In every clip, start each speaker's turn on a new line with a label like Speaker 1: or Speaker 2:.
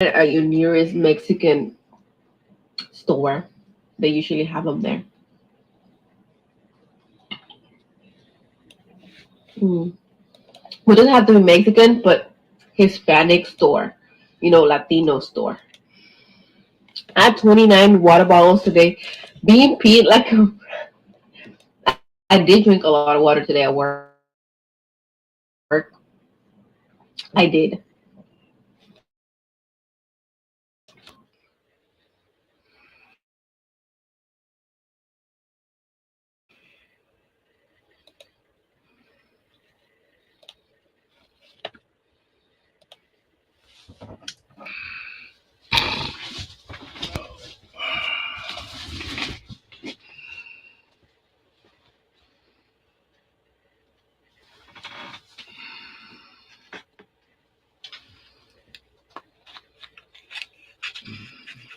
Speaker 1: at your nearest Mexican store. They usually have them there. Mm. Well, it doesn't have to be Mexican, but Hispanic store, Latino store. I had 29 water bottles today. Being Pete, I did drink a lot of water today at work. I did.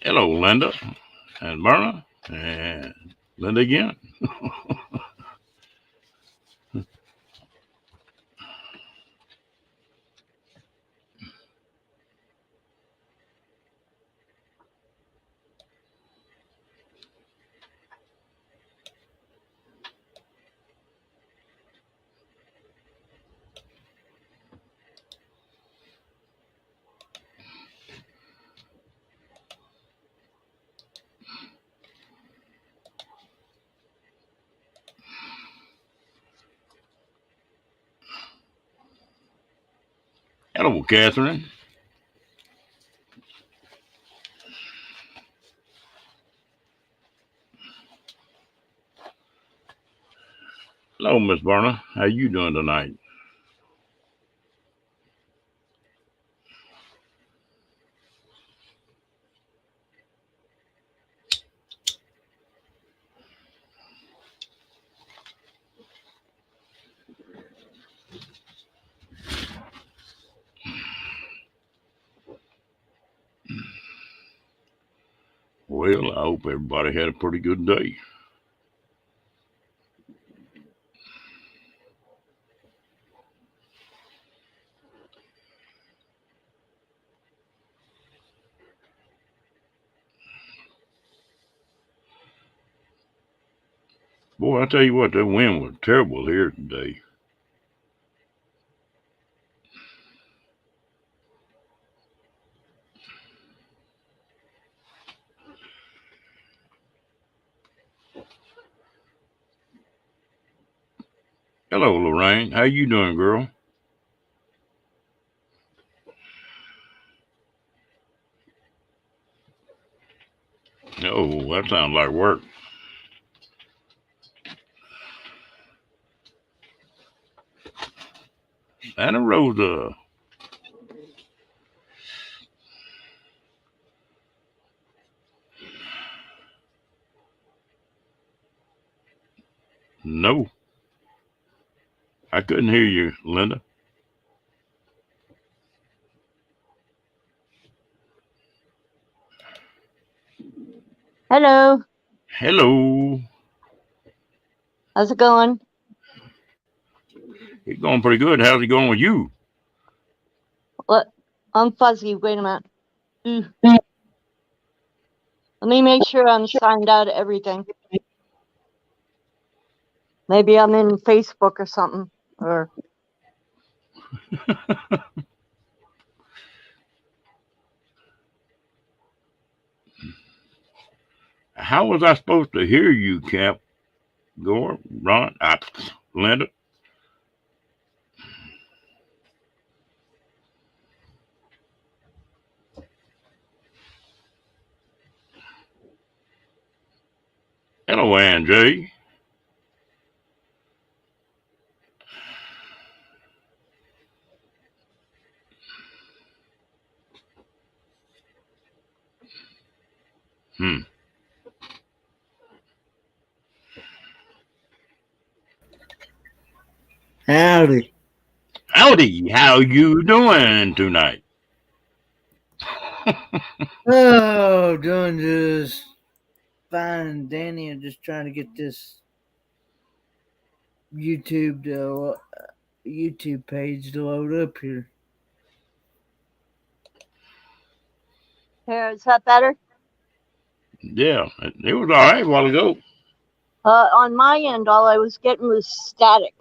Speaker 2: Hello, Linda and Myrna and Linda again. Hello, Catherine. Hello, Miss Myrna. How you doing tonight? Well, I hope everybody had a pretty good day. Boy, I tell you what, that wind was terrible here today. Hello, Lorraine. How you doing, girl? Oh, that sounds like work. Santa Rosa. No, I couldn't hear you, Linda.
Speaker 3: Hello,
Speaker 2: Hello.
Speaker 3: how's it going?
Speaker 2: It's going pretty good. How's it going with you?
Speaker 3: What? I'm fuzzy. Wait a minute. Ooh, let me make sure I'm signed out of everything. Maybe I'm in Facebook or something. Or
Speaker 2: How was I supposed to hear you, Cap? Gore, Ron, Linda? Hello, Angie. Hmm.
Speaker 4: Howdy.
Speaker 2: Howdy, how you doing tonight?
Speaker 4: Oh, doing just fine and dandy. I'm just trying to get this YouTube YouTube page to load up here.
Speaker 3: Here, is that better?
Speaker 2: Yeah, it was all right a while ago.
Speaker 3: On my end, all I was getting was static.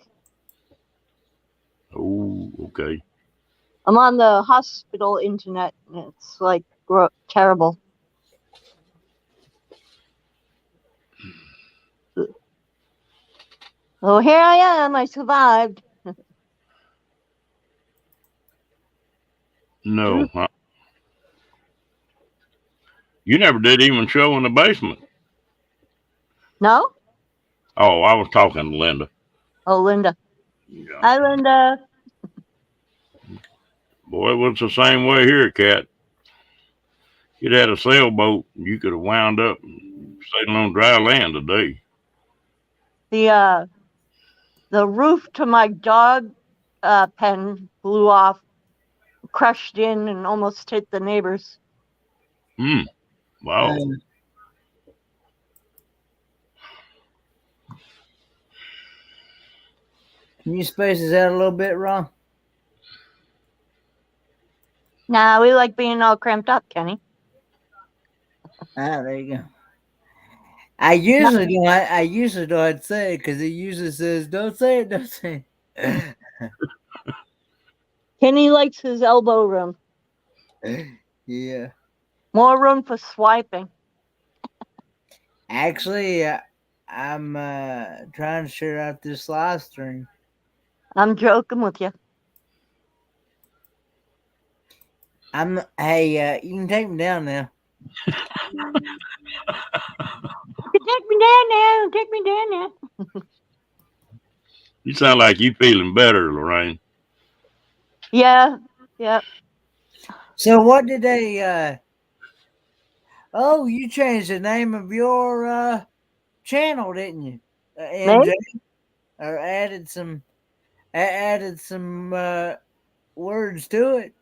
Speaker 2: Oh, okay.
Speaker 3: I'm on the hospital internet, and it's like terrible. Oh, here I am. I survived.
Speaker 2: No, huh? You never did even show in the basement.
Speaker 3: No?
Speaker 2: Oh, I was talking to Linda.
Speaker 3: Oh, Linda.
Speaker 2: Yeah.
Speaker 3: Hi, Linda.
Speaker 2: Boy, it was the same way here, Cat. You'd had a sailboat, you could have wound up sailing on dry land today.
Speaker 3: The roof to my dog pen blew off, crushed in, and almost hit the neighbors.
Speaker 2: Hmm. Wow.
Speaker 4: Can you space this out a little bit, Ron?
Speaker 3: Nah, we like being all cramped up, Kenny.
Speaker 4: Ah, there you go. I usually don't. I usually don't say it because it usually says, "Don't say it, don't say it."
Speaker 3: Kenny likes his elbow room.
Speaker 4: Yeah.
Speaker 3: More room for swiping.
Speaker 4: Actually, I'm trying to share out this live stream.
Speaker 3: I'm joking with you.
Speaker 4: Hey, you can take me down now.
Speaker 3: Take me down now. Take me down now.
Speaker 2: You sound like you feeling better, Lorraine.
Speaker 3: Yeah. Yeah.
Speaker 4: So what did they? Oh, you changed the name of your channel, didn't you? MJ, or added some words to it.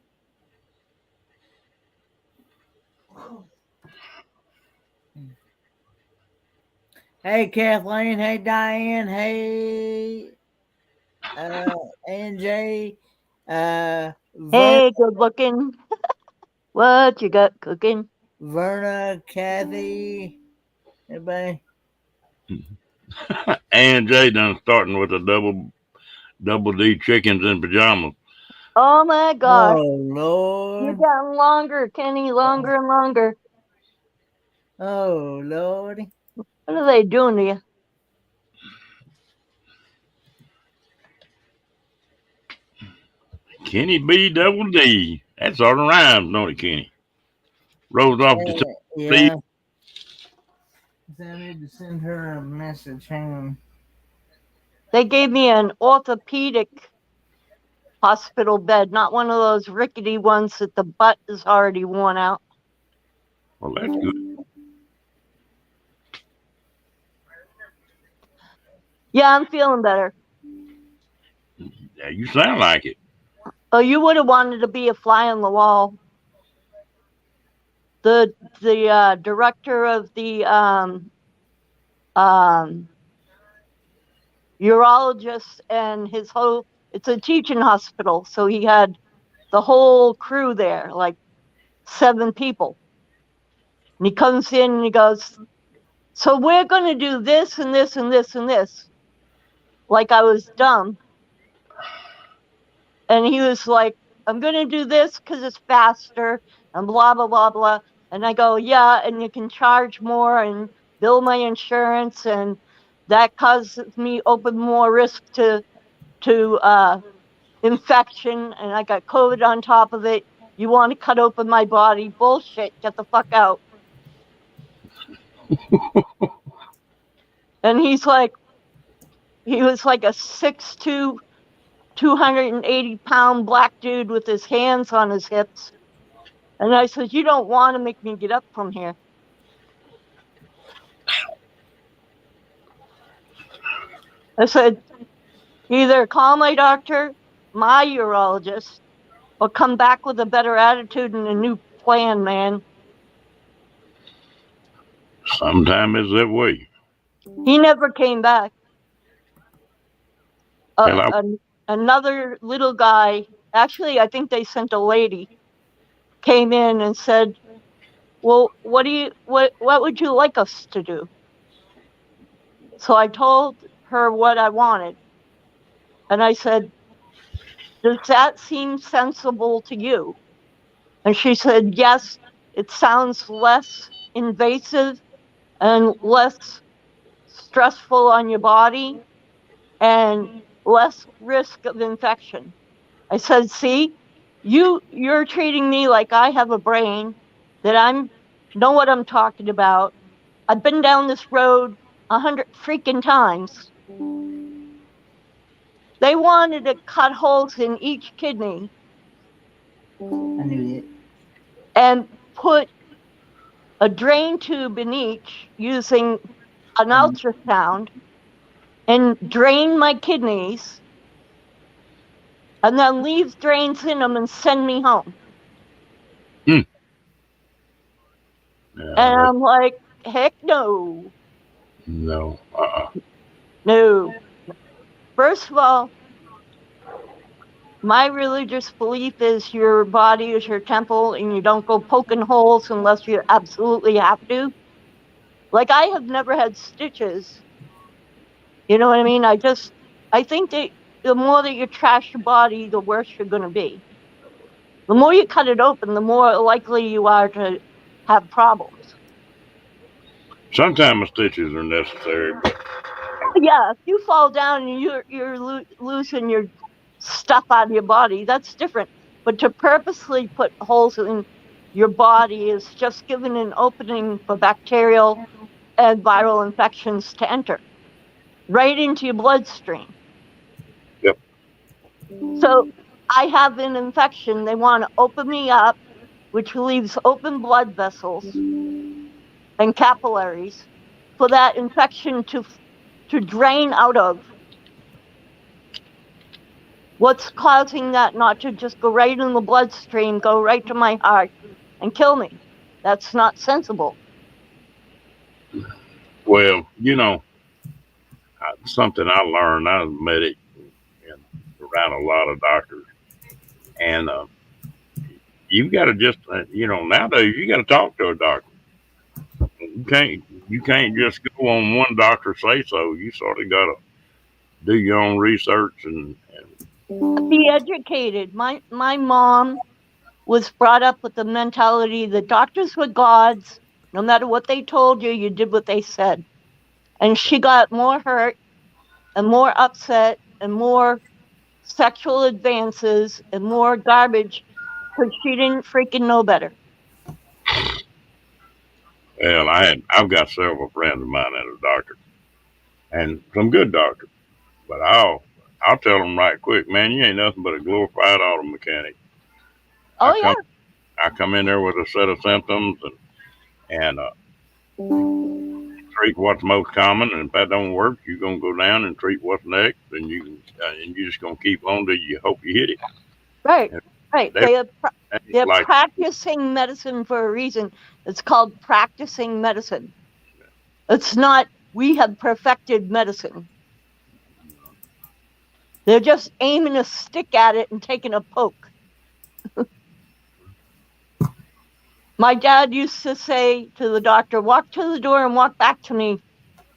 Speaker 4: Hey, Kathleen. Hey, Diane. Hey, NJ.
Speaker 3: Hey, good looking. What you got cooking?
Speaker 4: Verna, Kathy, everybody.
Speaker 2: And Jay done starting with a double D chickens in pajamas.
Speaker 3: Oh my gosh.
Speaker 4: Oh,
Speaker 3: You're
Speaker 4: Lord.
Speaker 3: getting longer, Kenny. Longer and longer.
Speaker 4: Oh, Lordy.
Speaker 3: What are they doing to you?
Speaker 2: Kenny B double D. That sort of rhymes, don't it, Kenny? Rolls off the
Speaker 4: Yeah. I need to send her a message. Hang on.
Speaker 3: They gave me an orthopedic hospital bed, not one of those rickety ones that the butt is already worn out.
Speaker 2: Well, that's good.
Speaker 3: Yeah, I'm feeling better.
Speaker 2: Yeah, you sound like it.
Speaker 3: Oh, you would have wanted to be a fly on the wall. The director of the urologist and his whole, it's a teaching hospital, so he had the whole crew there, like 7 people. And he comes in and he goes, so we're going to do this and this and this and this. Like I was dumb. And he was like, I'm going to do this because it's faster and blah, blah, blah, blah. And I go, yeah, and you can charge more and bill my insurance. And that causes me open more risk to infection. And I got COVID on top of it. You want to cut open my body? Bullshit. Get the fuck out. And he was like a 6'2", 280-pound black dude with his hands on his hips. And I said, you don't want to make me get up from here. I said, either call my doctor, my urologist, or come back with a better attitude and a new plan, man.
Speaker 2: Sometimes it's that way.
Speaker 3: He never came back.
Speaker 2: Hell,
Speaker 3: Another little guy, actually, I think they sent a lady, came in and said, well, what would you like us to do? So I told her what I wanted. And I said, does that seem sensible to you? And she said, yes, it sounds less invasive and less stressful on your body and less risk of infection. I said, see, you're treating me like I have a brain, that I'm know what I'm talking about. I've been down this road 100 freaking times. They wanted to cut holes in each kidney
Speaker 4: I knew it.
Speaker 3: and put a drain tube in each using an ultrasound and drain my kidneys and then leave drains in them and send me home.
Speaker 2: Hmm. Yeah,
Speaker 3: And
Speaker 2: that's
Speaker 3: I'm like, heck no,
Speaker 2: no.
Speaker 3: no. First of all, my religious belief is your body is your temple and you don't go poking holes unless you absolutely have to. Like, I have never had stitches. You know what I mean? I think that the more that you trash your body, the worse you're going to be. The more you cut it open, the more likely you are to have problems.
Speaker 2: Sometimes stitches are necessary, but
Speaker 3: Yeah, if you fall down and losing your stuff out of your body, that's different. But to purposely put holes in your body is just giving an opening for bacterial and viral infections to enter right into your bloodstream.
Speaker 2: yep.
Speaker 3: So I have an infection. They want to open me up, which leaves open blood vessels and capillaries for that infection to drain out of. What's causing that not to just go right in the bloodstream, go right to my heart and kill me? That's not sensible.
Speaker 2: Well, something I learned. I met it and around a lot of doctors, and you got to just, nowadays you got to talk to a doctor. You can't just go on one doctor say so. You sort of got to do your own research and
Speaker 3: Be educated. My mom was brought up with the mentality that doctors were gods. No matter what they told you, you did what they said. And she got more hurt and more upset and more sexual advances and more garbage because she didn't freaking know better.
Speaker 2: well, I've got several friends of mine that are doctors and some good doctors, but I'll tell them right quick, man, you ain't nothing but a glorified auto mechanic. I
Speaker 3: Oh, yeah,
Speaker 2: come I come in there with a set of symptoms and treat what's most common, and if that don't work, you're gonna go down and treat what's next, and you're just gonna keep on till you hope you hit it.
Speaker 3: right,
Speaker 2: And
Speaker 3: right.
Speaker 2: they
Speaker 3: They're
Speaker 2: like
Speaker 3: practicing medicine for a reason. It's called practicing medicine. It's not, we have perfected medicine. They're just aiming a stick at it and taking a poke. My dad used to say to the doctor, walk to the door and walk back to me.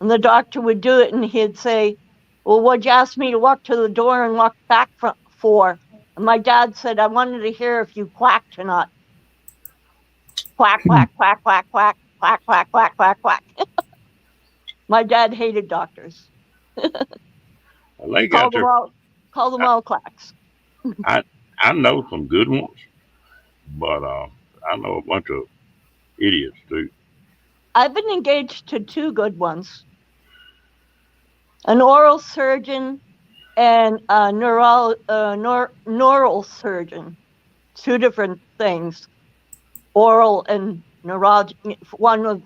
Speaker 3: And the doctor would do it and he'd say, well, what'd you ask me to walk to the door and walk back for? And my dad said, I wanted to hear if you quacked or not. Quack, quack, quack, quack, quack, quack, quack, quack, quack, quack. My dad hated doctors.
Speaker 2: they got
Speaker 3: Called them
Speaker 2: their.
Speaker 3: all, called them all quacks.
Speaker 2: I I know some good ones, but I know a bunch of idiots too.
Speaker 3: I've been engaged to two good ones, an oral surgeon and a neural surgeon. Two different things, oral and neurology, one with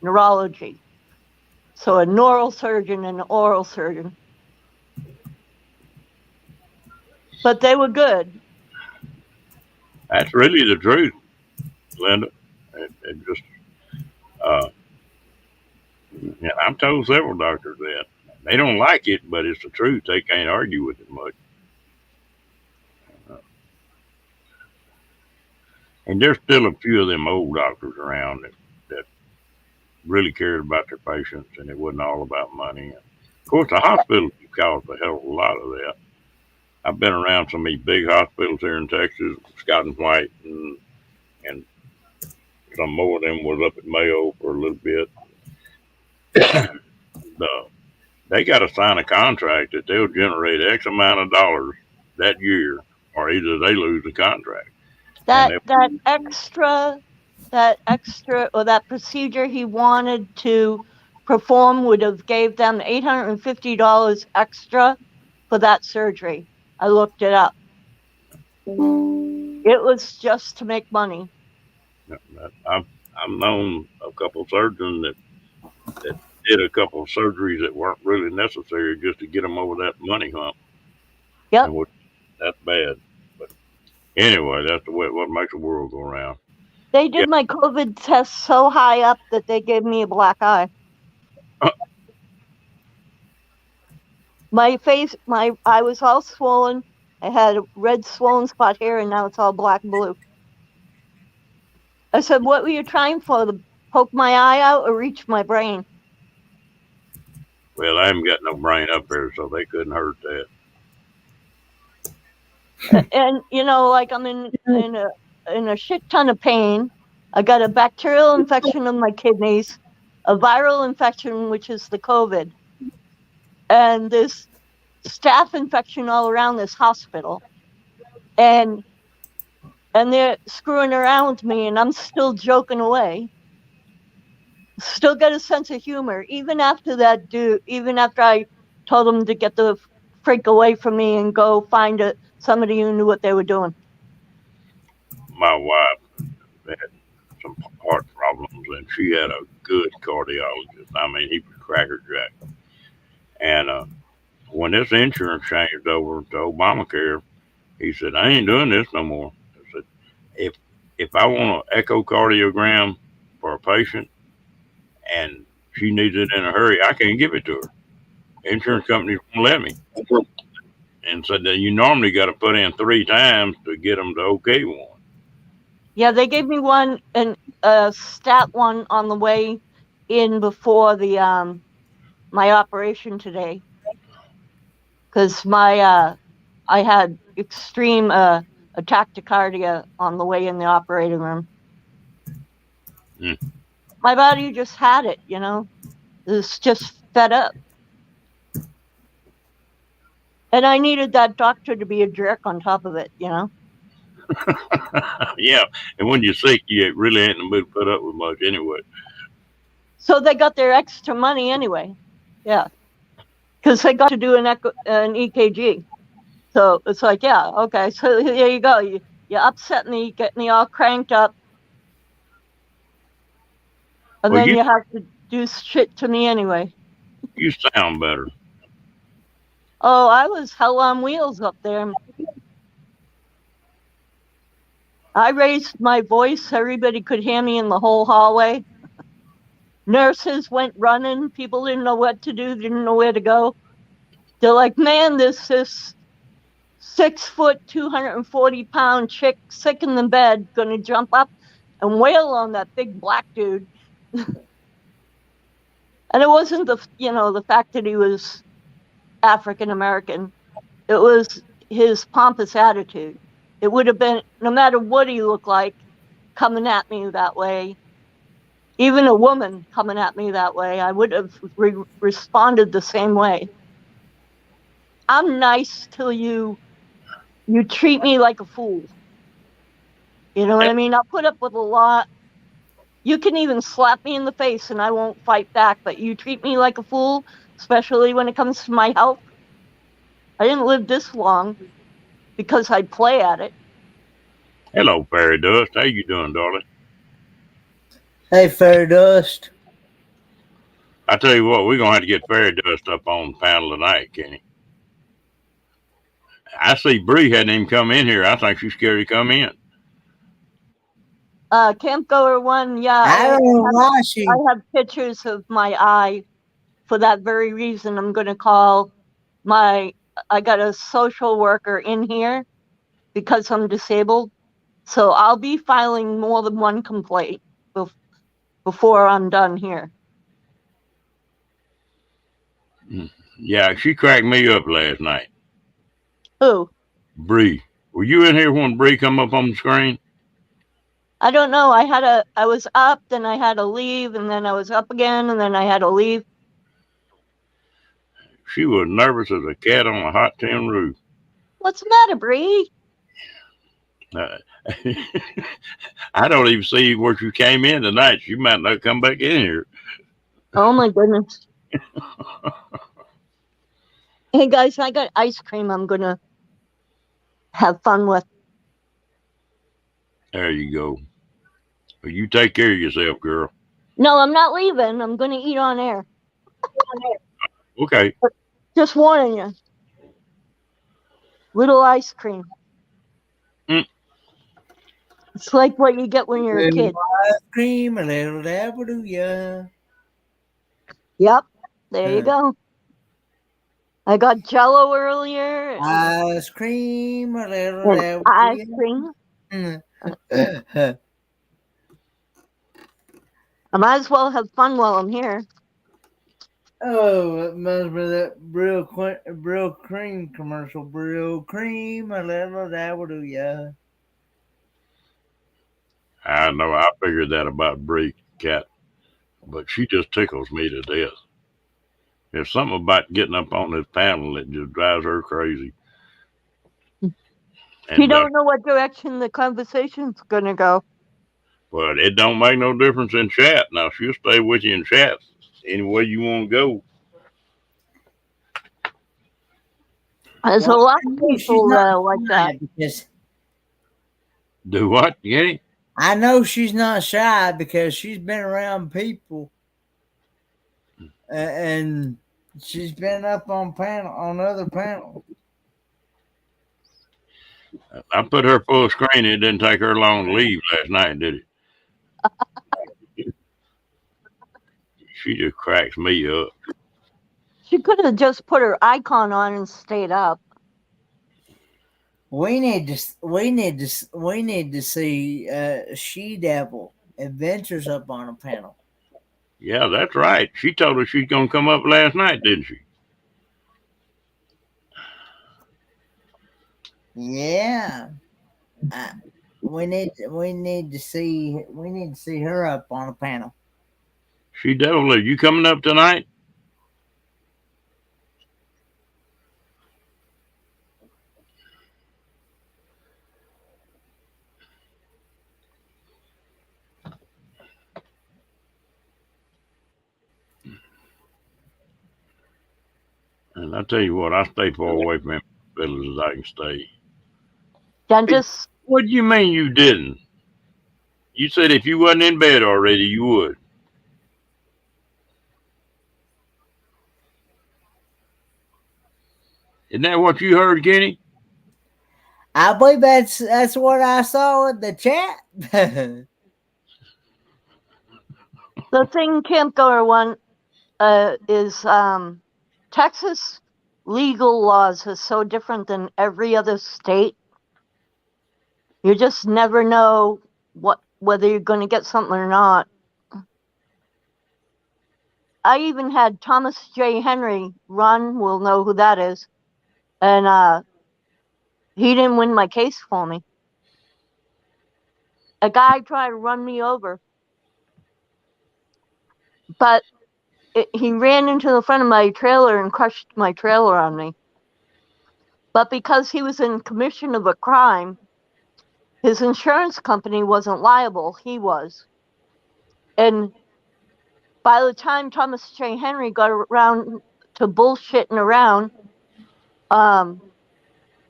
Speaker 3: neurology. So a neural surgeon and an oral surgeon. But they were good.
Speaker 2: That's really the truth, Linda. It just uh, and I've told several doctors that they don't like it, but it's the truth. They can't argue with it much. And there's still a few of them old doctors around that really cared about their patients, and it wasn't all about money. And of course, the hospitals caused a hell of a lot of that. I've been around some of these big hospitals here in Texas, Scott and White, and some more of them was up at Mayo for a little bit. The, they got to sign a contract that they'll generate X amount of dollars that year, or either they lose the contract. And
Speaker 3: That extra or that procedure he wanted to perform would have gave them $850 extra for that surgery. I looked it up. It was just to make money.
Speaker 2: I've known a couple of surgeons that did a couple of surgeries that weren't really necessary just to get them over that money hump.
Speaker 3: Yep.
Speaker 2: And that's bad. But anyway, that's the way what makes the world go around.
Speaker 3: They did my COVID test so high up that they gave me a black eye. My face, my eye was all swollen. I had a red swollen spot here, and now it's all black and blue. I said, "What were you trying for? To poke my eye out or reach my brain?"
Speaker 2: Well, I haven't got no brain up there, so they couldn't hurt that.
Speaker 3: And like I'm in a shit ton of pain. I got a bacterial infection of my kidneys, a viral infection, which is the COVID, and this staph infection all around this hospital. And they're screwing around with me, and I'm still joking away. Still got a sense of humor, even after I told them to get the freak away from me and go find somebody who knew what they were doing.
Speaker 2: My wife had some heart problems, and she had a good cardiologist. I mean, he was crackerjack. And when this insurance changed over to Obamacare, he said, "I ain't doing this no more." I said, "If I want an echocardiogram for a patient and she needs it in a hurry, I can't give it to her. Insurance companies won't let me." And said that you normally got to put in 3 times to get them to okay one.
Speaker 3: Yeah, they gave me one and a stat one on the way in before the my operation today, because I had extreme tachycardia on the way in the operating room. My body just had it, It's just fed up. And I needed that doctor to be a jerk on top of it,
Speaker 2: Yeah, and when you're sick, you really ain't in the mood to put up with much anyway.
Speaker 3: So they got their extra money anyway. Yeah. Because they got to do an EKG. So it's like, yeah, okay. So there you go. You upset me, get me all cranked up. And then you have to do shit to me anyway.
Speaker 2: You sound better.
Speaker 3: Oh, I was hell on wheels up there. I raised my voice. Everybody could hear me in the whole hallway. Nurses went running. People didn't know what to do, didn't know where to go. They're like, "Man, this 6-foot, 240-pound chick sick in the bed going to jump up and wail on that big black dude." And it wasn't the fact that he was African American. It was his pompous attitude. It would have been, no matter what he looked like, coming at me that way. Even a woman coming at me that way, I would have responded the same way. I'm nice till you treat me like a fool. You know what I mean? I'll put up with a lot. You can even slap me in the face and I won't fight back, but you treat me like a fool, especially when it comes to my health. I didn't live this long because I play at it.
Speaker 2: Hello, Fairy Dust. How you doing, darling?
Speaker 4: Hey, Fairy Dust.
Speaker 2: I tell you what, we're gonna have to get Fairy Dust up on the panel tonight, Kenny. I see Bree hadn't even come in here. I think she's scared to come in.
Speaker 3: Camp Goer 1, yeah.
Speaker 4: I don't know why she.
Speaker 3: I have pictures of my eye for that very reason. I'm going to call I got a social worker in here because I'm disabled. So I'll be filing more than one complaint before I'm done here.
Speaker 2: Yeah, she cracked me up last night.
Speaker 3: Who?
Speaker 2: Bree. Were you in here when Bree come up on the screen?
Speaker 3: I don't know. I was up, then I had to leave, and then I was up again, and then I had to leave.
Speaker 2: She was nervous as a cat on a hot tin roof.
Speaker 3: What's the matter, Bree?
Speaker 2: Uh, I don't even see where she came in tonight. She might not come back in here.
Speaker 3: Oh my goodness. Hey guys, I got ice cream I'm gonna have fun with.
Speaker 2: There you go. Well, you take care of yourself, girl.
Speaker 3: No, I'm not leaving. I'm gonna eat on air.
Speaker 2: Okay.
Speaker 3: Just warning you. Little ice cream.
Speaker 2: Mm.
Speaker 3: It's like what you get when you're a kid.
Speaker 4: Ice cream, a little dabble do ya.
Speaker 3: Yep. There you go. I got Jello earlier.
Speaker 4: Ice cream, a little
Speaker 3: And
Speaker 4: dabble
Speaker 3: ice
Speaker 4: do
Speaker 3: cream.
Speaker 4: ya.
Speaker 3: I might as well have fun while I'm here.
Speaker 4: Oh, it must be that Brill Cream commercial. Brill Cream, a little dabble do ya.
Speaker 2: I know. I figured that about Bree, cat, but she just tickles me to death. There's something about getting up on this panel that just drives her crazy.
Speaker 3: You
Speaker 2: And
Speaker 3: don't know what direction the conversation's gonna go.
Speaker 2: but it don't make no difference in chat. Now she'll stay with you in chat any way you want to go.
Speaker 3: There's a
Speaker 4: Well,
Speaker 3: lot
Speaker 4: I
Speaker 3: of
Speaker 4: know she's
Speaker 3: people
Speaker 4: not
Speaker 3: like that.
Speaker 4: shy because
Speaker 2: Do what, Kenny?
Speaker 4: I know she's not shy because she's been around people, and she's been up on other panels.
Speaker 2: I put her full screen. It didn't take her long to leave last night, did it? She just cracks me up.
Speaker 3: She could have just put her icon on and stayed up.
Speaker 4: We need to see She Devil Adventures up on a panel.
Speaker 2: Yeah, that's right. She told us she's gonna come up last night, didn't she?
Speaker 4: Yeah, we need to see her up on a panel.
Speaker 2: She definitely. You coming up tonight? And I tell you what, I stay far away from them fellas as I can stay.
Speaker 3: Dentist.
Speaker 2: What do you mean you didn't? You said if you wasn't in bed already, you would. Isn't that what you heard, Kenny?
Speaker 4: I believe that's what I saw in the chat.
Speaker 3: The thing Camp Goer one is Texas legal laws are so different than every other state. You just never know whether you're going to get something or not. I even had Thomas J. Henry. Ron will know who that is, and he didn't win my case for me. A guy tried to run me over, but he ran into the front of my trailer and crushed my trailer on me. But because he was in commission of a crime, his insurance company wasn't liable. He was. And by the time Thomas J. Henry got around to bullshitting around,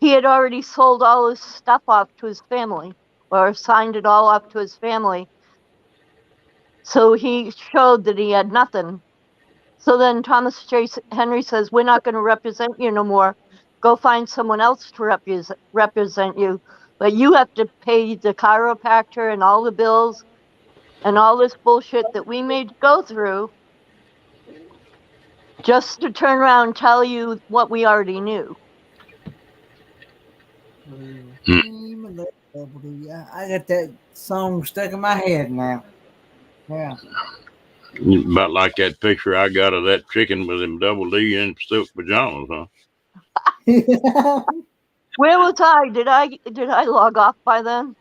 Speaker 3: he had already sold all his stuff off to his family or signed it all off to his family. So he showed that he had nothing. So then Thomas J. Henry says, "We're not going to represent you no more. Go find someone else to represent you. But you have to pay the chiropractor and all the bills and all this bullshit that we made go through just to turn around and tell you what we already knew."
Speaker 4: Double D. I got that song stuck in my head now. Yeah.
Speaker 2: About like that picture I got of that chicken with him double D in silk pajamas, huh?
Speaker 3: Where was I? Did I log off by then?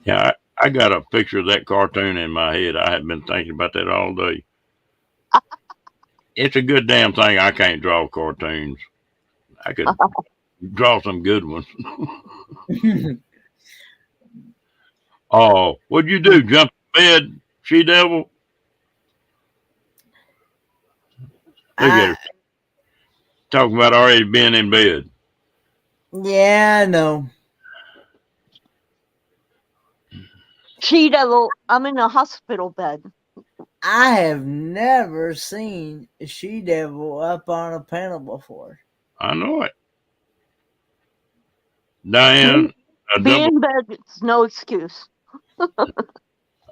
Speaker 2: Yeah, I got a picture of that cartoon in my head. I have been thinking about that all day. It's a good damn thing I can't draw cartoons. I could draw some good ones. Oh, what'd you do? Jump in bed, she devil? Look at
Speaker 4: I
Speaker 2: her talking about already being in bed.
Speaker 4: yeah, I know.
Speaker 3: She devil, I'm in a hospital bed.
Speaker 4: I have never seen a she devil up on a panel before.
Speaker 2: I know it.
Speaker 3: Being,
Speaker 2: Diane, a
Speaker 3: being
Speaker 2: double
Speaker 3: in bed is no excuse.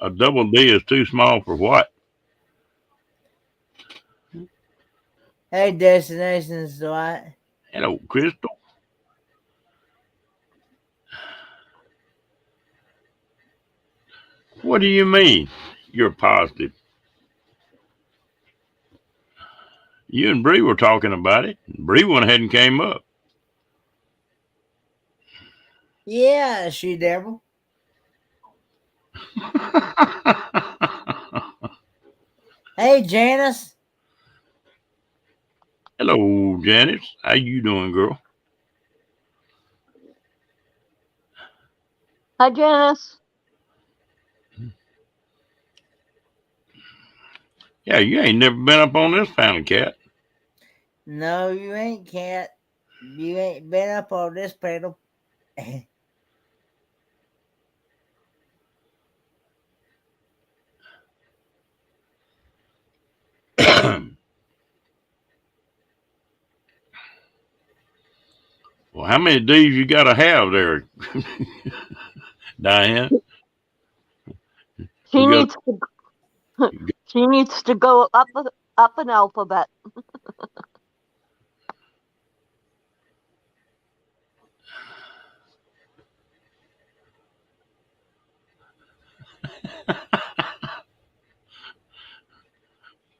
Speaker 2: a double D is too small for what?
Speaker 4: Hey, Destinations Dwight.
Speaker 2: Hello, Crystal. What do you mean? You're positive. You and Bree were talking about it. Bree went ahead and came up.
Speaker 4: Yeah, she devil. Hey, Janice.
Speaker 2: Hello, Janice. How you doing, girl?
Speaker 3: Hi, Janice.
Speaker 2: Yeah, you ain't never been up on this fountain cat.
Speaker 4: No, you ain't, cat. You ain't been up on this panel.
Speaker 2: Well, how many D's you got to have there, Diane?
Speaker 3: She
Speaker 2: We got.
Speaker 3: needs to. She needs to go up an alphabet.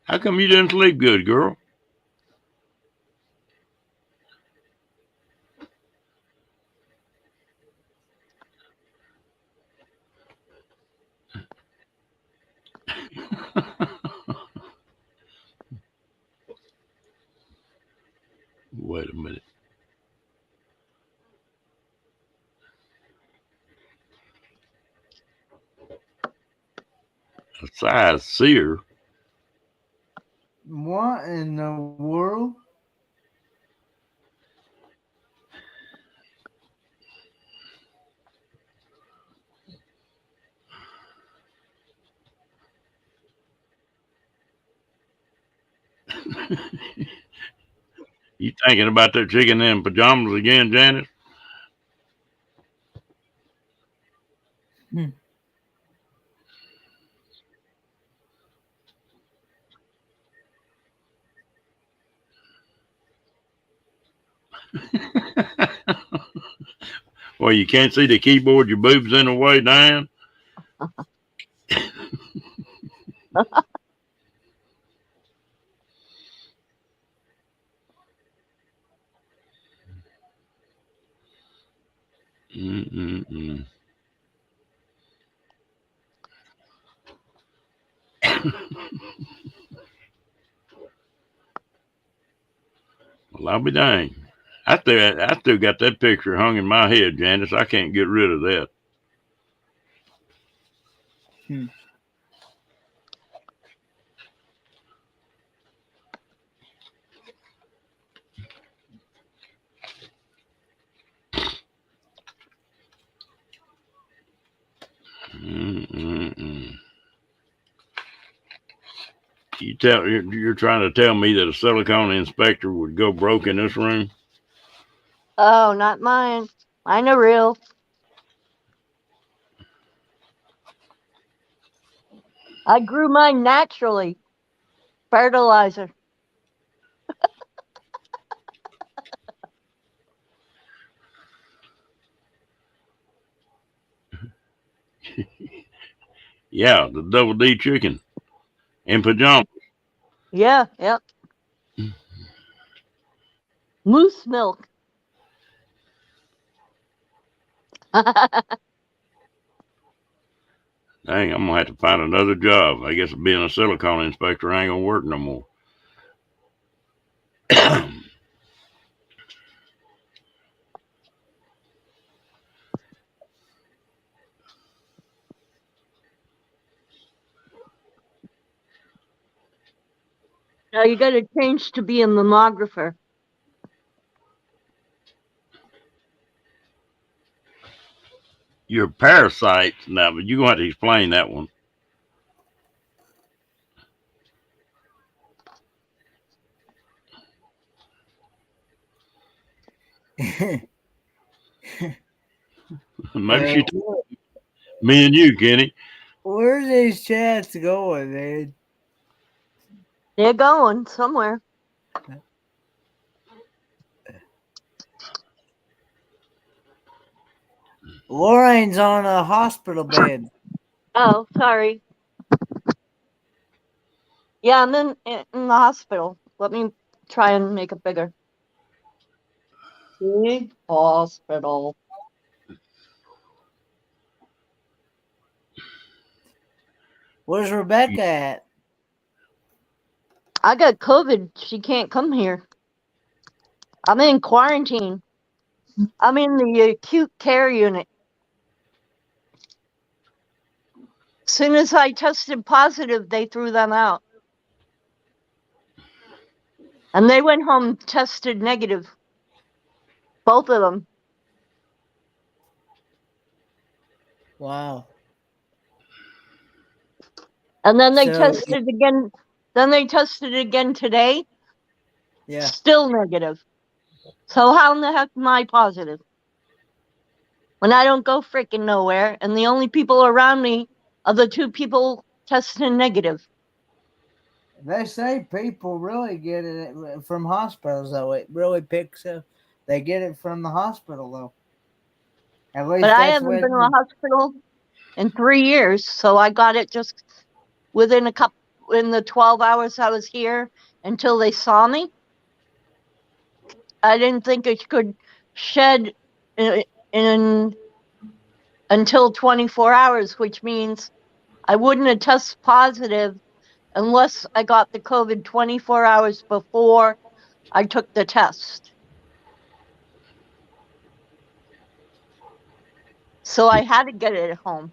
Speaker 2: How come you didn't sleep good, girl? Wait a minute. A size seer.
Speaker 4: What in the world?
Speaker 2: You thinking about that chicken in pajamas again, Janice?
Speaker 4: Hmm.
Speaker 2: Well, you can't see the keyboard. Your boobs in the way, Diane. Mm-mm-mm. Well, I'll be dang. I still got that picture hung in my head, Janice. I can't get rid of that.
Speaker 4: Hmm.
Speaker 2: Mm-mm-mm. You're trying to tell me that a silicone inspector would go broke in this room?
Speaker 3: Oh, not mine. Mine are real. I grew mine naturally. Fertilizer.
Speaker 2: Yeah, the double D chicken in pajamas.
Speaker 3: Yeah, yeah. Moose milk.
Speaker 2: Dang, I'm gonna have to find another job. I guess being a silicone inspector ain't gonna work no more.
Speaker 3: Now you got to change to be a mammographer.
Speaker 2: You're parasites now, but you're gonna have to explain that one. Maybe she told me and you, Kenny.
Speaker 4: Where's these chats going, man?
Speaker 3: They're going somewhere.
Speaker 4: Lorraine's on a hospital bed.
Speaker 3: Oh, sorry. Yeah, I'm in the hospital. Let me try and make it bigger. See? Hospital.
Speaker 4: Where's Rebecca at?
Speaker 3: I got COVID. She can't come here. I'm in quarantine. I'm in the acute care unit. As soon as I tested positive, they threw them out. And they went home tested negative. Both of them.
Speaker 4: Wow.
Speaker 3: And then they
Speaker 4: So-
Speaker 3: tested again. Then they tested again today.
Speaker 4: Yeah.
Speaker 3: Still negative. So how in the heck am I positive? When I don't go freaking nowhere, and the only people around me are the two people testing negative.
Speaker 4: They say people really get it from hospitals, though. It really picks up. They get it from the hospital, though. At least
Speaker 3: But I
Speaker 4: that's
Speaker 3: haven't
Speaker 4: what.
Speaker 3: been to a hospital in 3 years, so I got it just within in the 12 hours I was here until they saw me. I didn't think it could shed in until 24 hours, which means I wouldn't have tested positive unless I got the COVID 24 hours before I took the test. So I had to get it at home.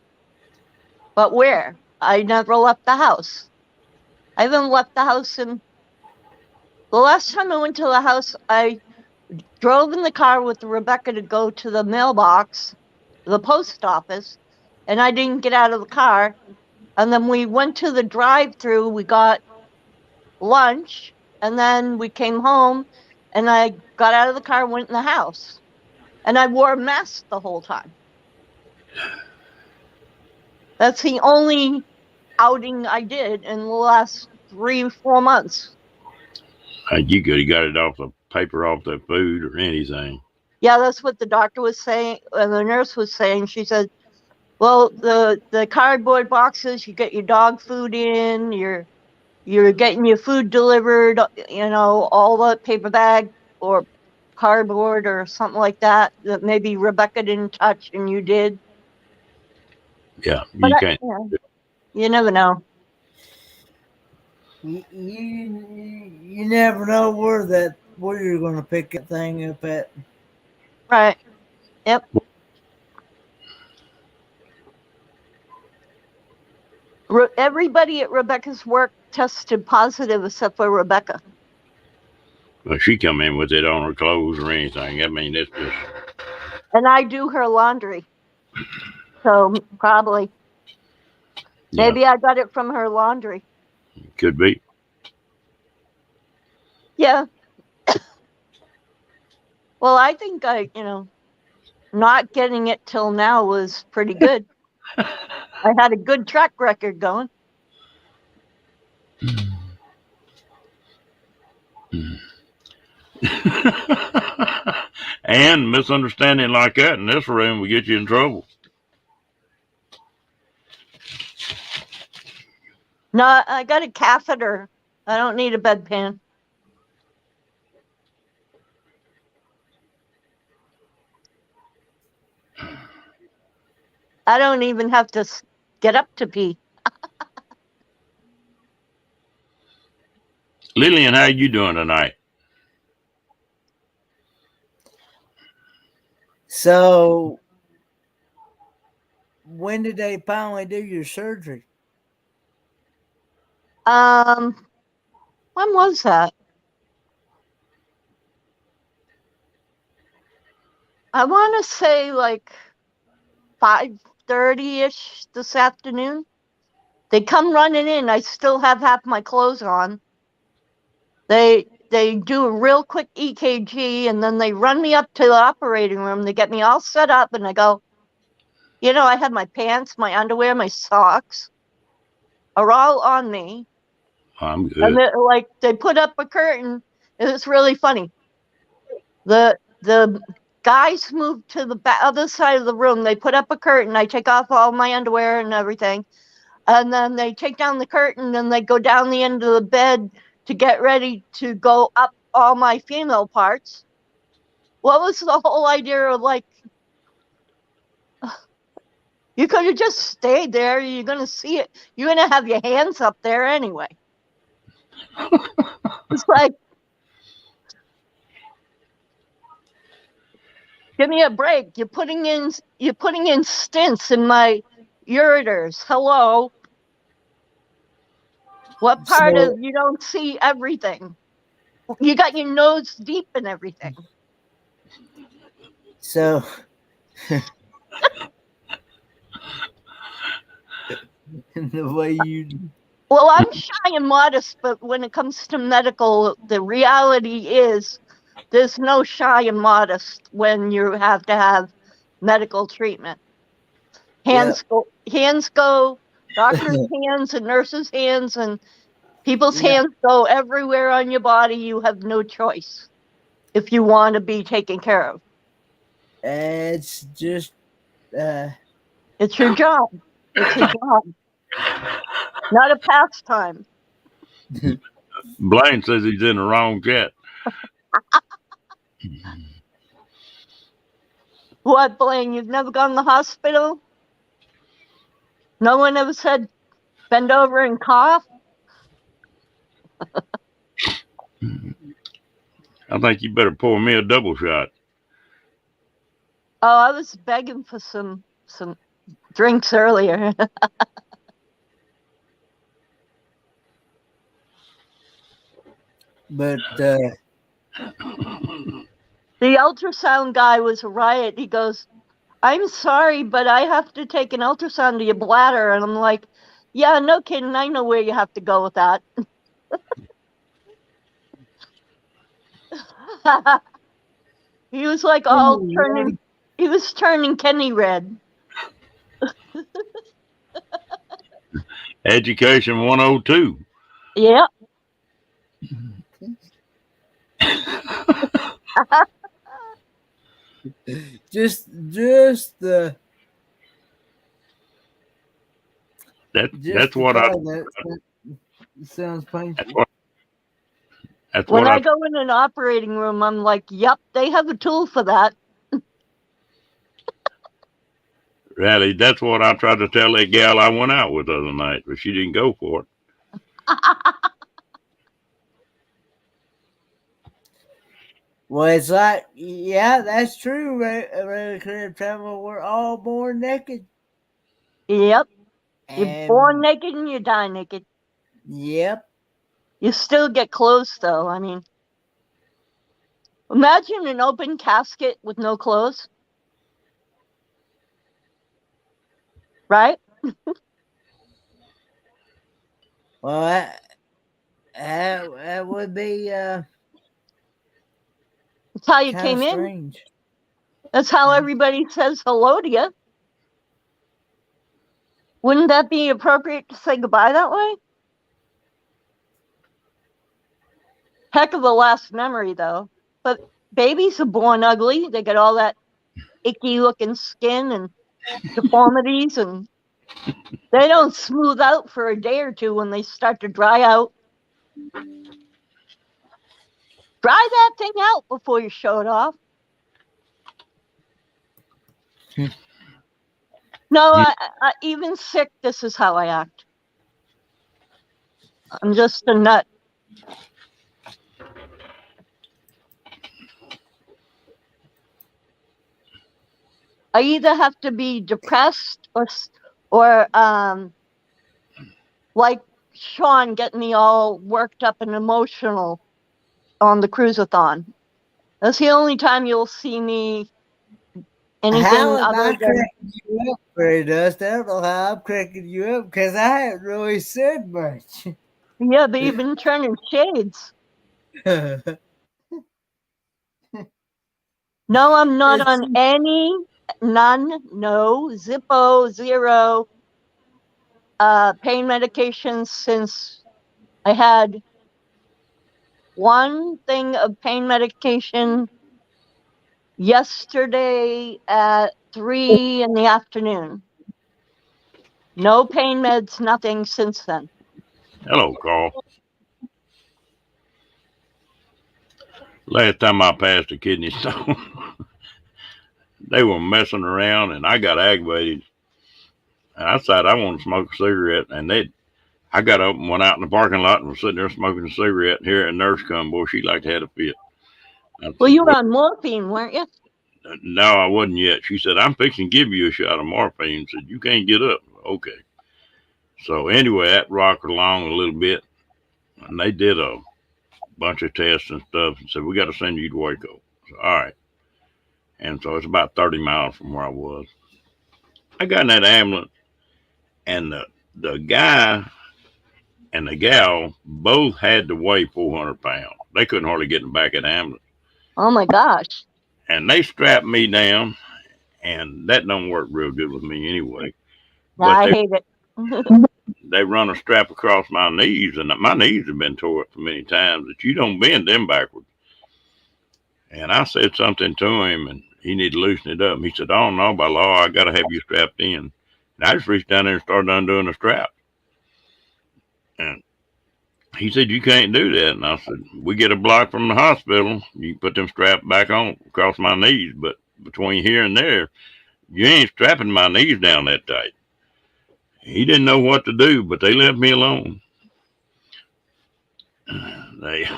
Speaker 3: But where? I never left the house. I haven't left the house in the last time I went to the house, I drove in the car with Rebecca to go to the mailbox, the post office, and I didn't get out of the car. And then we went to the drive-through, we got lunch, and then we came home and I got out of the car and went in the house. And I wore a mask the whole time. That's the only outing I did in the last 3-4 months.
Speaker 2: You could have got it off the paper, off the food, or anything.
Speaker 3: Yeah, that's what the doctor was saying, and the nurse was saying. She said, well, the cardboard boxes, you get your dog food in, you're getting your food delivered, all the paper bag or cardboard or something like that maybe Rebecca didn't touch and you did.
Speaker 2: Yeah,
Speaker 3: But
Speaker 2: you can't.
Speaker 3: you never know.
Speaker 4: You never know where you're going to pick that thing up at.
Speaker 3: Right. Yep. Everybody at Rebecca's work tested positive except for Rebecca.
Speaker 2: Well, she come in with it on her clothes or anything. I mean, it's just.
Speaker 3: And I do her laundry. So probably.
Speaker 2: Yeah,
Speaker 3: Maybe I got it from her laundry.
Speaker 2: could be.
Speaker 3: Yeah. Well, I think not getting it till now was pretty good. I had a good track record going.
Speaker 2: And misunderstanding like that in this room will get you in trouble.
Speaker 3: No, I got a catheter. I don't need a bedpan. I don't even have to get up to pee.
Speaker 2: Lillian, how you doing tonight?
Speaker 4: So, when did they finally do your surgery?
Speaker 3: When was that? I want to say like 5:30-ish this afternoon. They come running in. I still have half my clothes on. They do a real quick EKG, and then they run me up to the operating room. They get me all set up, and I go, I have my pants, my underwear, my socks are all on me.
Speaker 2: I'm
Speaker 3: And
Speaker 2: good.
Speaker 3: they put up a curtain, and it's really funny. The guys moved to the other side of the room. They put up a curtain. I take off all my underwear and everything, and then they take down the curtain, and they go down the end of the bed to get ready to go up all my female parts. What was the whole idea of you could have just stayed there. You're going to see it. You're going to have your hands up there anyway. It's like, give me a break. You're putting in stents in my ureters. Hello. What part
Speaker 4: So,
Speaker 3: of you don't see everything? You got your nose deep in everything.
Speaker 4: so the way you.
Speaker 3: Well, I'm shy and modest, but when it comes to medical, the reality is there's no shy and modest when you have to have medical treatment. Hands go, doctors' hands and nurses' hands and people's
Speaker 4: Yeah,
Speaker 3: hands go everywhere on your body. You have no choice if you want to be taken care of.
Speaker 4: it's just.
Speaker 3: It's your job. It's a job, not a pastime.
Speaker 2: Blaine says he's in the wrong chat.
Speaker 3: What, Blaine? You've never gone to the hospital? No one ever said bend over and cough?
Speaker 2: I think you better pour me a double shot.
Speaker 3: Oh, I was begging for some drinks earlier.
Speaker 4: But
Speaker 3: The ultrasound guy was a riot. He goes, I'm sorry, but I have to take an ultrasound of your bladder. And I'm like, yeah, no kidding. I know where you have to go with that. He was like all turning, he was turning Kenny red.
Speaker 2: Education 102.
Speaker 3: Yeah.
Speaker 4: just the.
Speaker 2: That's what I.
Speaker 4: That sounds painful.
Speaker 2: That's
Speaker 3: When
Speaker 2: what
Speaker 3: I go in an operating room, I'm like, yep, they have a tool for that.
Speaker 2: Really, that's what I tried to tell that gal I went out with the other night, but she didn't go for it.
Speaker 4: Well, it's like, yeah, that's true. Really clear travel. We're all born naked.
Speaker 3: Yep. You're
Speaker 4: And
Speaker 3: born naked and you die naked.
Speaker 4: yep.
Speaker 3: You still get clothes, though. I mean, imagine an open casket with no clothes. Right?
Speaker 4: Well, that would be
Speaker 3: That's how you
Speaker 4: kind
Speaker 3: came
Speaker 4: of
Speaker 3: in.
Speaker 4: strange.
Speaker 3: That's how everybody says hello to you. Wouldn't that be appropriate to say goodbye that way? Heck of a last memory, though. But babies are born ugly. They get all that icky looking skin and deformities and They don't smooth out for a day or two when they start to dry out. Dry that thing out before you show it off. No, even sick, this is how I act. I'm just a nut. I either have to be depressed or like Sean, getting me all worked up and emotional on the cruisathon. That's the only time you'll see me anything
Speaker 4: How am
Speaker 3: other
Speaker 4: I
Speaker 3: than.
Speaker 4: cracking you up, Bree Dust? I don't know how I'm cracking you up because I haven't really said much.
Speaker 3: Yeah, but you've been turning shades. No, I'm not on any, none, no, Zippo, zero pain medications since I had one thing of pain medication yesterday at 3 in the afternoon. No pain meds, nothing since then.
Speaker 2: Hello, Carl. Last time I passed a kidney stone, they were messing around, and I got aggravated. And I decided I wanted to smoke a cigarette, and I got up and went out in the parking lot and was sitting there smoking a cigarette. Here, a nurse come, boy, she like to have a fit. I
Speaker 3: Well,
Speaker 2: said,
Speaker 3: you were on morphine, weren't you?
Speaker 2: no, I wasn't yet. She said, I'm fixing to give you a shot of morphine. Said, you can't get up. Okay. So anyway, that rocked along a little bit, and they did a bunch of tests and stuff, and said, we got to send you to Waco. So, all right. And so it's about 30 miles from where I was. I got in that ambulance, and the guy and the gal both had to weigh 400 pounds. They couldn't hardly get in the back of the ambulance.
Speaker 3: Oh my gosh.
Speaker 2: And they strapped me down, and that don't work real good with me anyway. But
Speaker 3: I hate it.
Speaker 2: they run a strap across my knees, and my knees have been tore up so many times that you don't bend them backwards. And I said something to him, and he need to loosen it up. And he said, "Oh no, by law, I got to have you strapped in." And I just reached down there and started undoing the strap. And he said, "You can't do that." And I said, "We get a block from the hospital. You put them straps back on across my knees, but between here and there, you ain't strapping my knees down that tight." He didn't know what to do, but they left me alone. They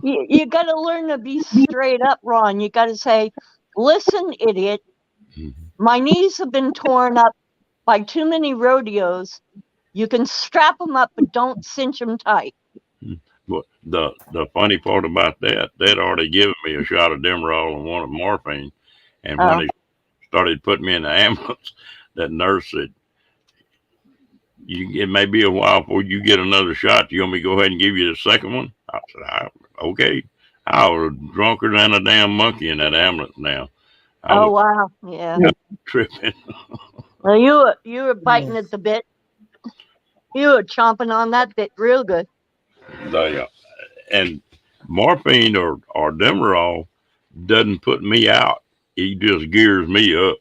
Speaker 3: You got to learn to be straight up, Ron. You got to say, listen, idiot, my knees have been torn up by too many rodeos. You can strap them up, but don't cinch them tight.
Speaker 2: But the funny part about that, they'd already given me a shot of Demerol and one of morphine, and when they started putting me in the ambulance, that nurse said, it may be a while before you get another shot. Do you want me to go ahead and give you the second one?" I said, "Okay." I was drunker than a damn monkey in that ambulance now. I
Speaker 3: Oh,
Speaker 2: was
Speaker 3: wow. Yeah.
Speaker 2: tripping.
Speaker 3: Well, you were biting at the bit. You were chomping on that bit real good.
Speaker 2: And morphine or Demerol doesn't put me out. It just gears me up.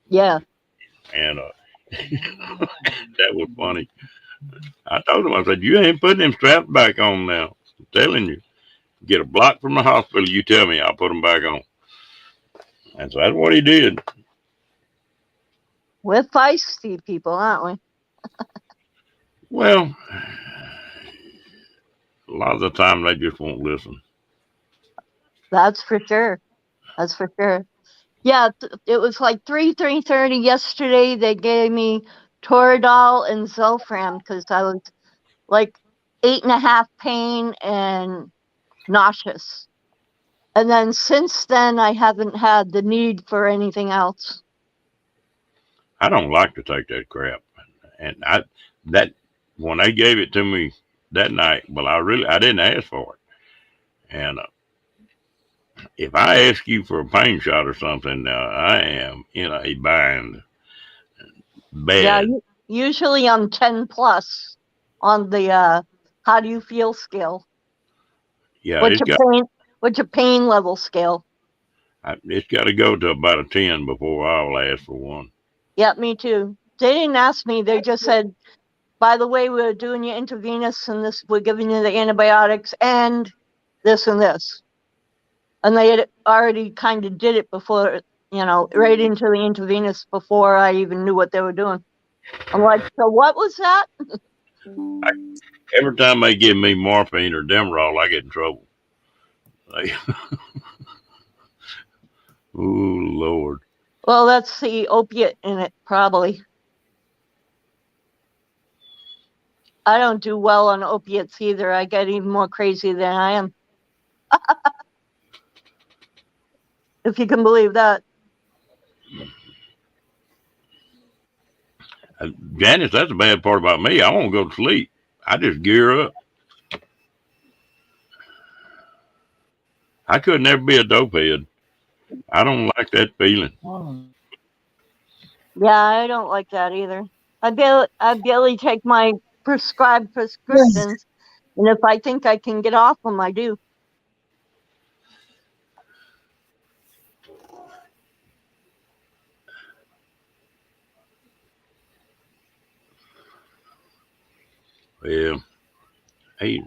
Speaker 3: Yeah.
Speaker 2: And that was funny. I told him, I said, "You ain't putting them straps back on now. I'm telling you. Get a block from the hospital, you tell me, I'll put them back on." And so that's what he did.
Speaker 3: We're feisty people, aren't we?
Speaker 2: Well, a lot of the time they just won't listen.
Speaker 3: That's for sure. That's for sure. Yeah, it was like 3:30 yesterday. They gave me Toradol and Zofran because I was like 8.5 pain and nauseous. And then since then, I haven't had the need for anything else.
Speaker 2: I don't like to take that crap. And that when they gave it to me that night, well, I didn't ask for it. And if I ask you for a pain shot or something, now I am in a bind.
Speaker 3: Yeah,
Speaker 2: Bad.
Speaker 3: usually I'm 10 plus on the how do you feel scale.
Speaker 2: Yeah,
Speaker 3: What's your pain level scale?
Speaker 2: it's got to go to about a 10 before I'll ask for one.
Speaker 3: Yeah, me too. They didn't ask me. They just said, by the way, we're doing your intravenous and this, we're giving you the antibiotics and this and this. And they had already kind of did it before, right into the intravenous before I even knew what they were doing. I'm like, so what was that?
Speaker 2: Every time they give me morphine or Demerol, I get in trouble. Like, oh Lord.
Speaker 3: Well, that's the opiate in it, probably. I don't do well on opiates either. I get even more crazy than I am. If you can believe that.
Speaker 2: Janice, that's the bad part about me. I won't go to sleep. I just gear up. I could never be a dopehead. I don't like that feeling.
Speaker 4: Oh,
Speaker 3: Yeah, I don't like that either. I barely take my prescribed
Speaker 4: yes.
Speaker 3: prescriptions, and if I think I can get off them, I do.
Speaker 2: Well, hey,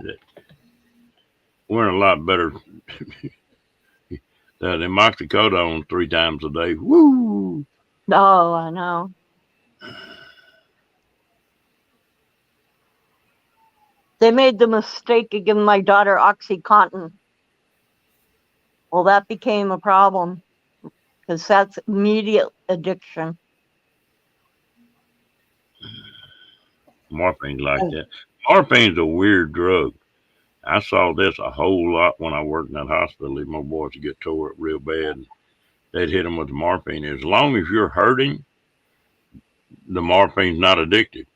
Speaker 2: we're in a lot better than oxycodone 3 times a day. Woo!
Speaker 3: Oh, I know. They made the mistake of giving my daughter OxyContin. Well, that became a problem because that's immediate addiction.
Speaker 2: Morphine's like that. Morphine's a weird drug. I saw this a whole lot when I worked in that hospital. These my boys would get tore up real bad. And they'd hit them with the morphine. As long as you're hurting, the morphine's not addictive.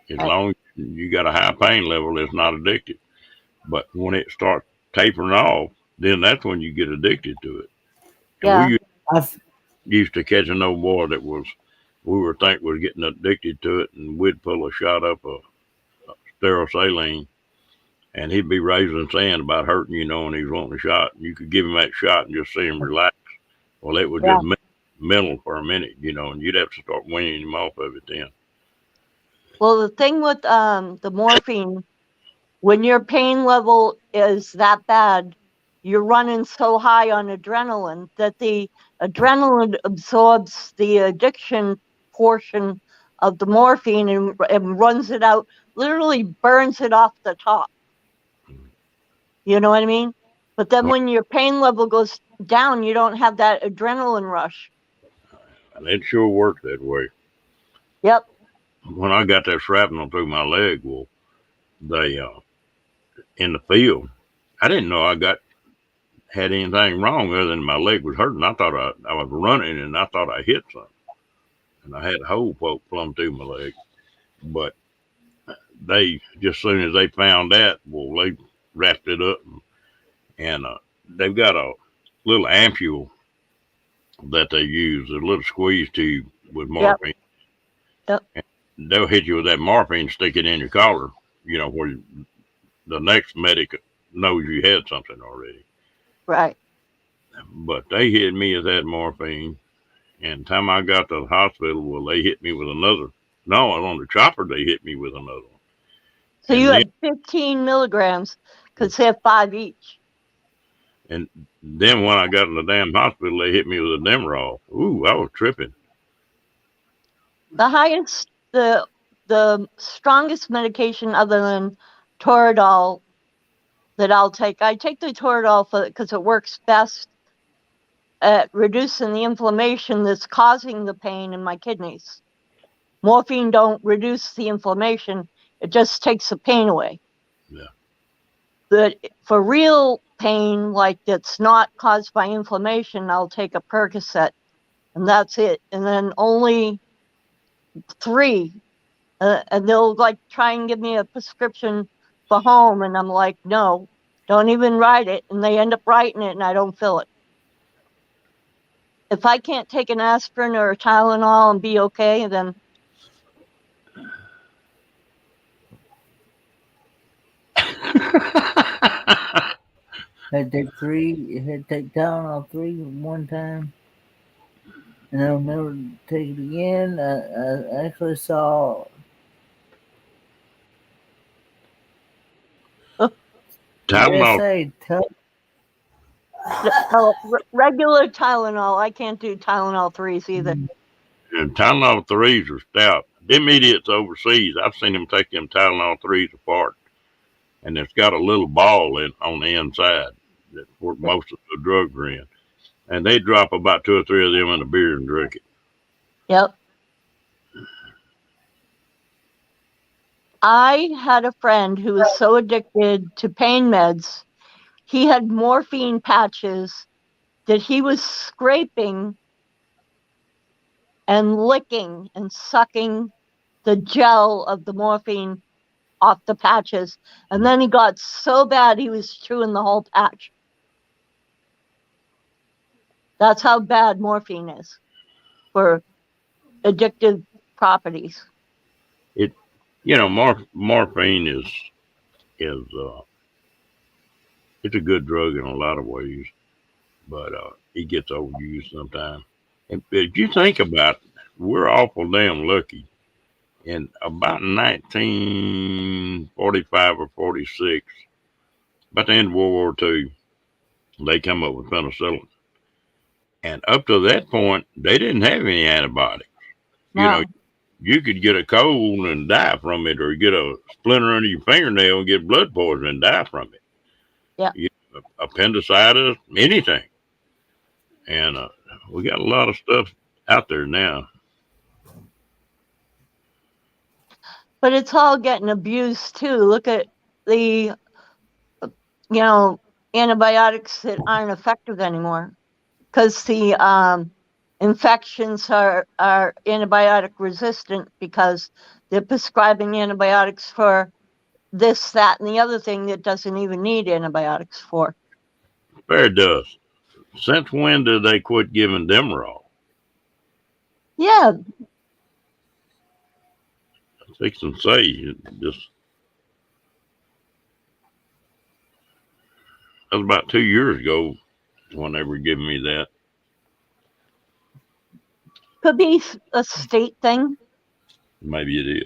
Speaker 2: As
Speaker 3: Right.
Speaker 2: long as you got a high pain level, it's not addictive. But when it starts tapering off, then that's when you get addicted to it. And
Speaker 3: Yeah.
Speaker 2: we
Speaker 4: I've,
Speaker 2: used to catch an old boy that we were think was getting addicted to it, and we'd pull a shot up of sterile saline, and he'd be raising sand about hurting, and he was wanting a shot. You could give him that shot and just see him relax. Well, it was
Speaker 3: Yeah.
Speaker 2: just mental for a minute, and you'd have to start weaning him off of it then.
Speaker 3: Well, the thing with the morphine, when your pain level is that bad, you're running so high on adrenaline that the adrenaline absorbs the addiction portion of the morphine and runs it out, literally burns it off the top. You know what I mean? But then
Speaker 2: Well,
Speaker 3: when your pain level goes down, you don't have that adrenaline rush.
Speaker 2: and it sure worked that way.
Speaker 3: Yep.
Speaker 2: When I got that shrapnel through my leg, well, they in the field, I didn't know I got had anything wrong other than my leg was hurting. I thought I was running and I thought I hit something, and I had a hole poked plumb through my leg. But they just soon as they found that, well, they wrapped it up and they've got a little ampule that they use, a little squeeze tube with
Speaker 3: Yep.
Speaker 2: morphine.
Speaker 3: Yep.
Speaker 2: They'll hit you with that morphine, stick it in your collar, where the next medic knows you had something already.
Speaker 3: Right.
Speaker 2: But they hit me with that morphine, and the time I got to the hospital, well, they hit me with another. No, on the chopper, they hit me with another one.
Speaker 3: So you
Speaker 2: And then,
Speaker 3: had 15 milligrams because they have 5 each.
Speaker 2: and then when I got in the damn hospital, they hit me with a Demerol. Ooh, I was tripping.
Speaker 3: The highest, the strongest medication other than Toradol that I'll take. I take the Toradol because it works best at reducing the inflammation that's causing the pain in my kidneys. Morphine don't reduce the inflammation; it just takes the pain away.
Speaker 2: Yeah.
Speaker 3: But for real pain, like that's not caused by inflammation, I'll take a Percocet, and that's it. And then only 3. And they'll like try and give me a prescription for home, and I'm like, no, don't even write it. And they end up writing it, and I don't fill it. If I can't take an aspirin or a Tylenol and be okay, then
Speaker 4: had to take 3, had to take Tylenol 3 one time. and I'll never take it again. I actually saw
Speaker 2: Tylenol,
Speaker 4: USA
Speaker 3: Oh, regular Tylenol. I can't do Tylenol 3s either.
Speaker 2: and Tylenol threes are stout. Them idiots overseas, I've seen them take them Tylenol threes apart, and it's got a little ball in on the inside that's where most of the drugs are in, and they drop about two or three of them in a beer and drink it.
Speaker 3: Yep. I had a friend who was so addicted to pain meds, he had morphine patches that he was scraping and licking and sucking the gel of the morphine off the patches. And then he got so bad he was chewing the whole patch. That's how bad morphine is for addictive properties.
Speaker 2: It, morphine is it's a good drug in a lot of ways, but it gets overused sometimes. And if you think about it, we're awful damn lucky. In about 1945 or 46, about the end of World War II, they come up with penicillin. And up to that point, they didn't have any antibiotics. You know,
Speaker 3: No.
Speaker 2: you could get a cold and die from it, or get a splinter under your fingernail and get blood poisoning and die from it.
Speaker 3: Yeah.
Speaker 2: Appendicitis, anything. And we got a lot of stuff out there now.
Speaker 3: But it's all getting abused too. Look at the, you know, antibiotics that aren't effective anymore because the infections are antibiotic resistant because they're prescribing antibiotics for this, that, and the other thing that doesn't even need antibiotics for.
Speaker 2: Fair does. Since when did they quit giving Demerol?
Speaker 3: Yeah,
Speaker 2: Fix and say, just that was about 2 years ago when they were giving me that.
Speaker 3: could be a state thing.
Speaker 2: Maybe it is.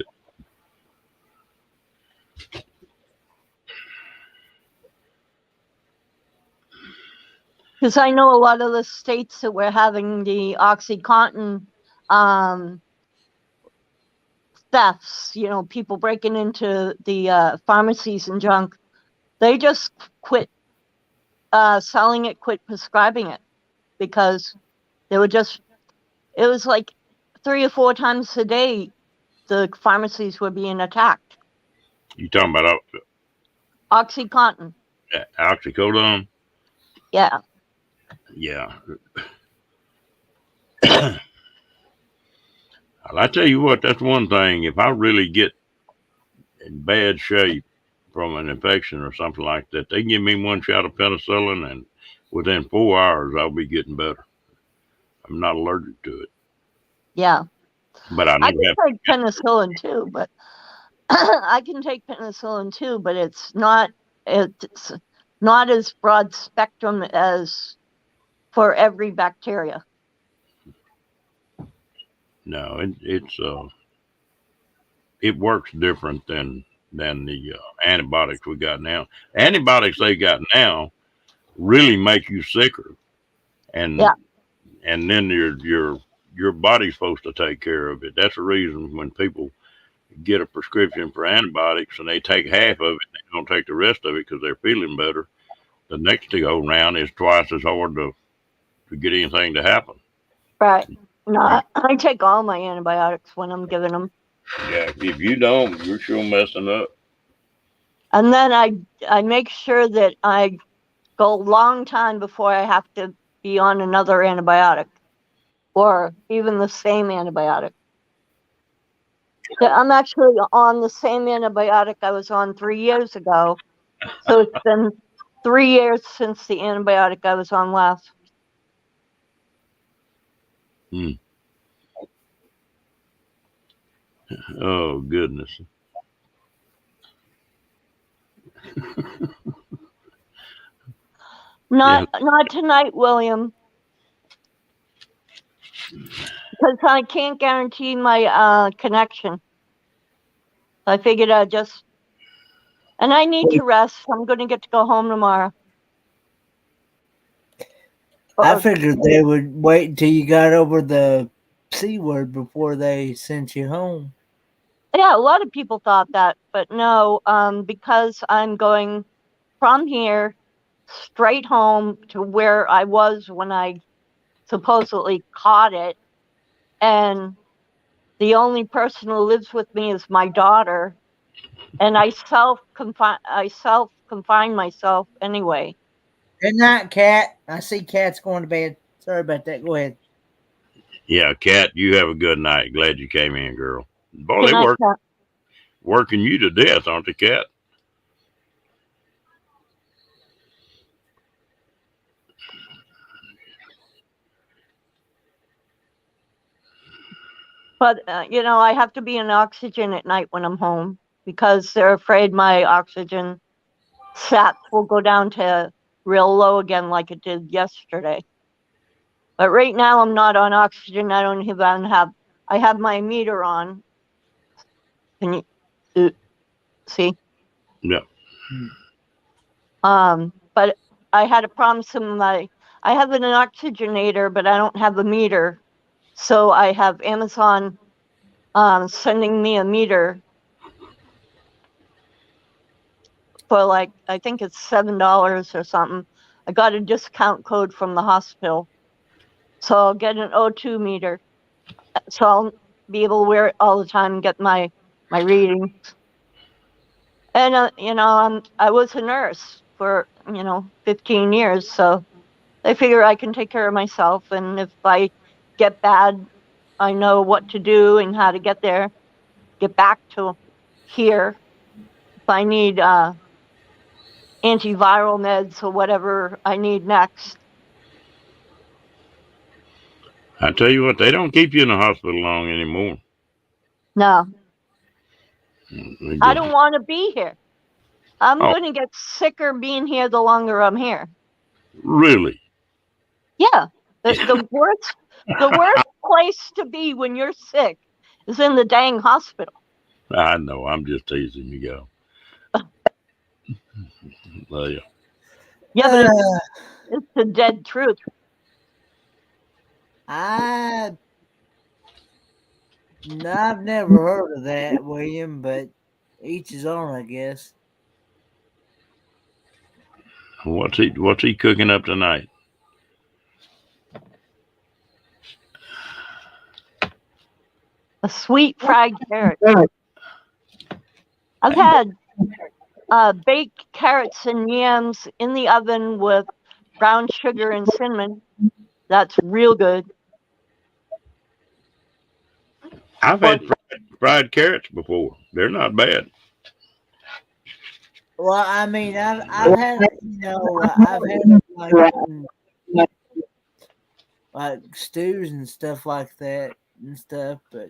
Speaker 3: Because I know a lot of the states that were having the OxyContin thefts, people breaking into the pharmacies and junk, they just quit selling it, quit prescribing it because they were just, it was like 3 or 4 times a day the pharmacies were being attacked.
Speaker 2: You talking about
Speaker 3: OxyContin.
Speaker 2: oxycodone?
Speaker 3: Yeah.
Speaker 2: Yeah. I tell you what, that's one thing. If I really get in bad shape from an infection or something like that, they give me one shot of penicillin, and within 4 hours, I'll be getting better. I'm not allergic to it,
Speaker 3: Yeah.
Speaker 2: but I
Speaker 3: I
Speaker 2: never
Speaker 3: can
Speaker 2: have.
Speaker 3: take penicillin too, but I can take penicillin too, but it's not as broad spectrum as for every bacteria.
Speaker 2: No, it works different than the antibiotics we got now. Antibiotics they got now really make you sicker, and
Speaker 3: Yeah.
Speaker 2: and then your body's supposed to take care of it. That's the reason when people get a prescription for antibiotics and they take half of it, they don't take the rest of it because they're feeling better. The next to go round is twice as hard to get anything to happen.
Speaker 3: Right. No,
Speaker 2: You,
Speaker 3: I take all my antibiotics when I'm giving them.
Speaker 2: yeah, if you don't, you're sure messing up.
Speaker 3: And then I make sure that I go a long time before I have to be on another antibiotic or even the same antibiotic. I'm actually on the same antibiotic I was on 3 years ago. So it's been 3 years since the antibiotic I was on last.
Speaker 2: Hmm. Oh goodness. Yeah,
Speaker 3: Not tonight, William. because I can't guarantee my connection. I figured I'd just, and I need to rest. I'm going to get to go home tomorrow.
Speaker 4: I figured they would wait until you got over the C word before they sent you home.
Speaker 3: Yeah, a lot of people thought that, but no, because I'm going from here straight home to where I was when I supposedly caught it, and the only person who lives with me is my daughter, and I self confine myself anyway.
Speaker 4: Good night, Cat. I see Cat's going to bed. Sorry about that. Go ahead.
Speaker 2: Yeah, Kat, you have a good night. Glad you came in, girl. Boy,
Speaker 3: Good
Speaker 2: they
Speaker 3: night, Kat.
Speaker 2: working you to death, aren't they, Kat?
Speaker 3: But I have to be in oxygen at night when I'm home because they're afraid my oxygen sats will go down to real low again like it did yesterday. But right now I'm not on oxygen. I don't even have. I have my meter on. Can you see?
Speaker 2: Yeah.
Speaker 3: But I had to promise him I have an oxygenator, but I don't have a meter. So I have Amazon sending me a meter for like, I think it's $7 or something. I got a discount code from the hospital. So I'll get an O2 meter. So I'll be able to wear it all the time and get my readings. And, I was a nurse for, 15 years. So I figure I can take care of myself. And if I get bad, I know what to do and how to get there, get back to here. If I need antiviral meds or whatever I need next.
Speaker 2: I tell you what, they don't keep you in the hospital long anymore.
Speaker 3: No,
Speaker 2: They
Speaker 3: I
Speaker 2: just,
Speaker 3: don't want to be here. I'm
Speaker 2: oh,
Speaker 3: going to get sicker being here the longer I'm here.
Speaker 2: really?
Speaker 3: Yeah, the worst place to be when you're sick is in the dang hospital.
Speaker 2: I know. I'm just teasing you, go. Yeah.
Speaker 3: Yeah, but it's the dead truth.
Speaker 4: I've never heard of that, William, but each his own, I guess.
Speaker 2: What's he cooking up tonight?
Speaker 3: A sweet fried carrot. I've had baked carrots and yams in the oven with brown sugar and cinnamon. That's real good.
Speaker 2: I've
Speaker 3: But
Speaker 2: had fried carrots before. They're not bad.
Speaker 4: Well, I mean, I've had I've had them like stews and stuff like that and stuff, but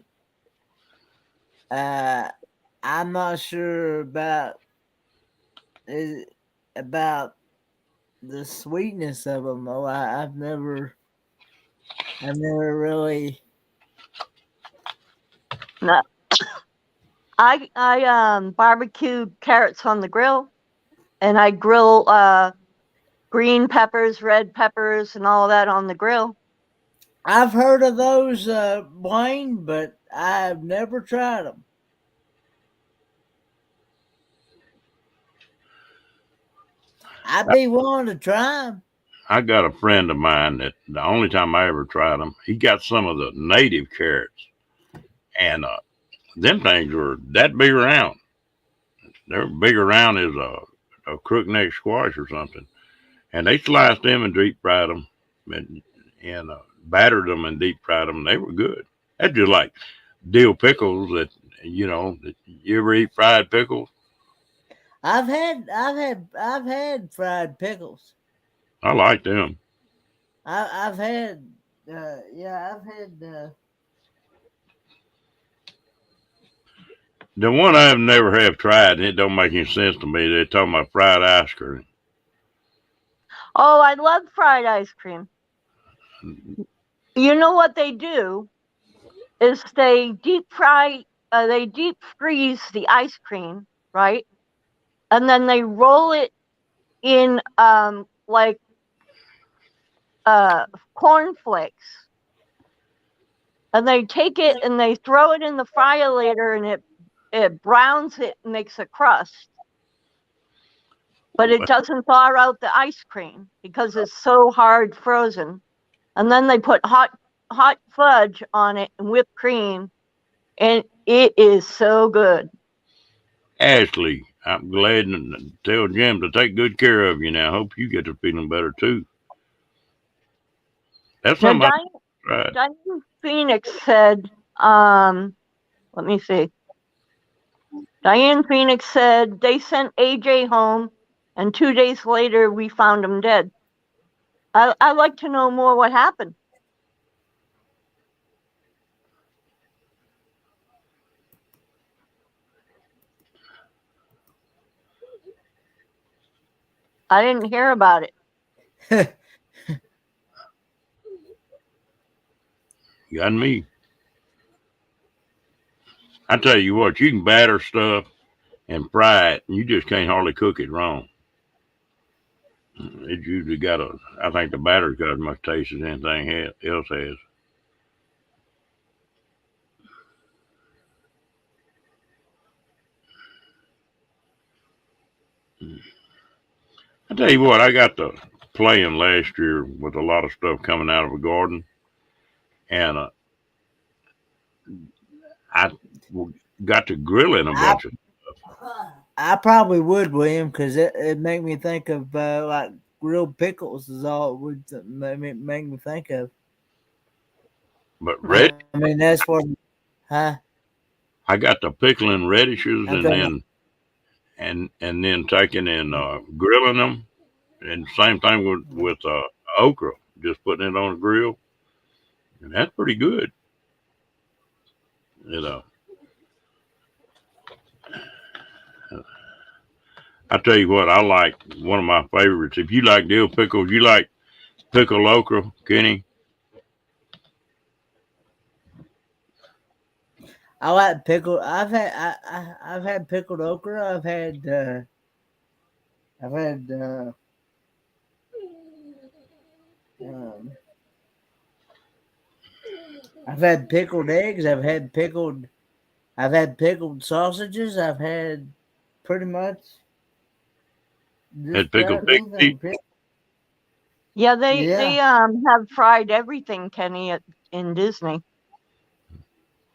Speaker 4: I'm not sure about the sweetness of them. Oh, I've never really.
Speaker 3: no, I barbecue carrots on the grill, and I grill green peppers, red peppers, and all of that on the grill.
Speaker 4: I've heard of those, Wayne, but I've never tried them. I'd be willing to try them.
Speaker 2: I got a friend of mine that the only time I ever tried them, he got some of the native carrots, and them things were that big around. They're big around as a crook neck squash or something. And they sliced them and deep fried them, and battered them and deep fried them. They were good. That's just like dill pickles. That you ever eat fried pickles?
Speaker 4: I've had fried pickles.
Speaker 2: I like them.
Speaker 4: I've had, I've had.
Speaker 2: The one I've never have tried, and it don't make any sense to me. They're talking about fried ice cream.
Speaker 3: Oh, I love fried ice cream. You know what they do is they deep freeze the ice cream, right? And then they roll it in like uh cornflakes, and they take it and they throw it in the fryer later, and it browns it and makes a crust, but it doesn't thaw out the ice cream because it's so hard frozen. And then they put hot fudge on it and whipped cream, and it is so good.
Speaker 2: Ashley, I'm glad to tell Jim to take good care of you now. Hope you get to feeling better too. That's
Speaker 3: Now,
Speaker 2: something I tried.
Speaker 3: Diane Phoenix said, let me see. Diane Phoenix said they sent AJ home, and 2 days later we found him dead. I'd like to know more what happened. I didn't hear about it.
Speaker 2: You got me. I tell you what, you can batter stuff and fry it, and you just can't hardly cook it wrong. It usually got a. I think the batter's got as much taste as anything else has. I tell you what, I got to playing last year with a lot of stuff coming out of a garden, and I got to grilling a bunch of.
Speaker 4: I probably would, William, because it make me think of like grilled pickles is all it would make me think of.
Speaker 2: But red,
Speaker 4: I mean, that's what, huh?
Speaker 2: I got the pickling radishes,
Speaker 4: I'm
Speaker 2: and
Speaker 4: talking.
Speaker 2: then taking and grilling them, and same thing with okra, just putting it on the grill, and that's pretty good. You know, I tell you what, I like one of my favorites. If you like dill pickles, you like pickled okra, Kenny.
Speaker 4: I like pickled. I've had pickled okra. I've had um, I've had pickled eggs. I've had pickled sausages. I've had pretty much just
Speaker 2: Had pickled
Speaker 4: about
Speaker 2: pig feet.
Speaker 4: anything.
Speaker 3: Yeah,
Speaker 4: Yeah.
Speaker 3: they have fried everything, Kenny, in Disney.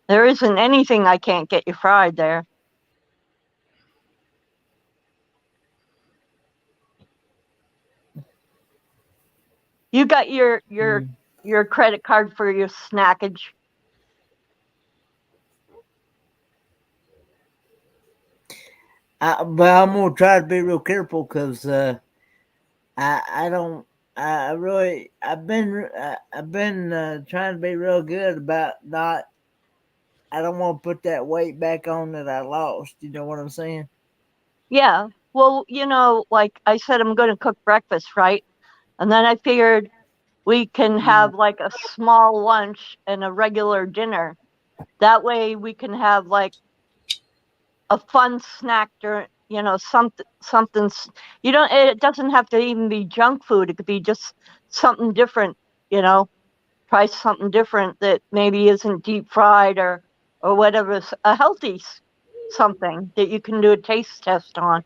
Speaker 3: There isn't anything I can't get you fried there. You got
Speaker 4: Mm.
Speaker 3: your credit card for your snackage.
Speaker 4: But I'm gonna try to be real careful because I don't. I really. I've been trying to be real good about not. I don't want to put that weight back on that I lost. You know what I'm saying?
Speaker 3: Yeah. Well, like I said, I'm going to cook breakfast, right? And then I figured we can
Speaker 4: Yeah.
Speaker 3: have like a small lunch and a regular dinner. That way we can have like a fun snack during, something. You don't. It doesn't have to even be junk food. It could be just something different. You know, try something different that maybe isn't deep fried or whatever. A healthy something that you can do a taste test on.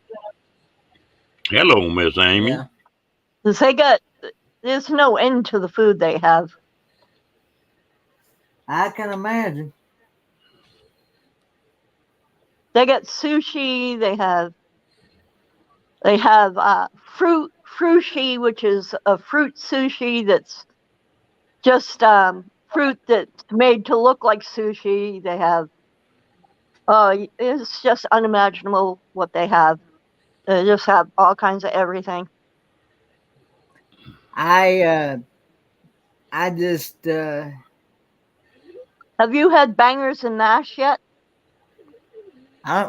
Speaker 2: Hello, Miss Amy.
Speaker 4: Yeah.
Speaker 3: Because there's no end to the food they have.
Speaker 4: I can imagine.
Speaker 3: They got sushi. They have frushi, which is a fruit sushi that's just fruit that's made to look like sushi. They have it's just unimaginable what they have. They just have all kinds of everything.
Speaker 4: I uh, I just
Speaker 3: Have you had bangers and mash yet?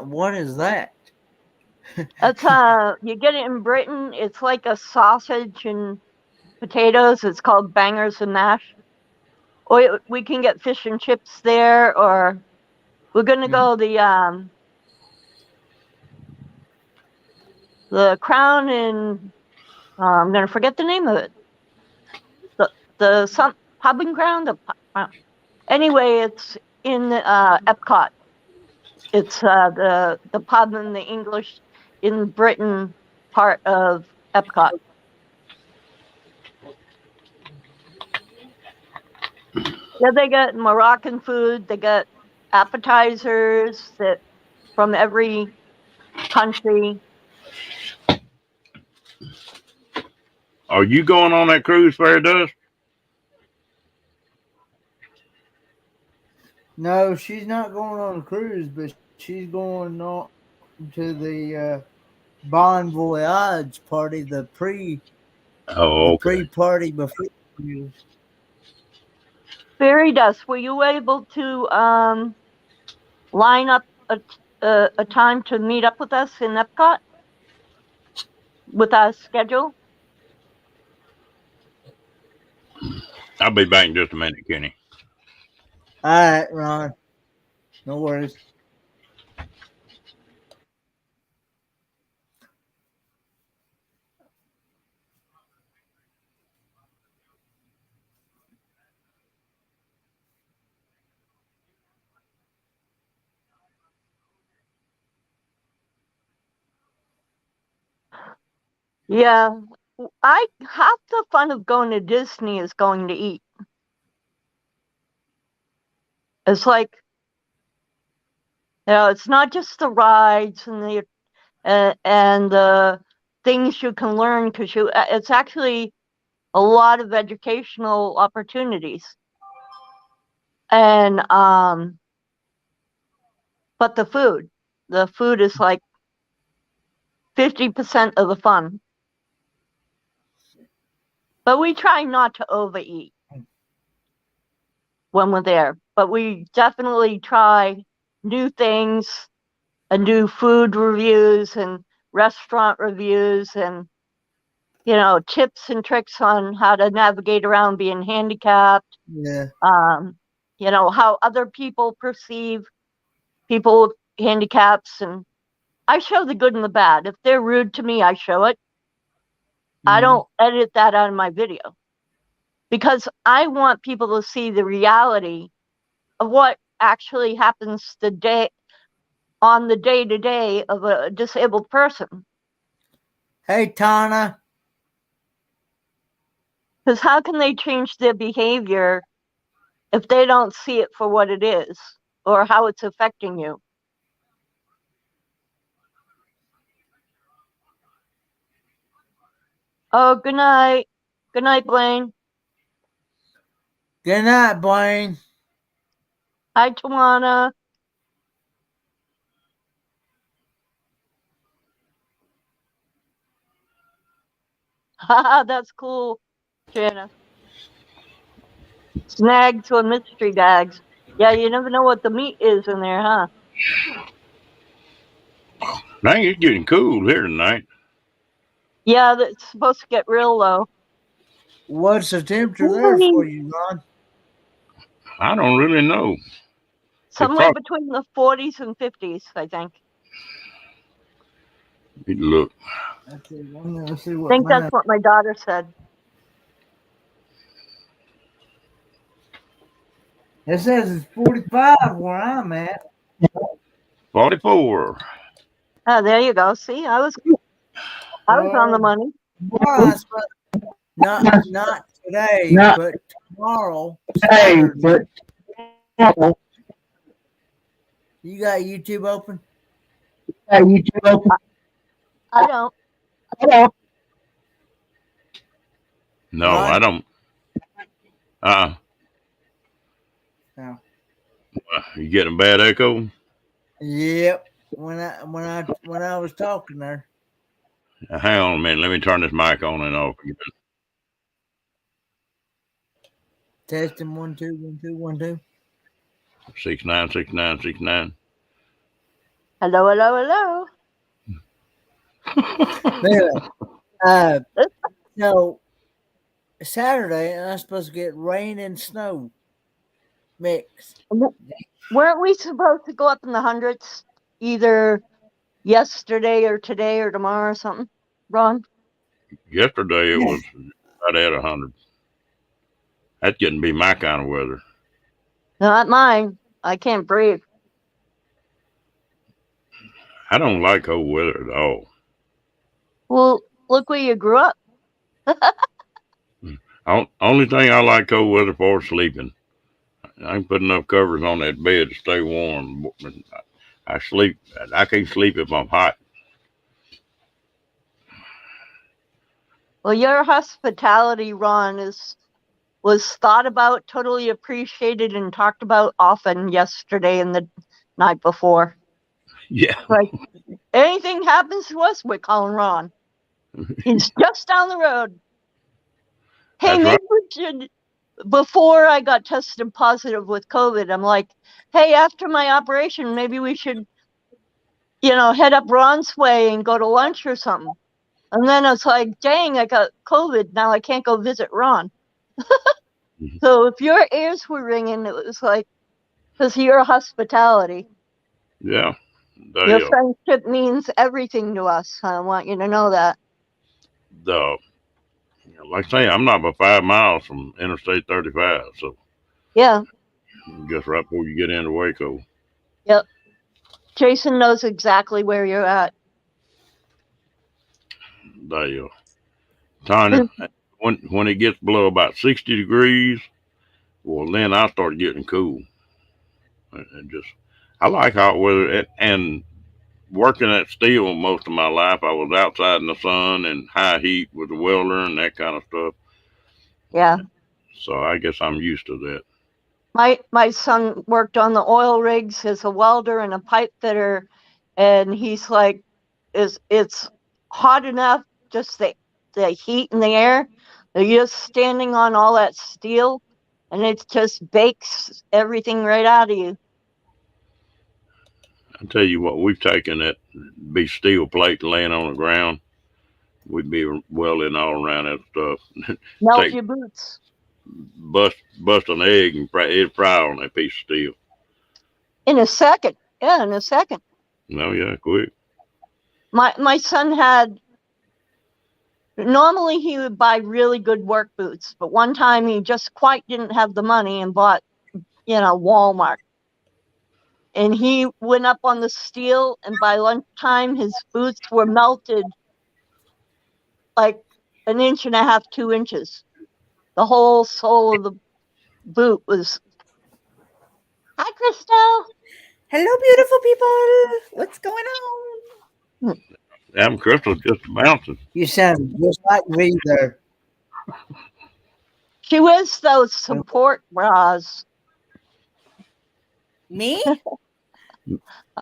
Speaker 4: what is that?
Speaker 3: That's you get it in Britain. It's like a sausage and potatoes. It's called bangers and mash. Or we can get fish and chips there, or we're gonna go the Crown in I'm gonna forget the name of it. The some pub and ground. Anyway, it's in Epcot. It's the pub in the English in Britain part of Epcot. Yeah, they got Moroccan food. They got appetizers that from every country.
Speaker 2: Are you going on that cruise, Fair Dust?
Speaker 4: No, she's not going on a cruise, but she's going on to the Bon Voyage party, the
Speaker 2: Oh, okay.
Speaker 4: pre-party before you.
Speaker 3: Fairy Dust, were you able to line up a time to meet up with us in Epcot with our schedule?
Speaker 2: I'll be back in just a minute, Kenny.
Speaker 4: All right, Ron. No worries.
Speaker 3: Yeah, I half the fun of going to Disney is going to eat. It's like, it's not just the rides and the things you can learn because it's actually a lot of educational opportunities. And but the food is like 50% of the fun. But we try not to overeat when we're there. But we definitely try new things and do food reviews and restaurant reviews and tips and tricks on how to navigate around being handicapped.
Speaker 4: Yeah.
Speaker 3: How other people perceive people with handicaps, and I show the good and the bad. If they're rude to me, I show it. I don't edit that out of my video because I want people to see the reality of what actually happens on the day-to-day of a disabled person.
Speaker 4: Hey, Tana.
Speaker 3: Because how can they change their behavior if they don't see it for what it is or how it's affecting you? Oh, good night. Good night, Blaine.
Speaker 4: Good night, Blaine.
Speaker 3: Hi, Tawana. Haha, that's cool, Jana. Snags or mystery bags. Yeah, you never know what the meat is in there, huh?
Speaker 2: Dang, it's getting cool here tonight.
Speaker 3: Yeah, it's supposed to get real low.
Speaker 4: What's the temperature there for you, Ron?
Speaker 2: I don't really know.
Speaker 3: Somewhere between the 40s and 50s, I think.
Speaker 2: Look.
Speaker 4: Let's see
Speaker 3: I think that's what my daughter said.
Speaker 4: It says it's 45 where I'm at.
Speaker 2: 44.
Speaker 3: Oh, there you go. See, I was on the money.
Speaker 4: Not today, but tomorrow. Saturday. You got YouTube open?
Speaker 3: I don't.
Speaker 2: No, Ron? I don't.
Speaker 4: No.
Speaker 2: You getting a bad echo?
Speaker 4: Yep. When I was talking there.
Speaker 2: Hang on a minute. Let me turn this mic on and off again.
Speaker 4: Testing 1 2 1 2 1 2.
Speaker 2: 69 69 69.
Speaker 3: Hello.
Speaker 4: So Saturday, I'm supposed to get rain and snow. mix.
Speaker 3: Weren't we supposed to go up in the hundreds either yesterday or today or tomorrow or something, Ron?
Speaker 2: Yesterday it was right at 100. That's getting to be my kind of weather.
Speaker 3: Not mine. I can't breathe.
Speaker 2: I don't like cold weather at all.
Speaker 3: Well, look where you grew up.
Speaker 2: Only thing I like cold weather for is sleeping. I can put enough covers on that bed to stay warm. I sleep. I can't sleep if I'm hot.
Speaker 3: Well, your hospitality, Ron, was thought about, totally appreciated, and talked about often yesterday and the night before.
Speaker 2: Yeah.
Speaker 3: Like, anything happens to us, we're calling Ron. He's just down the road. Hey,
Speaker 2: That's
Speaker 3: maybe
Speaker 2: right.
Speaker 3: we should, before I got tested positive with COVID, I'm like, hey, after my operation, maybe we should, head up Ron's way and go to lunch or something. And then I was like, dang, I got COVID. Now I can't go visit Ron. So if your ears were ringing, it was like, because of your hospitality.
Speaker 2: Yeah.
Speaker 3: Your friendship means everything to us. I want you to know that.
Speaker 2: Like I say, I'm not but 5 miles from Interstate 35, so
Speaker 3: Yeah.
Speaker 2: just right before you get into Waco.
Speaker 3: Yep. Jason knows exactly where you're at.
Speaker 2: Tanya, when it gets below about 60 degrees, well, then I start getting cool. And just, I like hot weather. And working at steel most of my life, I was outside in the sun and high heat with the welder and that kind of stuff.
Speaker 3: Yeah.
Speaker 2: So I guess I'm used to that.
Speaker 3: My son worked on the oil rigs as a welder and a pipe fitter, and he's like, it's hot enough, just the heat in the air. You're just standing on all that steel, and it just bakes everything right out of you.
Speaker 2: I tell you what, we've taken that big steel plate laying on the ground. We'd be welding all around that stuff.
Speaker 3: Melt
Speaker 2: Take
Speaker 3: your boots.
Speaker 2: bust an egg and it'd fry on that piece of steel.
Speaker 3: In a second. Yeah, in a second.
Speaker 2: No, yeah, quick.
Speaker 3: My son had, normally he would buy really good work boots, but one time he just quite didn't have the money and bought, Walmart. And he went up on the steel, and by lunchtime his boots were melted like an inch and a half, 2 inches. The whole sole of the boot was. Hi, Crystal.
Speaker 5: Hello, beautiful people. What's going on?
Speaker 2: Adam Crystal's just bouncing.
Speaker 4: You sound just like me there.
Speaker 3: She wears those support bras.
Speaker 5: Me?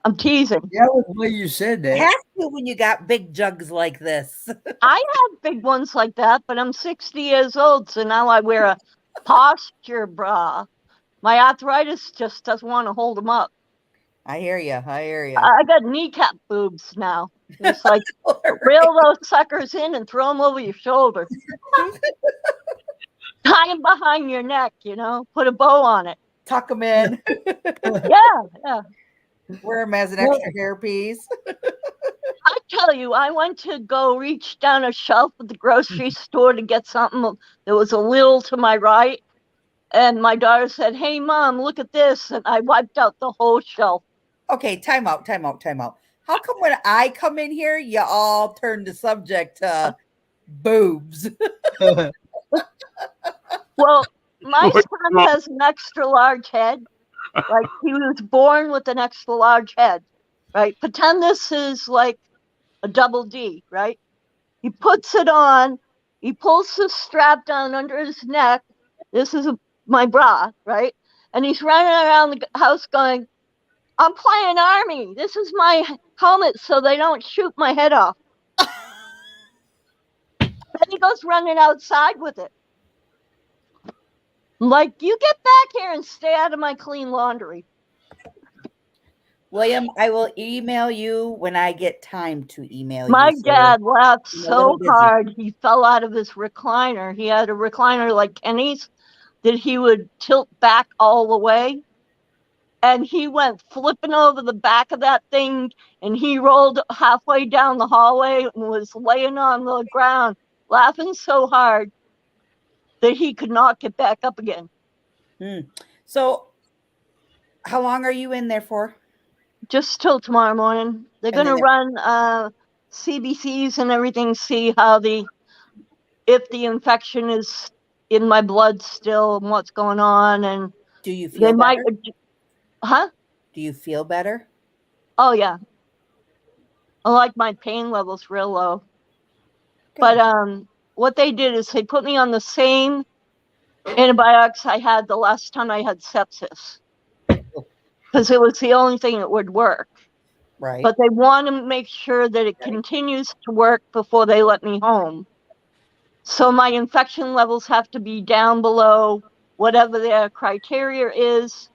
Speaker 3: I'm teasing.
Speaker 4: Yeah, was the way you said that.
Speaker 5: Have to when you got big jugs like this.
Speaker 3: I had big ones like that, but I'm 60 years old, so now I wear a posture bra. My arthritis just doesn't want to hold them up.
Speaker 5: I hear you. I hear you.
Speaker 3: I got kneecap boobs now. It's like, reel those suckers in and throw them over your shoulder. Tie them behind your neck, put a bow on it.
Speaker 5: Tuck them in.
Speaker 3: Yeah.
Speaker 5: Wear them as an extra hairpiece.
Speaker 3: I tell you, I went to go reach down a shelf at the grocery store to get something that was a little to my right. And my daughter said, hey, Mom, look at this. And I wiped out the whole shelf.
Speaker 5: Okay, time out. How come when I come in here, you all turn the subject to boobs?
Speaker 3: Well, my son has an extra large head. Like, he was born with an extra large head, right? Pretend this is like a double D, right? He puts it on. He pulls the strap down under his neck. This is my bra, right? And he's running around the house going, I'm playing Army. This is my helmet so they don't shoot my head off. Then he goes running outside with it. I'm like, you get back here and stay out of my clean laundry.
Speaker 5: William, I will email you when I get time to email
Speaker 3: My
Speaker 5: you.
Speaker 3: dad laughed
Speaker 5: I'm a
Speaker 3: so
Speaker 5: little busy.
Speaker 3: hard he fell out of his recliner. He had a recliner like Kenny's. that he would tilt back all the way. And he went flipping over the back of that thing, and he rolled halfway down the hallway and was laying on the ground, laughing so hard that he could not get back up again.
Speaker 5: So, how long are you in there for?
Speaker 3: Just till tomorrow morning. They're
Speaker 5: And
Speaker 3: going to
Speaker 5: then
Speaker 3: run CBCs and everything, see how if the infection is in my blood still and what's going on. And
Speaker 5: do you
Speaker 3: they
Speaker 5: feel
Speaker 3: might,
Speaker 5: better? Do you feel better?
Speaker 3: Oh, yeah. I like my pain levels real low.
Speaker 5: Good.
Speaker 3: But what they did is they put me on the same antibiotics I had the last time I had sepsis, because it was the only thing that would work.
Speaker 5: Right.
Speaker 3: But they want to make sure that it continues to work before they let me home. So my infection levels have to be down below whatever their criteria is.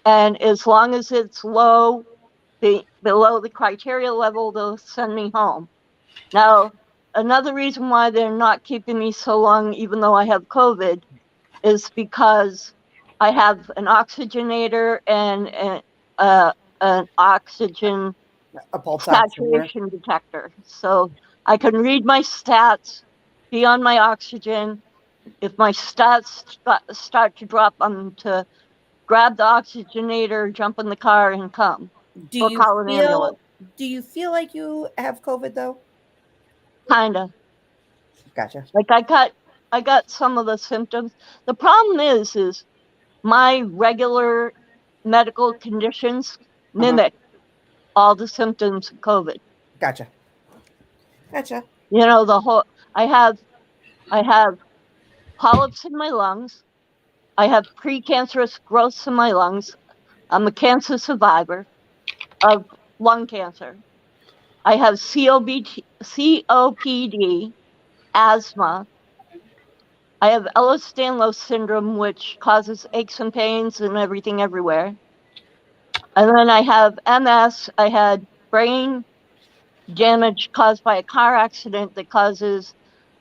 Speaker 3: And as long as it's low, below the criteria level, they'll send me home. Now, another reason why they're not keeping me so long, even though I have COVID, is because I have an oxygenator and an oxygen
Speaker 5: A pulse
Speaker 3: saturation detector. So I can read my stats, be on my oxygen. If my stats start to drop, I'm to grab the oxygenator, jump in the car, and come.
Speaker 5: Do you
Speaker 3: call an ambulance.
Speaker 5: Do you feel like you have COVID though?
Speaker 3: Kinda.
Speaker 5: Gotcha.
Speaker 3: Like I got some of the symptoms. The problem is my regular medical conditions mimic all the symptoms of COVID.
Speaker 5: Gotcha.
Speaker 3: You know, I have polyps in my lungs. I have precancerous growths in my lungs. I'm a cancer survivor of lung cancer. I have COPD, asthma. I have Ehlers-Danlos syndrome, which causes aches and pains and everything everywhere. And then I have MS. I had brain damage caused by a car accident that causes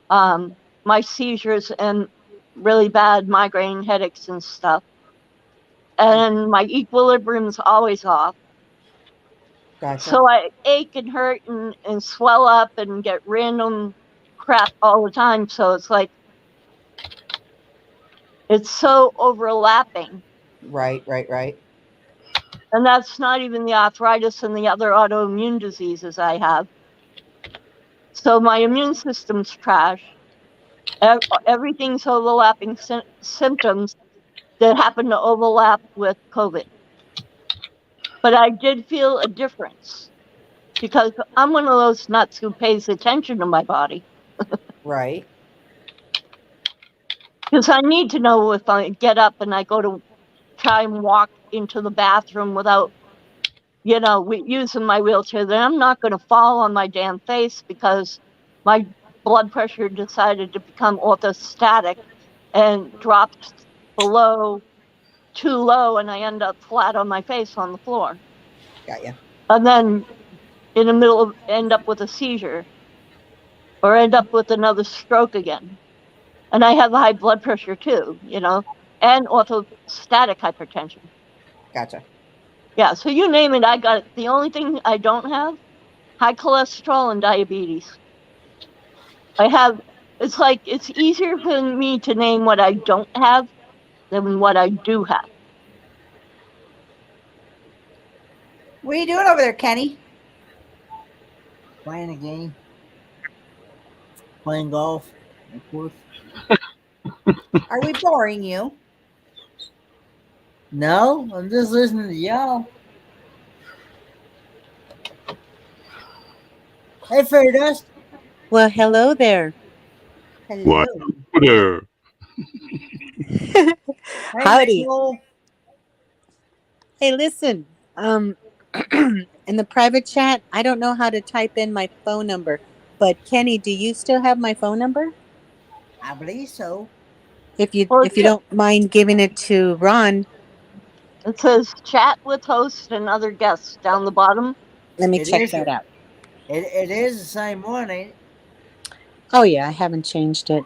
Speaker 3: my seizures and really bad migraine headaches and stuff. And my equilibrium's always off.
Speaker 5: Gotcha.
Speaker 3: So I ache and hurt and swell up and get random crap all the time. So it's like, it's so overlapping.
Speaker 5: Right.
Speaker 3: And that's not even the arthritis and the other autoimmune diseases I have. So my immune system's trash. Everything's overlapping symptoms that happen to overlap with COVID. But I did feel a difference because I'm one of those nuts who pays attention to my body.
Speaker 5: Right.
Speaker 3: Because I need to know if I get up and I go to try and walk into the bathroom without, using my wheelchair, then I'm not going to fall on my damn face because my blood pressure decided to become orthostatic and dropped below too low, and I end up flat on my face on the floor.
Speaker 5: Got you.
Speaker 3: And then in the middle end up with a seizure or end up with another stroke again. And I have high blood pressure too, and orthostatic hypertension.
Speaker 5: Gotcha.
Speaker 3: Yeah, so you name it, I got it. The only thing I don't have, high cholesterol and diabetes. It's like, it's easier for me to name what I don't have than what I do have.
Speaker 5: What are you doing over there, Kenny?
Speaker 4: Playing a game. Playing golf, of course.
Speaker 5: Are we boring you?
Speaker 4: No, I'm just listening to y'all. Hey, Fairdusk.
Speaker 6: Well, hello there.
Speaker 5: Hello.
Speaker 2: What there?
Speaker 4: Hey,
Speaker 6: Howdy.
Speaker 4: Nicole.
Speaker 6: Hey, listen. In the private chat, I don't know how to type in my phone number, but Kenny, do you still have my phone number?
Speaker 4: I believe so.
Speaker 6: If you don't mind giving it to Ron,
Speaker 3: It says chat with host and other guests down the bottom.
Speaker 6: let me
Speaker 4: It
Speaker 6: check
Speaker 4: is-
Speaker 6: that out.
Speaker 4: It is the same one, ain't it?
Speaker 6: Oh yeah, I haven't changed it.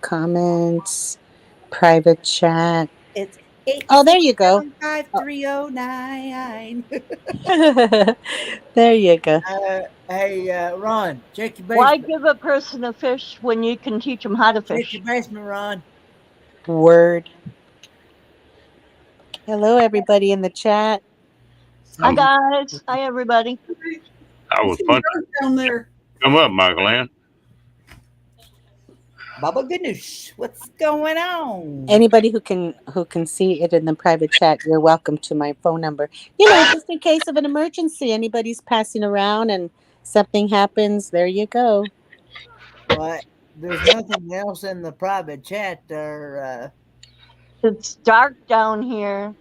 Speaker 6: Comments. private chat.
Speaker 5: It's
Speaker 6: Oh, there you go.
Speaker 5: 8675309.
Speaker 6: There you go.
Speaker 4: Hey, Ron, check your
Speaker 3: Why
Speaker 4: basement.
Speaker 3: give a person a fish when you can teach them how to
Speaker 4: Check
Speaker 3: fish?
Speaker 4: your basement, Ron.
Speaker 6: Word. Hello, everybody in the chat.
Speaker 3: Hi guys. Hi everybody.
Speaker 2: I was punching.
Speaker 5: Down there.
Speaker 2: Come up, Michael Ann.
Speaker 5: Baba Ganoush, what's going on?
Speaker 6: Anybody who can see it in the private chat, you're welcome to my phone number. Just in case of an emergency, anybody's passing around and something happens, there you go.
Speaker 4: What? There's nothing else in the private chat there,
Speaker 3: It's dark down here.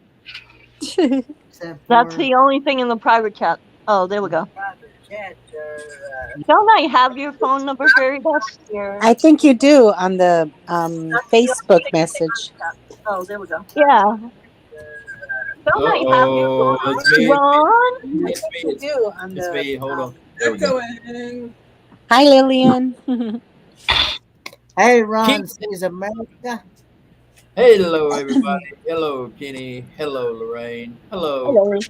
Speaker 4: except
Speaker 3: That's
Speaker 4: for
Speaker 3: the only thing in the private chat. Oh, there we go.
Speaker 4: private chat.
Speaker 3: Don't I have your phone number, Fairy Dust?
Speaker 6: I think you do on the Facebook message.
Speaker 3: Oh, there we go. Yeah. Don't I have your phone
Speaker 7: Oh,
Speaker 3: number?
Speaker 7: it's me.
Speaker 3: Ron?
Speaker 7: It's me.
Speaker 6: You do on
Speaker 7: It's me. Hold on. There we go.
Speaker 6: Hi, Lillian.
Speaker 4: Hey, Ron sees America.
Speaker 7: Hello, everybody. Hello, Kenny. Hello, Lorraine. Hello.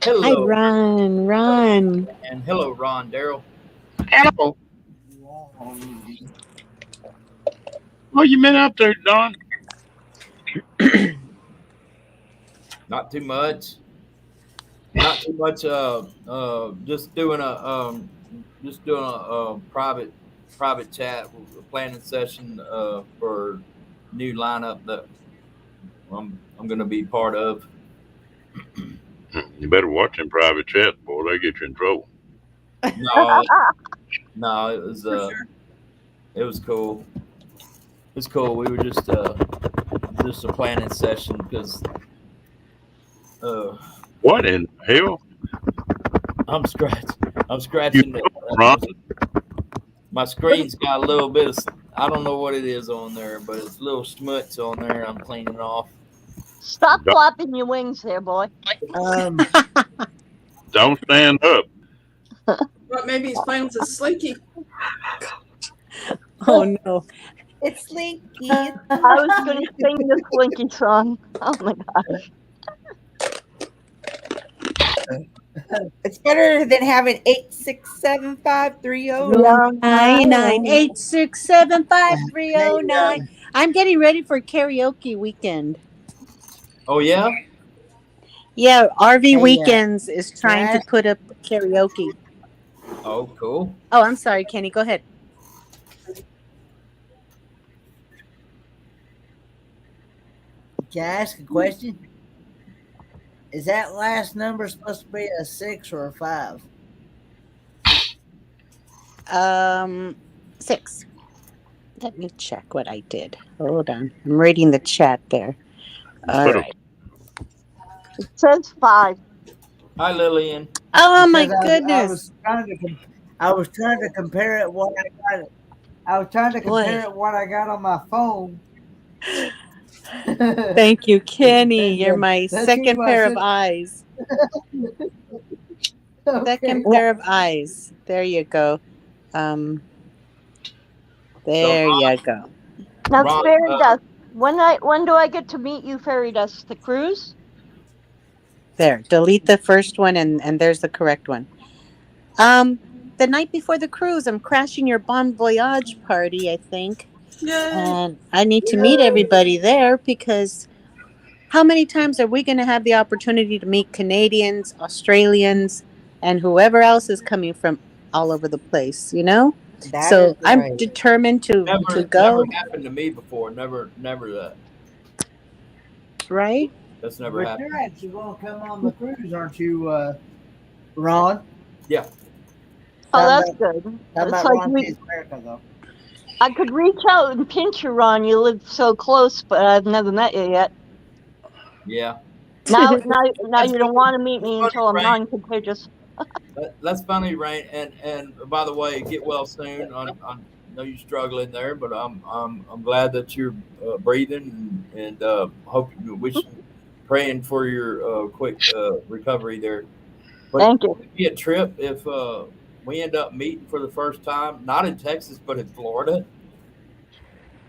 Speaker 3: Hello.
Speaker 6: Hi,
Speaker 7: Hello.
Speaker 6: Ron.
Speaker 7: And hello, Ron. Daryl.
Speaker 2: Hello. What you been up there, Don?
Speaker 7: Not too much. Not too much. Just doing a private chat, a planning session for new lineup that I'm going to be part of.
Speaker 2: You better watch in private chat, boy. They get you in trouble.
Speaker 7: No, it was cool. It's cool. We were just a planning session because
Speaker 2: What in hell?
Speaker 7: I'm scratching it.
Speaker 2: Ron?
Speaker 7: My screen's got a little bit of, I don't know what it is on there, but it's little schmutz on there. I'm cleaning it off.
Speaker 3: Stop flapping your wings there, boy.
Speaker 2: Don't stand up.
Speaker 8: But maybe he's playing with a slinky.
Speaker 6: Oh no.
Speaker 5: It's Slinky.
Speaker 3: I was going to sing the Slinky song. Oh my gosh.
Speaker 5: It's better than having 8675309.
Speaker 6: 998675309. I'm getting ready for karaoke weekend.
Speaker 7: Oh yeah?
Speaker 6: Yeah, RV
Speaker 4: Hey,
Speaker 6: Weekends is trying to
Speaker 4: Cass?
Speaker 6: put up karaoke.
Speaker 7: Oh, cool.
Speaker 6: Oh, I'm sorry, Kenny. Go ahead.
Speaker 4: Can I ask a question? Is that last number supposed to be a 6 or a 5?
Speaker 6: 6. Let me check what I did. Hold on. I'm reading the chat there. All right.
Speaker 3: It says 5.
Speaker 7: Hi, Lillian.
Speaker 6: Oh my
Speaker 4: Because
Speaker 6: goodness.
Speaker 4: I was trying to compare it what I got. I was trying to compare it what I got on my phone.
Speaker 6: Thank you, Kenny. You're my
Speaker 4: That's
Speaker 6: second
Speaker 4: who I
Speaker 6: pair of
Speaker 4: said-
Speaker 6: eyes.
Speaker 4: Okay.
Speaker 6: Second pair of eyes. There you go. There you go.
Speaker 3: Now,
Speaker 7: Ron,
Speaker 3: Fairy Dust, when do I get to meet you, Fairy Dust? The cruise?
Speaker 6: There. Delete the first one and there's the correct one. The night before the cruise, I'm crashing your Bon Voyage party, I think.
Speaker 8: Yay.
Speaker 6: And I need to meet everybody there because how many times are we going to have the opportunity to meet Canadians, Australians, and whoever else is coming from all over the place,
Speaker 5: That
Speaker 6: So
Speaker 5: is
Speaker 6: I'm
Speaker 5: right.
Speaker 6: determined to
Speaker 7: never
Speaker 6: go,
Speaker 7: happened to me before. Never that.
Speaker 6: right?
Speaker 7: That's never
Speaker 4: But
Speaker 7: happened.
Speaker 4: you're actually going to come on the cruise, aren't you, Ron?
Speaker 7: Yeah.
Speaker 3: Oh,
Speaker 4: Talking
Speaker 3: that's
Speaker 4: about-
Speaker 3: good.
Speaker 4: Talking
Speaker 3: It's
Speaker 4: about
Speaker 3: like
Speaker 4: Ron sees America, though.
Speaker 3: I could reach out and pinch you, Ron. You live so close, but I've never met you yet.
Speaker 7: Yeah.
Speaker 3: Now you don't want to meet me until I'm
Speaker 7: Right.
Speaker 3: non-contagious.
Speaker 7: That's funny, Rain. And by the way, get well soon. I know you're struggling there, but I'm glad that you're breathing and hope praying for your quick recovery there. But
Speaker 3: Thank you.
Speaker 7: it'd be a trip if we end up meeting for the first time, not in Texas but in Florida.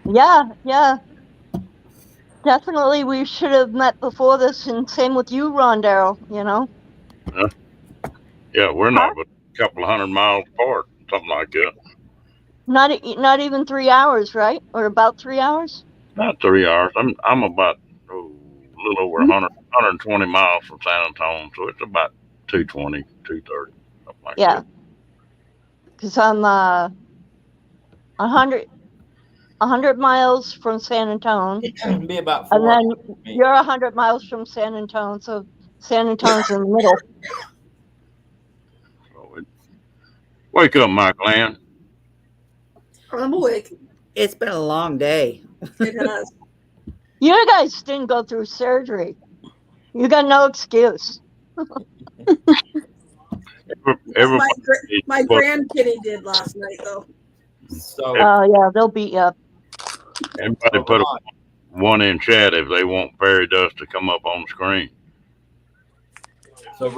Speaker 3: Yeah. Definitely, we should have met before this, and same with you, Rondell.
Speaker 2: Yeah, we're
Speaker 3: Huh?
Speaker 2: not but a couple of 100 miles apart, something like that.
Speaker 3: Not even 3 hours, right? Or about 3 hours?
Speaker 2: Not 3 hours. I'm about a little over 120 miles from San Antonio, so it's about 220, 230, something like
Speaker 3: Yeah,
Speaker 2: that.
Speaker 3: because I'm 100 miles from San Antone,
Speaker 7: Be about
Speaker 3: and
Speaker 7: 4 hours
Speaker 3: then
Speaker 7: for me.
Speaker 3: you're 100 miles from San Antone, so San Antone's in the middle.
Speaker 2: So wake up, Michael Ann.
Speaker 8: I'm awake.
Speaker 5: It's been a long day.
Speaker 8: It has.
Speaker 3: You guys didn't go through surgery. You got no excuse.
Speaker 2: Everybody,
Speaker 8: My
Speaker 2: put,
Speaker 8: grandkitty did last night though.
Speaker 7: So,
Speaker 3: Oh yeah, they'll beat you up.
Speaker 2: everybody
Speaker 7: so
Speaker 2: put
Speaker 7: Ron,
Speaker 2: one in chat if they want fairy dust to come up on the screen.
Speaker 7: I
Speaker 6: Good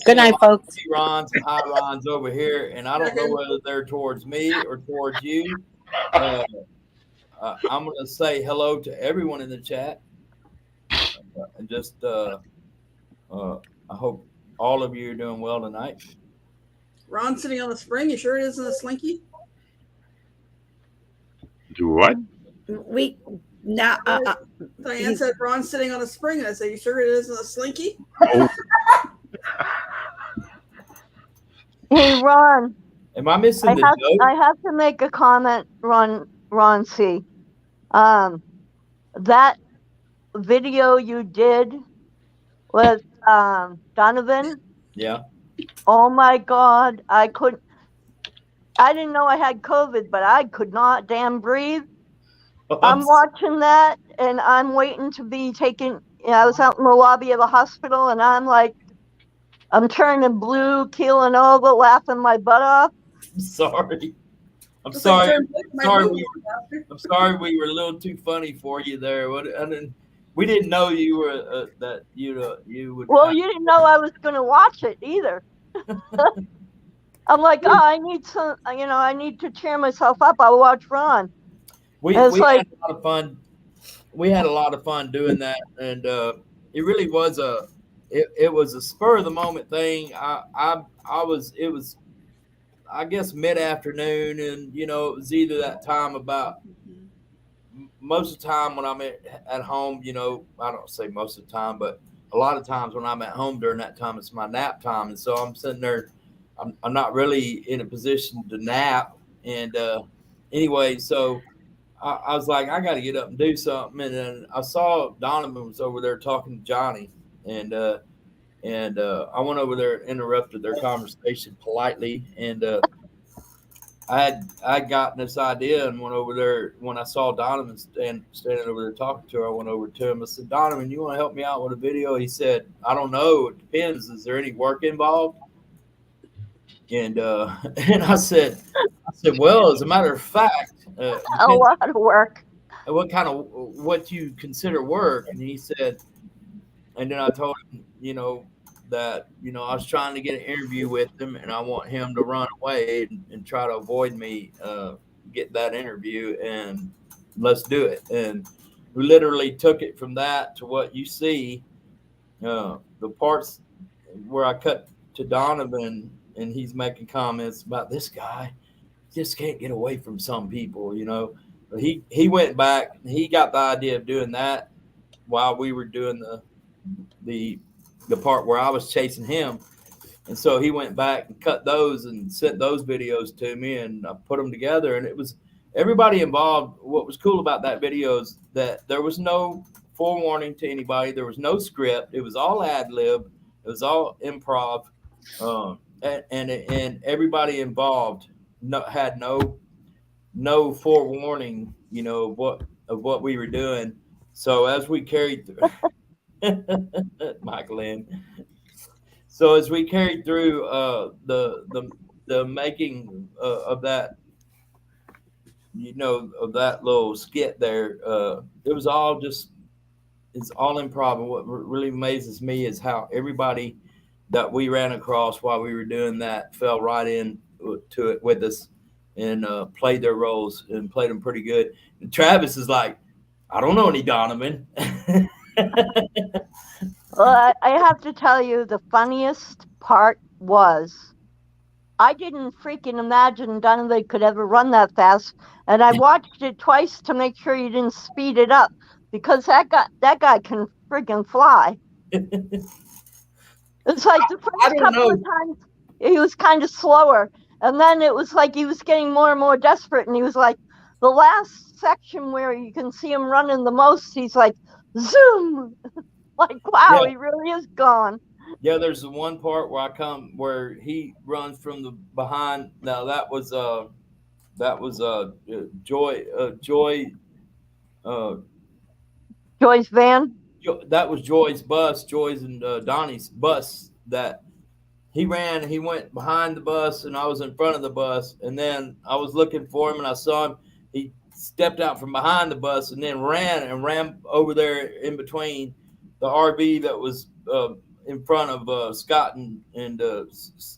Speaker 7: see a
Speaker 6: night,
Speaker 7: lot of
Speaker 6: folks.
Speaker 7: Rons and high Rons over here, and I don't know whether they're towards me or towards you. Uh, I'm going to say hello to everyone in the chat, and just I hope all of you are doing well tonight.
Speaker 8: Ron sitting on the spring. You sure it isn't a slinky?
Speaker 2: Do what?
Speaker 5: We now
Speaker 8: Diane said Ron's sitting on a spring. And I said, you sure it isn't a slinky?
Speaker 2: Oh,
Speaker 3: Hey Ron,
Speaker 7: Am I missing the joke?
Speaker 3: I have to make a comment, Ron C. That video you did with Donovan.
Speaker 7: Yeah.
Speaker 3: Oh my God, I didn't know I had COVID, but I could not damn breathe. I'm watching that, and I'm waiting to be taken. I was out in the lobby of the hospital, and I'm turning blue, keeling over, laughing my butt off.
Speaker 7: I'm sorry. I'm
Speaker 8: Looks like
Speaker 7: sorry.
Speaker 8: my
Speaker 7: Sorry,
Speaker 8: boob
Speaker 7: I'm sorry we were a little too funny for you there. We didn't know you were that you would.
Speaker 3: Well, you didn't know I was going to watch it either. I'm like, oh, I need some, I need to cheer myself up. I'll watch Ron.
Speaker 7: We
Speaker 3: And it's like,
Speaker 7: had a lot of fun. We had a lot of fun doing that, and it really was it was a spur of the moment thing. I was it was I guess mid afternoon, and it was either that time about most of the time when I'm at home. I don't say most of the time, but a lot of times when I'm at home during that time, it's my nap time, and so I'm sitting there. I'm not really in a position to nap, and anyway, so I was like, I got to get up and do something. And then I saw Donovan was over there talking to Johnny, and I went over there and interrupted their conversation politely. And I had gotten this idea and went over there when I saw Donovan standing over there talking to her. I went over to him. I said, Donovan, you want to help me out with a video? He said, I don't know. It depends. Is there any work involved? And and I said, well, as a matter of fact,
Speaker 3: a lot of work.
Speaker 7: What you consider work. And he said, and then I told him, that I was trying to get an interview with him, and I want him to run away and try to avoid me get that interview, and let's do it. And we literally took it from that to what you see, the parts where I cut to Donovan, and he's making comments about this guy just can't get away from some people. But he went back. He got the idea of doing that while we were doing the part where I was chasing him, and so he went back and cut those and sent those videos to me, and I put them together. And it was everybody involved. What was cool about that video is that there was no forewarning to anybody. There was no script. It was all ad lib. It was all improv, and everybody involved had no forewarning, of what we were doing. So as we carried through, Michael Lynn. So as we carried through the making of that, of that little skit there, it was all just it's all improv. And what really amazes me is how everybody that we ran across while we were doing that fell right in to it with us and played their roles and played them pretty good. And Travis is like, I don't know any Donovan.
Speaker 3: Well, I have to tell you, the funniest part was I didn't freaking imagine Donovan could ever run that fast, and I watched it twice to make sure you didn't speed it up because that guy can freaking fly. It's like the
Speaker 7: I
Speaker 3: first
Speaker 7: don't
Speaker 3: couple of
Speaker 7: know.
Speaker 3: times he was kind of slower, and then it was like he was getting more and more desperate, and he was like the last section where you can see him running the most. He's like zoom, like wow,
Speaker 7: Yeah,
Speaker 3: he really is gone.
Speaker 7: yeah. There's the one part where he runs from the behind. Now that was Joy uh,
Speaker 3: Joyce Van.
Speaker 7: that was Joy's bus, Joy's and Donnie's bus that he ran and he went behind the bus and I was in front of the bus and then I was looking for him and I saw him. He stepped out from behind the bus and then ran over there in between the RV that was in front of Scott and the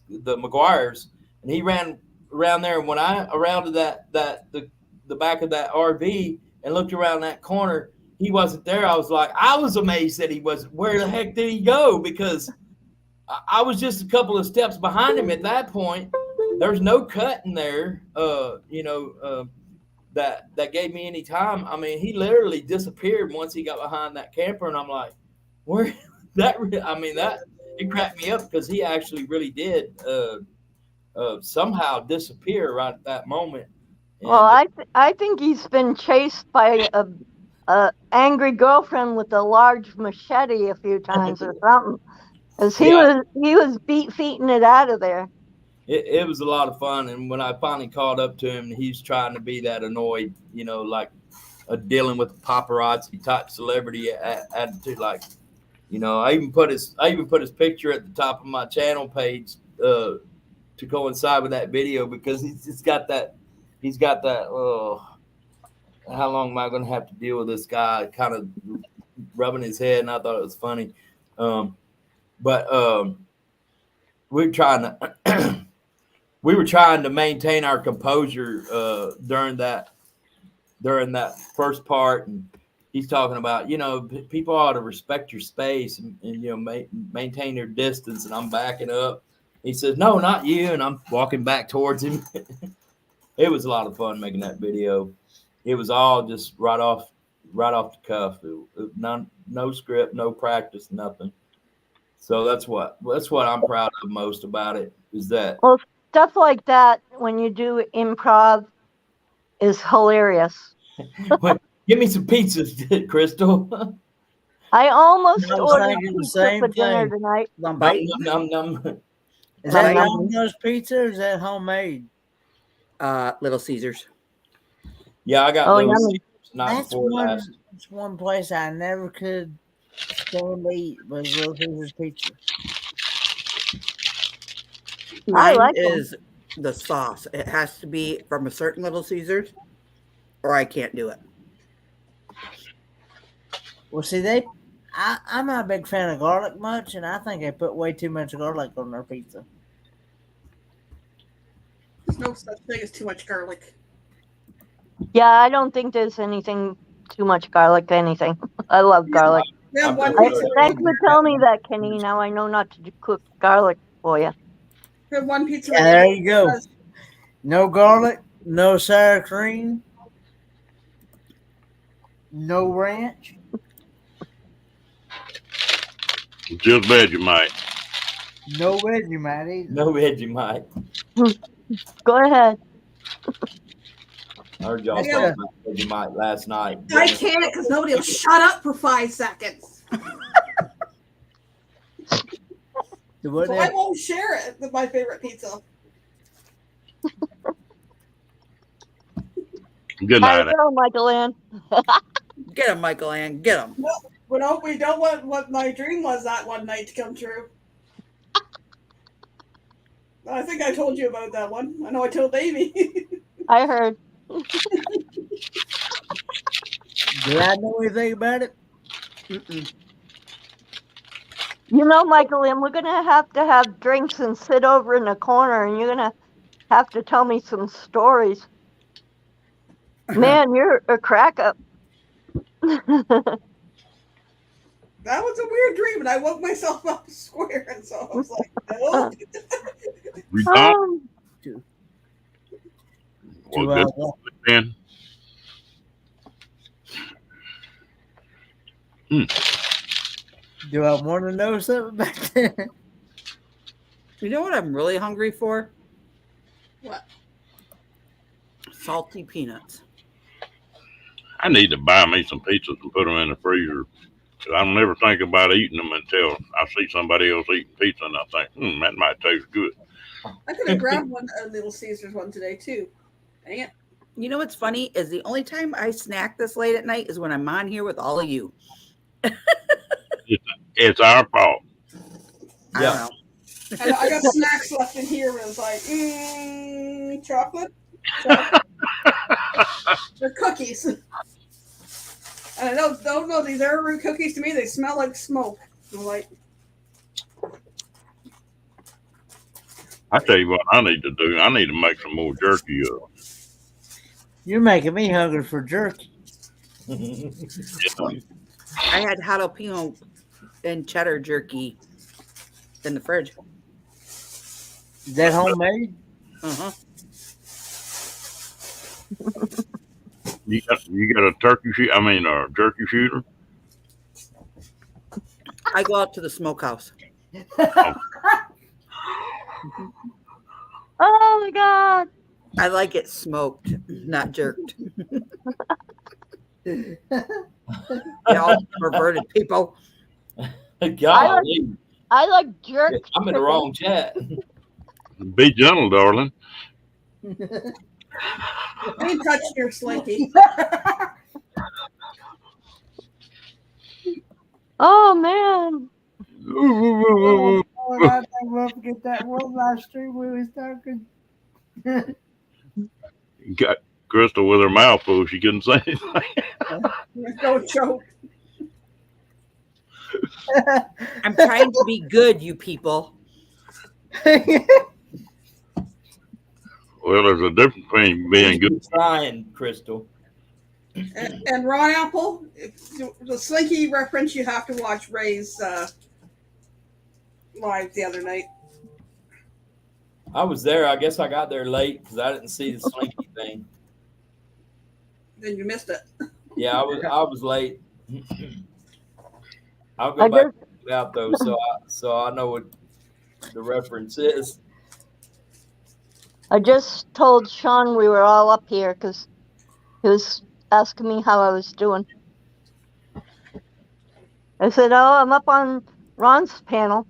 Speaker 7: McGuires, and he ran around there. And when I around to the back of that RV and looked around that corner, he wasn't there. I was amazed that he wasn't. Where the heck did he go? Because I was just a couple of steps behind him at that point. There's no cut in there, that gave me any time. I mean, he literally disappeared once he got behind that camper, and I'm like, where that? I mean, that it cracked me up because he actually really did somehow disappear right at that moment.
Speaker 3: Well,
Speaker 7: And
Speaker 3: I think he's been chased by a angry girlfriend with a large machete a few times or something. As
Speaker 7: yeah,
Speaker 3: he was beating it out of there.
Speaker 7: it was a lot of fun. And when I finally caught up to him, he's trying to be that annoyed, like dealing with paparazzi type celebrity attitude. Like, I even put his picture at the top of my channel page to coincide with that video because he's got that. He's got that. How long am I going to have to deal with this guy? Kind of rubbing his head, and I thought it was funny. But we're trying to we were trying to maintain our composure during that first part, and he's talking about people ought to respect your space and maintain their distance, and I'm backing up. He says, "No, not you," and I'm walking back towards him. It was a lot of fun making that video. It was all just right off the cuff. No script, no practice, nothing. So that's what I'm proud of most about it is that.
Speaker 3: Well, stuff like that when you do improv is hilarious.
Speaker 7: Wait, give me some pizzas, Crystal.
Speaker 3: I almost
Speaker 4: I was
Speaker 3: ordered
Speaker 4: thinking the
Speaker 3: pizza
Speaker 4: same
Speaker 3: for dinner
Speaker 4: thing.
Speaker 3: tonight.
Speaker 5: I'm
Speaker 7: Num,
Speaker 5: biting.
Speaker 7: num, num.
Speaker 4: Is that
Speaker 3: Yum, yum.
Speaker 4: Domino's pizza or is that homemade?
Speaker 5: Little Caesars.
Speaker 7: Yeah, I got
Speaker 3: Oh,
Speaker 7: Little
Speaker 3: yummy.
Speaker 7: Caesars the night
Speaker 4: That's
Speaker 7: before last.
Speaker 4: one place I never could stand to eat was Little Caesars pizza.
Speaker 3: I
Speaker 5: Mine
Speaker 3: like them.
Speaker 5: is the sauce. It has to be from a certain Little Caesars, or I can't do it.
Speaker 4: Well, see, I'm not a big fan of garlic much, and I think they put way too much garlic on their pizza.
Speaker 8: There's no such thing as too much garlic.
Speaker 3: Yeah, I don't think there's anything too much garlic to anything. I love garlic.
Speaker 8: We have
Speaker 7: I'm
Speaker 8: one
Speaker 7: pretty
Speaker 8: pizza.
Speaker 7: sure.
Speaker 3: Thanks for telling me that, Kenny. Now I know not to cook garlic for you.
Speaker 8: We have one pizza.
Speaker 4: Yeah, there you go. No garlic, no sour cream, no ranch.
Speaker 2: Just Vegemite.
Speaker 4: No Vegemite either.
Speaker 7: No Vegemite.
Speaker 3: Go ahead.
Speaker 7: I heard y'all
Speaker 4: Yeah.
Speaker 7: talking about Vegemite last night.
Speaker 8: I can't because nobody will shut up for 5 seconds.
Speaker 4: So
Speaker 8: So I won't share it with my favorite pizza.
Speaker 2: Good
Speaker 3: How you
Speaker 2: night.
Speaker 3: go, Michael Ann?
Speaker 5: Get him, Michael Ann. Get him.
Speaker 8: We don't want what my dream was that one night to come true. I think I told you about that one. I know I told Amy.
Speaker 3: I heard.
Speaker 4: Did I know anything about it?
Speaker 5: Mm-mm.
Speaker 3: You know, Michael Ann, we're gonna have to have drinks and sit over in a corner, and you're gonna have to tell me some stories. Man, you're a crack up.
Speaker 8: That was a weird dream, and I woke myself up square, and so I was like, nope.
Speaker 2: We done?
Speaker 4: To,
Speaker 2: Well,
Speaker 4: to
Speaker 2: good then.
Speaker 4: do I want to know something about that?
Speaker 5: You know what I'm really hungry for?
Speaker 8: What?
Speaker 5: Salty peanuts.
Speaker 2: I need to buy me some pizzas and put them in the freezer. 'Cause I don't never think about eating them until I see somebody else eating pizza, and I think, that might taste good.
Speaker 8: I could have grabbed one, a Little Caesars one today too. Dang it.
Speaker 5: You know what's funny is the only time I snack this late at night is when I'm on here with all of you.
Speaker 2: It's our fault.
Speaker 5: I
Speaker 7: Yeah.
Speaker 5: don't know.
Speaker 8: And I got snacks left in here, and I was like, chocolate? Chocolate? They're cookies. And I don't know, these arrowroot cookies, to me, they smell like smoke. I'm like,
Speaker 2: I tell you what I need to do. I need to make some more jerky up.
Speaker 4: You're making me hungry for jerky.
Speaker 2: Yeah.
Speaker 5: I had jalapeno and cheddar jerky in the fridge.
Speaker 4: Is that homemade?
Speaker 5: Uh-huh.
Speaker 2: You got a turkey shoot? I mean, a jerky shooter?
Speaker 5: I go out to the smokehouse.
Speaker 3: Oh my God.
Speaker 5: I like it smoked, not jerked. Y'all perverted people.
Speaker 7: Golly,
Speaker 3: I like jerk.
Speaker 7: I'm in the wrong chat.
Speaker 2: Be gentle, darling.
Speaker 8: I ain't touching your slinky.
Speaker 3: Oh man.
Speaker 4: Oh, I think we'll forget that one last stream we was talking.
Speaker 2: Got Crystal with her mouth full. She couldn't say anything.
Speaker 8: Don't choke.
Speaker 5: I'm trying to be good, you people.
Speaker 2: Well, there's a difference between being good.
Speaker 7: Trying, Crystal.
Speaker 8: And Ron Apple, the Slinky reference, you have to watch Ray's live the other night.
Speaker 7: I was there. I guess I got there late because I didn't see the slinky thing.
Speaker 8: Then you missed it.
Speaker 7: Yeah, I was late. I'll go back and check it out though, so I know what the reference is.
Speaker 3: I just told Sean we were all up here because he was asking me how I was doing. I said, "Oh, I'm up on Ron's panel."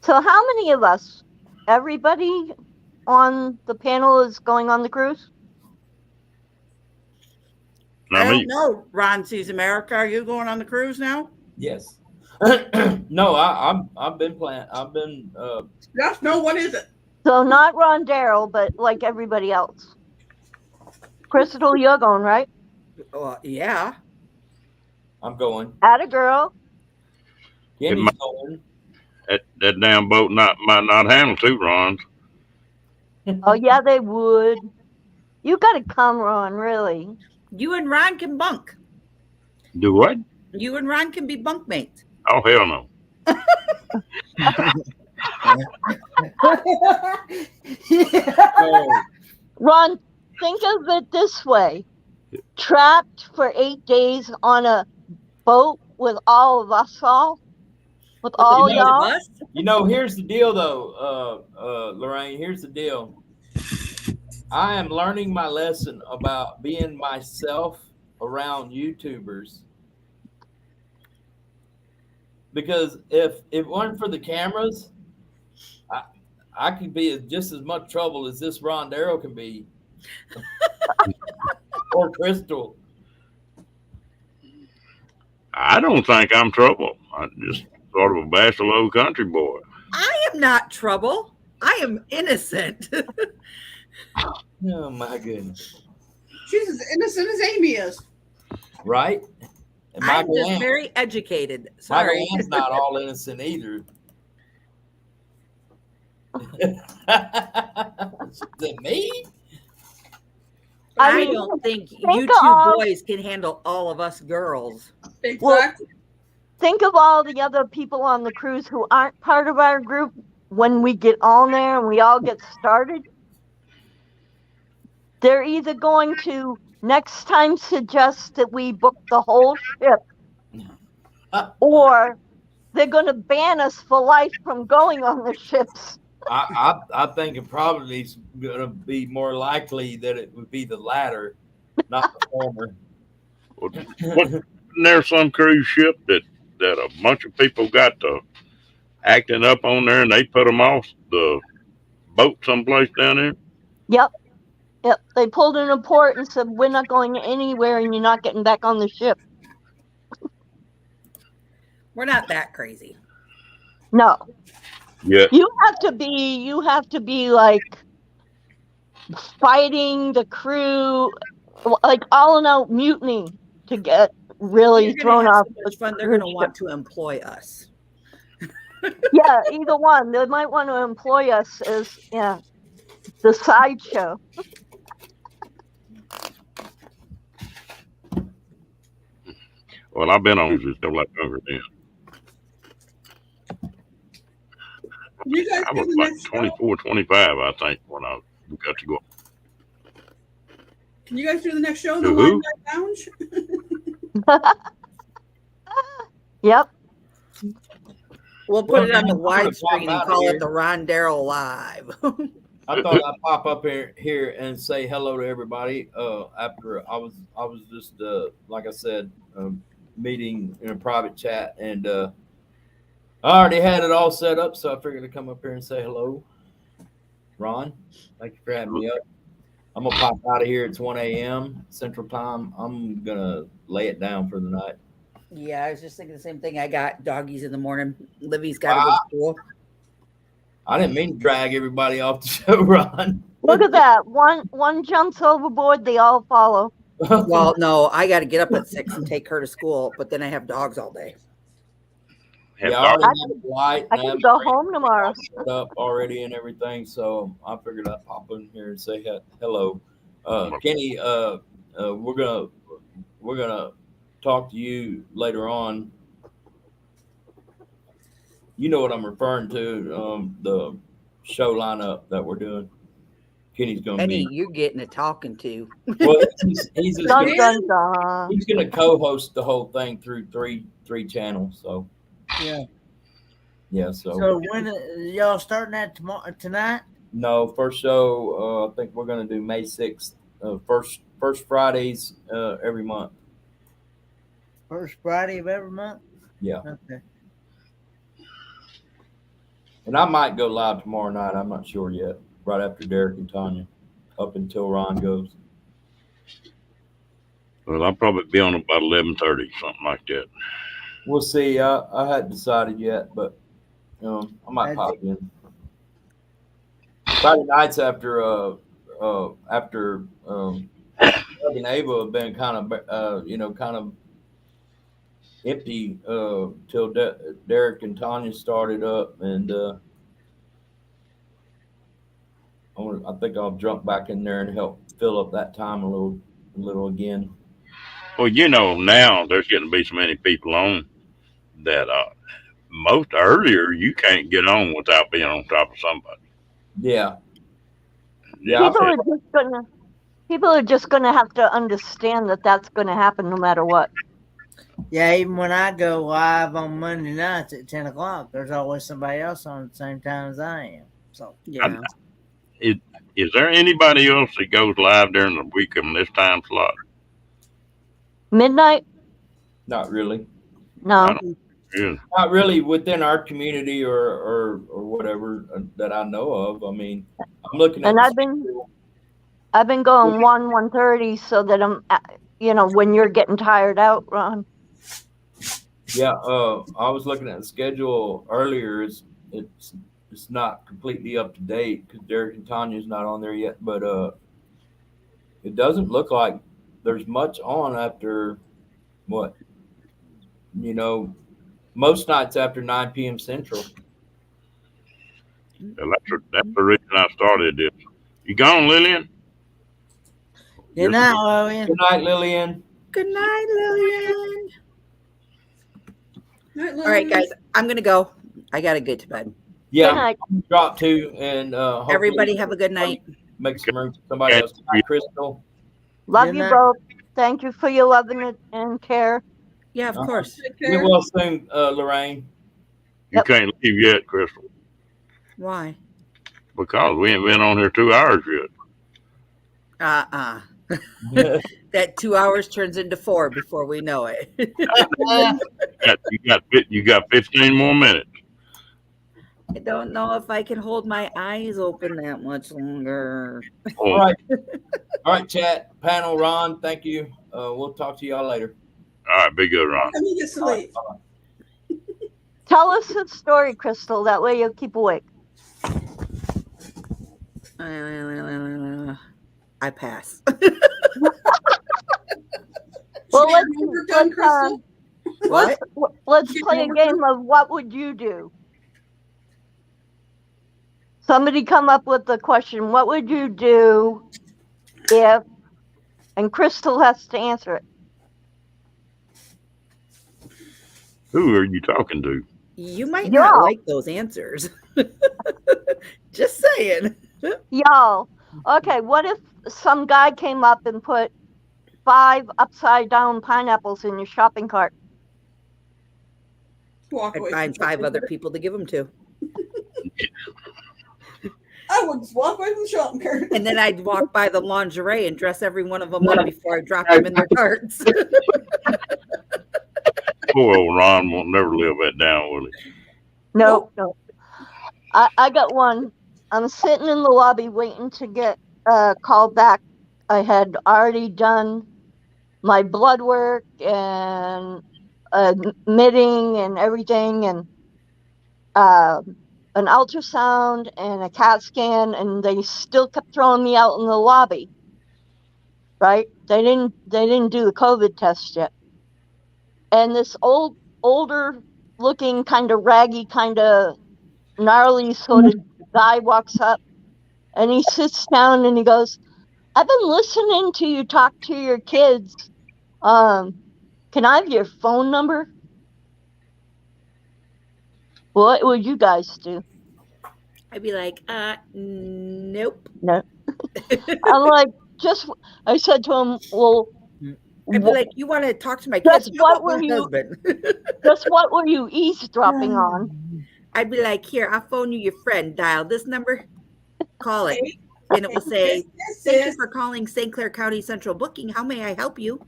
Speaker 3: So how many of us? Everybody on the panel is going on the cruise?
Speaker 5: I don't know. Ron Sees America. Are you going on the cruise now?
Speaker 7: Yes. No, I've been planning. I've been.
Speaker 8: Yes. No. What is it?
Speaker 3: So not Ron Darrell, but like everybody else. Crystal, you're going, right?
Speaker 5: Yeah.
Speaker 7: I'm going.
Speaker 3: Atta girl.
Speaker 7: Kenny's going.
Speaker 2: That damn boat might not handle 2 Rons.
Speaker 3: Oh yeah, they would. You got to come, Ron. Really.
Speaker 5: You and Ron can bunk.
Speaker 2: Do what?
Speaker 5: You and Ron can be bunkmates.
Speaker 2: Oh, hell no.
Speaker 7: Oh,
Speaker 3: Ron, think of it this way. Trapped for 8 days on a boat with all of us with all
Speaker 7: You know,
Speaker 3: y'all.
Speaker 7: you know, here's the deal, though, Lorraine. Here's the deal. I am learning my lesson about being myself around YouTubers. Because if it weren't for the cameras, I could be in just as much trouble as this Ron Darrow can be. Or Crystal.
Speaker 2: I don't think I'm trouble. I'm just sort of a bashful old country boy.
Speaker 5: I am not trouble. I am innocent.
Speaker 7: Oh, my goodness.
Speaker 8: She's as innocent as Amy is.
Speaker 7: Right? And
Speaker 5: I'm
Speaker 7: Michael
Speaker 5: just
Speaker 7: Ann.
Speaker 5: very educated. Sorry.
Speaker 7: Michael Ann's not all innocent either. Is it me?
Speaker 3: I
Speaker 5: I
Speaker 3: mean,
Speaker 5: don't think you
Speaker 3: think
Speaker 5: two
Speaker 3: of
Speaker 5: boys can handle all of us girls.
Speaker 8: Exactly.
Speaker 3: think of all the other people on the cruise who aren't part of our group when we get on there and we all get started. They're either going to next time suggest that we book the whole ship, or they're going to ban us for life from going on the ships.
Speaker 7: I think it probably is going to be more likely that it would be the latter, not the former.
Speaker 2: Wasn't there some cruise ship that a bunch of people got to acting up on there, and they put them off the boat someplace down there?
Speaker 3: Yep, yep. They pulled in a port and said, "We're not going anywhere, and you're not getting back on the ship."
Speaker 5: We're not that crazy.
Speaker 3: No,
Speaker 2: Yeah.
Speaker 3: you have to be like fighting the crew, like all in out mutiny to get really
Speaker 5: You're going
Speaker 3: thrown
Speaker 5: to have
Speaker 3: off
Speaker 5: so
Speaker 3: the
Speaker 5: much fun. They're
Speaker 3: cruise
Speaker 5: going to
Speaker 3: ship.
Speaker 5: want to employ us.
Speaker 3: Yeah, either one. They might want to employ us as the sideshow.
Speaker 2: Well, I've been on just still like younger then.
Speaker 8: Can you guys
Speaker 2: I
Speaker 8: do
Speaker 2: was
Speaker 8: the
Speaker 2: like
Speaker 8: next show?
Speaker 2: 24, 25, I think, when I got to go.
Speaker 8: Can you guys do the next show in the
Speaker 2: To
Speaker 8: Wine
Speaker 2: who?
Speaker 8: Night Lounge?
Speaker 3: Yep.
Speaker 5: We'll put
Speaker 7: Well,
Speaker 5: it on the
Speaker 7: I'm gonna pop
Speaker 5: widescreen and
Speaker 7: out
Speaker 5: call
Speaker 7: here.
Speaker 5: it the Ron Darrell Live.
Speaker 7: I thought I'd pop up here and say hello to everybody. After I was just like I said, meeting in a private chat, and I already had it all set up, so I figured to come up here and say hello. Ron, thank you for having me up. I'm gonna pop out of here. It's 1 a.m. Central Time. I'm gonna lay it down for the night.
Speaker 5: Yeah, I was just thinking the same thing. I got doggies in the morning. Livy's got to go to school.
Speaker 7: I didn't mean to drag everybody off the show, Ron.
Speaker 3: Look at that. One jumps overboard, they all follow.
Speaker 5: Well, no, I got to get up at 6 and take her to school, but then I have dogs all day.
Speaker 2: Had
Speaker 7: Yeah, I
Speaker 2: dark.
Speaker 7: already have White.
Speaker 3: I
Speaker 7: and
Speaker 3: can
Speaker 7: have
Speaker 3: go
Speaker 7: Bree
Speaker 3: home tomorrow.
Speaker 7: set up already and everything, so I figured I'd pop in here and say hello. Kenny, we're gonna talk to you later on. You know what I'm referring to, the show lineup that we're doing. Kenny's gonna
Speaker 5: Penny,
Speaker 7: be
Speaker 5: you're getting a talking to.
Speaker 7: well. He's just
Speaker 3: Dun
Speaker 7: gonna,
Speaker 3: dun dun.
Speaker 7: he's gonna co-host the whole thing through three channels. So
Speaker 4: Yeah.
Speaker 7: yeah.
Speaker 4: So when y'all starting that tonight?
Speaker 7: No, first show. I think we're gonna do May 6th. First Fridays every month.
Speaker 4: First Friday of every month?
Speaker 7: Yeah,
Speaker 4: Okay.
Speaker 7: and I might go live tomorrow night. I'm not sure yet. Right after Derek and Tanya, up until Ron goes.
Speaker 2: Well, I'll probably be on about 11:30, something like that.
Speaker 7: We'll see. I hadn't decided yet, but I might pop in. Friday nights after Doug and Ava have been kind of empty till Derek and Tanya started up, and I think I'll jump back in there and help fill up that time a little again.
Speaker 2: Well, now there's getting to be so many people on that most earlier you can't get on without being on top of somebody.
Speaker 7: Yeah,
Speaker 3: People are just gonna have to understand that that's gonna happen no matter what.
Speaker 4: Yeah, even when I go live on Monday nights at 10 o'clock, there's always somebody else on at the same time as I am. So
Speaker 5: Yeah.
Speaker 2: Is there anybody else that goes live during the week in this time slot?
Speaker 3: Midnight?
Speaker 7: not really.
Speaker 3: No.
Speaker 2: Yeah.
Speaker 7: Not really within our community or whatever that I know of. I mean, I'm looking at
Speaker 3: And
Speaker 7: the
Speaker 3: I've been going 1:30 so that I'm when you're getting tired out, Ron.
Speaker 7: Yeah, I was looking at the schedule earlier. It's not completely up to date because Derek and Tanya's not on there yet. But it doesn't look like there's much on after what most nights after 9 p.m. Central.
Speaker 2: Well, that's the reason I started this. You gone, Lillian?
Speaker 4: Good night, Lillian.
Speaker 7: Good night, Lillian.
Speaker 5: Good night, Lillian.
Speaker 8: Night,
Speaker 5: All right,
Speaker 8: Lillian.
Speaker 5: guys, I'm gonna go. I gotta get to bed.
Speaker 7: Yeah,
Speaker 3: Good night.
Speaker 7: I'm drop to, and hopefully
Speaker 5: Everybody have a good night.
Speaker 7: make some room for somebody else. Good night, Crystal.
Speaker 3: Love
Speaker 4: Good
Speaker 3: you
Speaker 4: night.
Speaker 3: both. Thank you for your loving and care.
Speaker 5: Yeah, of course.
Speaker 8: Take
Speaker 7: Get
Speaker 8: care.
Speaker 7: well soon, Lorraine.
Speaker 2: You
Speaker 3: Yep.
Speaker 2: can't leave yet, Crystal,
Speaker 5: Why?
Speaker 2: because we ain't been on here 2 hours yet.
Speaker 5: That 2 hours turns into 4 before we know it.
Speaker 2: You got 15 more minutes.
Speaker 5: I don't know if I can hold my eyes open that much longer.
Speaker 7: All
Speaker 2: Oh,
Speaker 7: right, all right, chat panel. Ron, thank you. We'll talk to y'all later.
Speaker 2: all right, be good, Ron.
Speaker 8: Come he gets to leave.
Speaker 3: Tell us the story, Crystal. That way you'll keep awake.
Speaker 5: I pass.
Speaker 3: Well,
Speaker 8: She got homework done, Crystal?
Speaker 3: let's
Speaker 8: Get
Speaker 3: play a
Speaker 8: homework
Speaker 3: game
Speaker 8: done?
Speaker 3: of what would you do? Somebody come up with the question. What would you do if? And Crystal has to answer it.
Speaker 2: Who are you talking to?
Speaker 5: You might not
Speaker 3: Y'all.
Speaker 5: like those answers. Just saying.
Speaker 3: Y'all. Okay, what if some guy came up and put 5 upside down pineapples in your shopping cart?
Speaker 8: Walk
Speaker 5: I'd
Speaker 8: away.
Speaker 5: find
Speaker 8: from
Speaker 5: 5
Speaker 8: the
Speaker 5: other
Speaker 8: shopping
Speaker 5: people to give them to.
Speaker 8: cart. I would just walk away from the shopping cart.
Speaker 5: And then I'd walk by the lingerie and dress every one of them up before I dropped them in their carts.
Speaker 2: Poor old Ron won't never live that down, will he?
Speaker 3: No. I got one. I'm sitting in the lobby waiting to get called back. I had already done my blood work and admitting and everything, and an ultrasound and a CAT scan, and they still kept throwing me out in the lobby. Right? They didn't do the COVID test yet. And this older looking, kind of raggy, kind of gnarly sort of guy walks up, and he sits down and he goes, "I've been listening to you talk to your kids. Can I have your phone number?" What would you guys do?
Speaker 5: I'd be like, nope.
Speaker 3: No. I'm like, I said to him, well,
Speaker 5: I'd be like, you want to talk to my
Speaker 3: Just
Speaker 5: kids? How
Speaker 3: what
Speaker 5: about
Speaker 3: were
Speaker 5: my
Speaker 3: you-
Speaker 5: husband?
Speaker 3: just what were you eavesdropping on?
Speaker 5: I'd be like, here, I'll phone you your friend. Dial this number, call it. And it will say, thank you for calling St. Clair County Central Booking. How may I help you?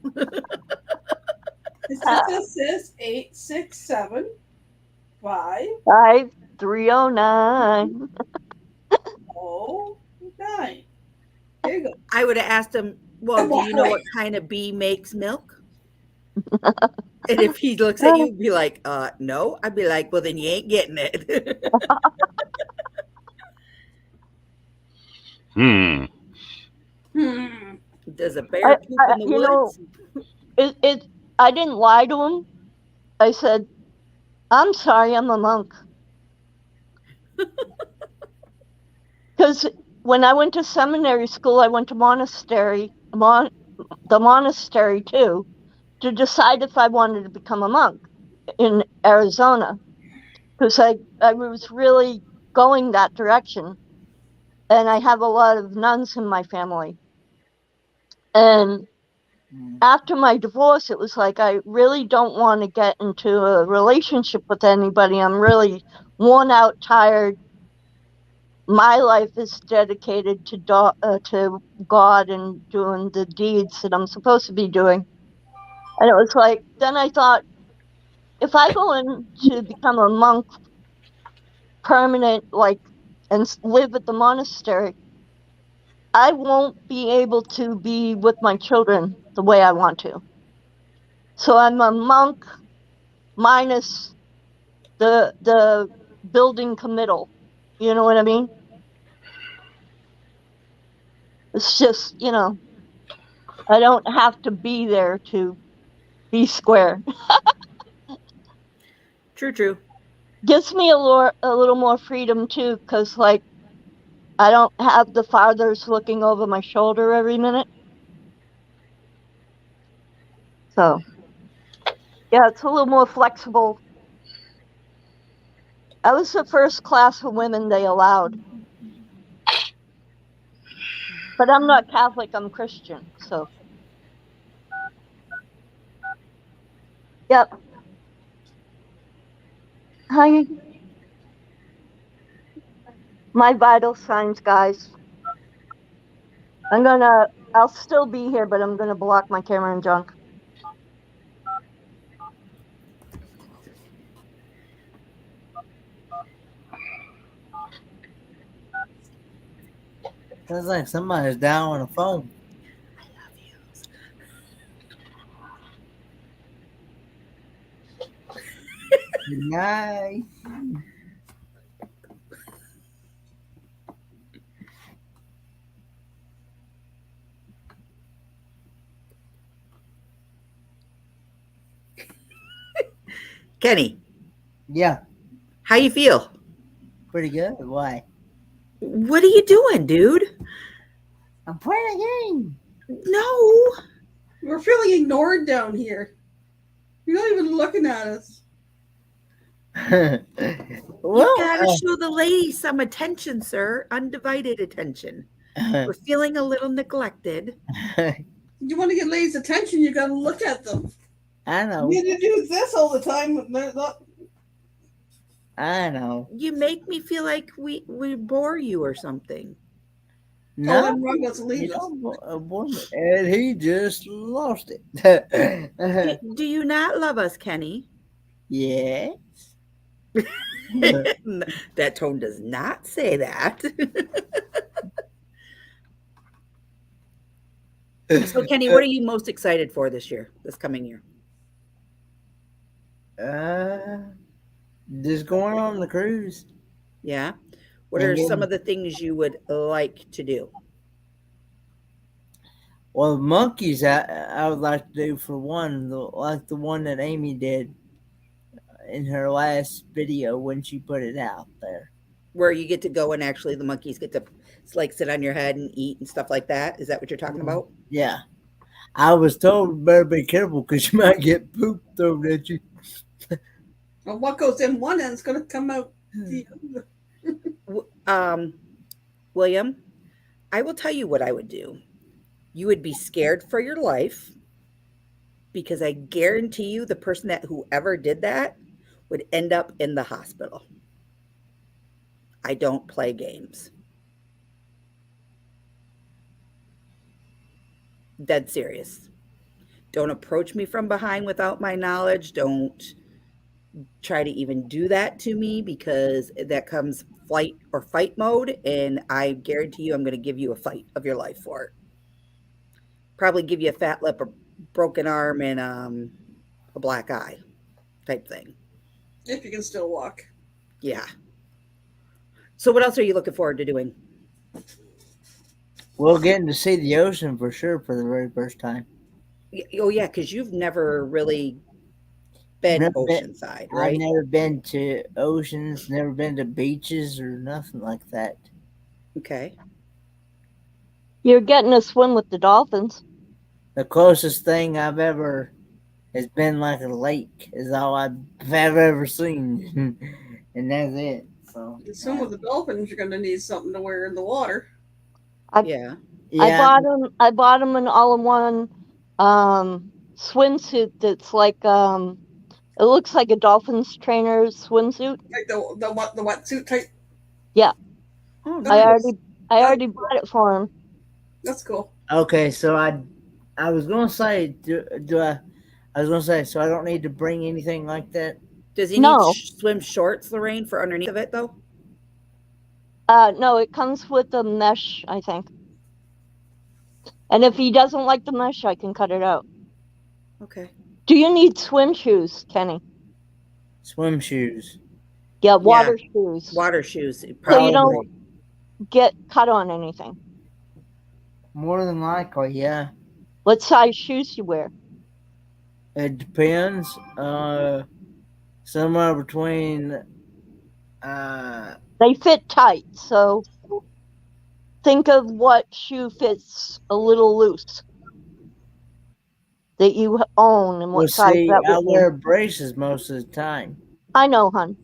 Speaker 8: This is 867
Speaker 3: 5309.
Speaker 8: 509. There you go.
Speaker 5: I would have asked him, well, do you know what kind of bee makes milk? And if he looks at you, be like, no. I'd be like, well, then you ain't getting it.
Speaker 2: Hmm.
Speaker 5: Does a bear poop in the woods?
Speaker 3: I didn't lie to him. I said, I'm sorry, I'm a monk. Because when I went to seminary school, I went to the monastery too, to decide if I wanted to become a monk in Arizona. Because I was really going that direction. And I have a lot of nuns in my family. And after my divorce, it was like, I really don't want to get into a relationship with anybody. I'm really worn out, tired. My life is dedicated to God and doing the deeds that I'm supposed to be doing. And it was like, then I thought, if I go in to become a monk permanent, and live at the monastery, I won't be able to be with my children the way I want to. So I'm a monk minus the building committal. You know what I mean? It's just, I don't have to be there to be square.
Speaker 5: True.
Speaker 3: Gives me a little more freedom too, because I don't have the fathers looking over my shoulder every minute. So yeah, it's a little more flexible. I was the first class of women they allowed. But I'm not Catholic, I'm Christian. So yep. Hi, my vital signs, guys. I'll still be here, but I'm gonna block my camera and junk.
Speaker 4: Sounds like somebody's down on the phone. Good night.
Speaker 5: Kenny,
Speaker 4: Yeah,
Speaker 5: how you feel?
Speaker 4: pretty good. Why?
Speaker 5: What are you doing, dude?
Speaker 4: I'm playing a game.
Speaker 5: No.
Speaker 8: We're feeling ignored down here. You're not even looking at us.
Speaker 4: Well,
Speaker 5: You gotta show the ladies some attention, sir. Undivided attention. We're feeling a little neglected.
Speaker 8: You want to get ladies' attention, you got to look at them.
Speaker 4: I know.
Speaker 8: You need to do this all the time. They're not.
Speaker 4: I know.
Speaker 5: You make me feel like we bore you or something.
Speaker 8: Tell
Speaker 4: No,
Speaker 8: them Rob wants to
Speaker 4: you
Speaker 8: leave us.
Speaker 4: don't, and he just lost it.
Speaker 5: Do you not love us, Kenny?
Speaker 4: Yeah.
Speaker 5: That tone does not say that. So, Kenny, what are you most excited for this year, this coming year?
Speaker 4: Just going on the cruise.
Speaker 5: Yeah. What are some of the things you would like to do?
Speaker 4: Well, monkeys, I would like to do for one, like the one that Amy did in her last video when she put it out there.
Speaker 5: Where you get to go and actually the monkeys get to like sit on your head and eat and stuff like that. Is that what you're talking about?
Speaker 4: Yeah. I was told better be careful because you might get poop thrown at you.
Speaker 8: Well, what goes in one end is going to come out the other.
Speaker 5: William, I will tell you what I would do. You would be scared for your life because I guarantee you the person that whoever did that would end up in the hospital. I don't play games. Dead serious. Don't approach me from behind without my knowledge. Don't try to even do that to me because that comes flight or fight mode. And I guarantee you I'm going to give you a fight of your life for it. Probably give you a fat lip, a broken arm, and a black eye type thing.
Speaker 8: If you can still walk.
Speaker 5: Yeah. So what else are you looking forward to doing?
Speaker 4: Well, getting to see the ocean for sure for the very first time.
Speaker 5: Oh, yeah, because you've never really been oceanside, right?
Speaker 4: I've never been to oceans, never been to beaches or nothing like that.
Speaker 5: Okay.
Speaker 3: You're getting to swim with the dolphins.
Speaker 4: The closest thing I've ever has been like a lake is all I've ever seen, and that's it. So
Speaker 8: Some of the dolphins you're going to need something to wear in the water.
Speaker 5: Yeah.
Speaker 3: I bought them an all-in-one swimsuit that's like it looks like a dolphins trainer's swimsuit.
Speaker 8: Like the wetsuit type.
Speaker 3: Yeah.
Speaker 5: Oh,
Speaker 3: I already bought it for him.
Speaker 8: That's cool.
Speaker 4: Okay, so I was gonna say, I was gonna say, so I don't need to bring anything like that.
Speaker 5: Does he need swim shorts, Lorraine, for underneath of it though?
Speaker 3: No, it comes with the mesh, I think. And if he doesn't like the mesh, I can cut it out.
Speaker 5: Okay.
Speaker 3: Do you need swim shoes, Kenny?
Speaker 4: Swim shoes.
Speaker 3: Yeah, water shoes.
Speaker 5: Water shoes.
Speaker 3: So you don't get cut on anything.
Speaker 4: More than likely, yeah.
Speaker 3: What size shoes you wear?
Speaker 4: It depends. Somewhere between.
Speaker 3: They fit tight, so think of what shoe fits a little loose. that you own and
Speaker 4: Well,
Speaker 3: what size
Speaker 4: see,
Speaker 3: that
Speaker 4: I
Speaker 3: would be.
Speaker 4: wear braces most of the time.
Speaker 3: I know, hon.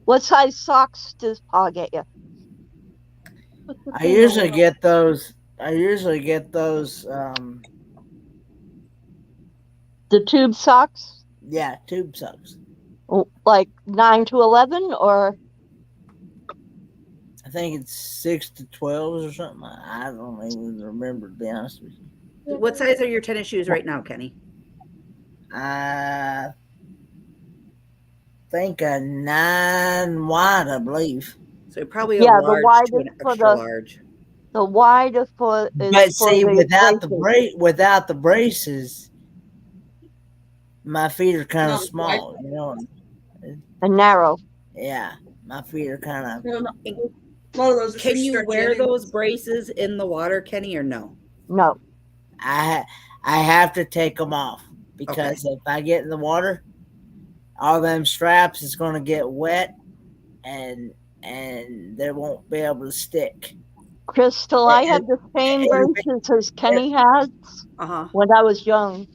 Speaker 3: What size socks does Pa get you?
Speaker 4: I usually get those.
Speaker 3: The tube socks?
Speaker 4: Yeah, tube socks.
Speaker 3: Like 9 to 11 or?
Speaker 4: I think it's 6 to 12 or something. I don't even remember, to be honest with you.
Speaker 5: What size are your tennis shoes right now, Kenny?
Speaker 4: I think a 9 wide, I believe.
Speaker 5: So probably a
Speaker 3: Yeah, the
Speaker 5: large to an
Speaker 3: widest for
Speaker 5: extra large.
Speaker 3: the widest for is
Speaker 4: But
Speaker 3: for
Speaker 4: see,
Speaker 3: the
Speaker 4: without the braces, my feet are kind of
Speaker 8: No,
Speaker 4: small. You know.
Speaker 3: and narrow.
Speaker 4: Yeah, my feet are kind of.
Speaker 8: No, a lot of those are
Speaker 5: Can you
Speaker 8: stretchy
Speaker 5: wear
Speaker 8: anyways.
Speaker 5: those braces in the water, Kenny, or no?
Speaker 3: No.
Speaker 4: I have to take them off because if I get in the water, all them straps is going to get wet, and they won't be able to stick.
Speaker 3: Crystal, I have the same braces as Kenny has when I was young.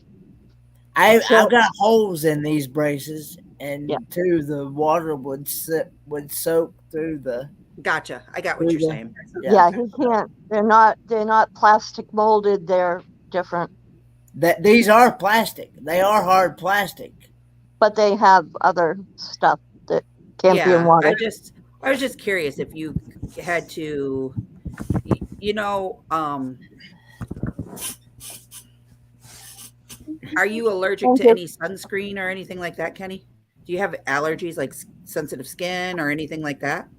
Speaker 4: I've got holes in these braces, and
Speaker 3: Yeah.
Speaker 4: too, the water would soak through the.
Speaker 5: Gotcha. I got what you're saying.
Speaker 3: Yeah, he can't. They're not plastic molded. They're different.
Speaker 4: These are plastic. They are hard plastic.
Speaker 3: But they have other stuff that can't be in water.
Speaker 5: I was just curious if you had to, you know, are you allergic to any sunscreen or anything like that, Kenny? Do you have allergies like sensitive skin or anything like that?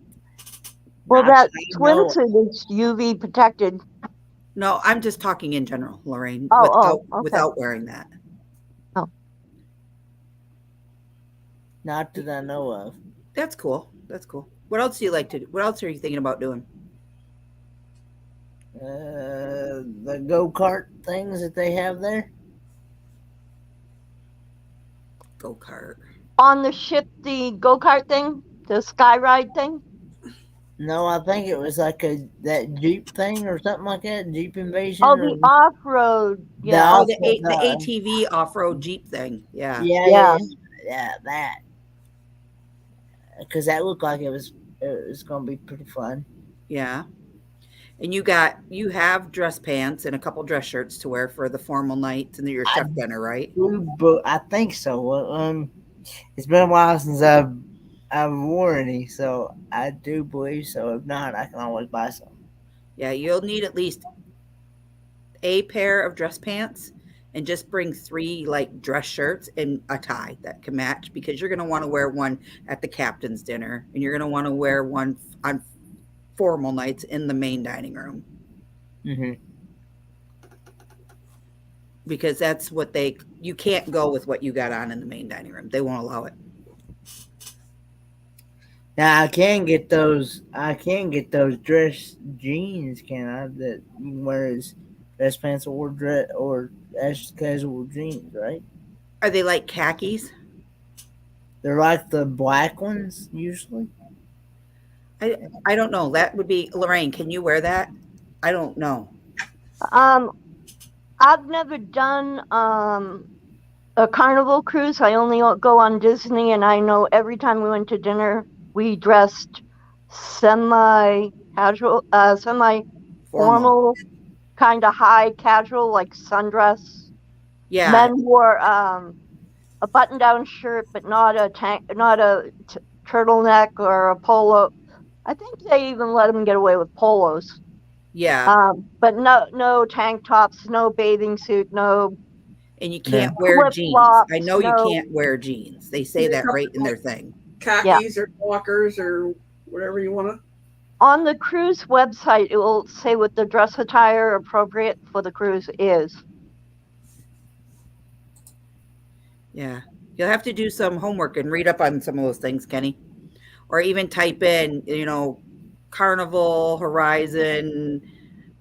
Speaker 3: Well, that swimsuit is UV protected.
Speaker 5: No, I'm just talking in general, Lorraine, without wearing that.
Speaker 3: Oh.
Speaker 4: Not that I know of.
Speaker 5: That's cool. That's cool. What else do you like to do? What else are you thinking about doing?
Speaker 4: The go-kart things that they have there.
Speaker 5: Go-kart.
Speaker 3: On the ship, the go-kart thing? The sky ride thing?
Speaker 4: No, I think it was like that Jeep thing or something like that. Jeep Invasion.
Speaker 3: Oh, the off-road. Yeah.
Speaker 5: The ATV off-road Jeep thing. Yeah.
Speaker 4: Yeah, that. Because that looked like it was going to be pretty fun.
Speaker 5: Yeah. And you have dress pants and a couple dress shirts to wear for the formal nights and your chef dinner, right?
Speaker 4: I think so. It's been a while since I've worn any, so I do believe so. If not, I can always buy some.
Speaker 5: Yeah, you'll need at least a pair of dress pants and just bring 3 like dress shirts and a tie that can match, because you're going to want to wear one at the captain's dinner and you're going to want to wear one on formal nights in the main dining room.
Speaker 4: Mm-hmm.
Speaker 5: Because that's what you can't go with what you got on in the main dining room. They won't allow it.
Speaker 4: Now I can get those dress jeans, can I? That you can wear as dress pants or as casual jeans, right?
Speaker 5: Are they like khakis?
Speaker 4: They're like the black ones usually.
Speaker 5: I don't know. That would be Lorraine. Can you wear that? I don't know.
Speaker 3: I've never done a carnival cruise. I only go on Disney, and I know every time we went to dinner, we dressed semi-casual, semi-formal, kind of high casual, like sundress.
Speaker 5: Yeah.
Speaker 3: Men wore a button-down shirt, but not a turtleneck or a polo. I think they even let them get away with polos.
Speaker 5: Yeah.
Speaker 3: But no tank tops, no bathing suit, no.
Speaker 5: And you can't wear jeans. I know you can't wear jeans. They say that right in their thing.
Speaker 8: Khakis or walkers or whatever you want to.
Speaker 3: On the cruise website, it will say what the dress attire appropriate for the cruise is.
Speaker 5: Yeah. You'll have to do some homework and read up on some of those things, Kenny. Or even type in, Carnival, Horizon.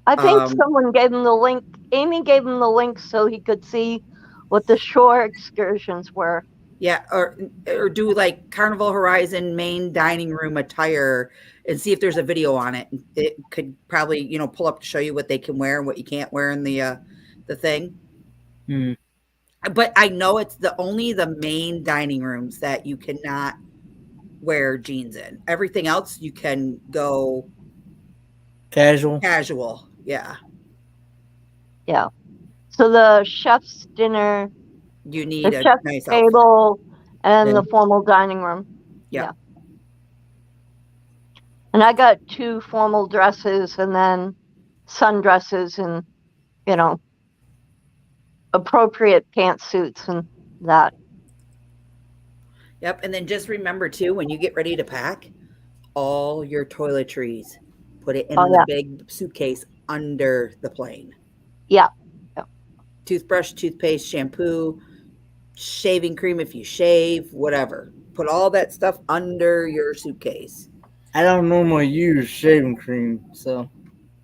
Speaker 3: I think someone gave him the link. Amy gave him the link so he could see what the shore excursions were.
Speaker 5: Yeah, or do like Carnival Horizon main dining room attire and see if there's a video on it. It could probably, pull up to show you what they can wear and what you can't wear in the the thing.
Speaker 4: Hmm.
Speaker 5: But I know it's only the main dining rooms that you cannot wear jeans in. Everything else you can go
Speaker 4: Casual.
Speaker 5: casual. Yeah.
Speaker 3: Yeah. So the chef's dinner,
Speaker 5: You
Speaker 3: the
Speaker 5: need a
Speaker 3: chef's
Speaker 5: nice outfit.
Speaker 3: table, and
Speaker 4: Yeah.
Speaker 3: the formal dining room.
Speaker 5: Yep.
Speaker 3: Yeah. And I got 2 formal dresses and then sundresses and, you know, appropriate pantsuits and that.
Speaker 5: Yep. And then just remember too, when you get ready to pack, all your toiletries, put it
Speaker 3: Oh,
Speaker 5: in the
Speaker 3: yeah.
Speaker 5: big suitcase under the plane.
Speaker 3: Yeah.
Speaker 5: Toothbrush, toothpaste, shampoo, shaving cream if you shave, whatever. Put all that stuff under your suitcase.
Speaker 4: I don't normally use shaving cream, so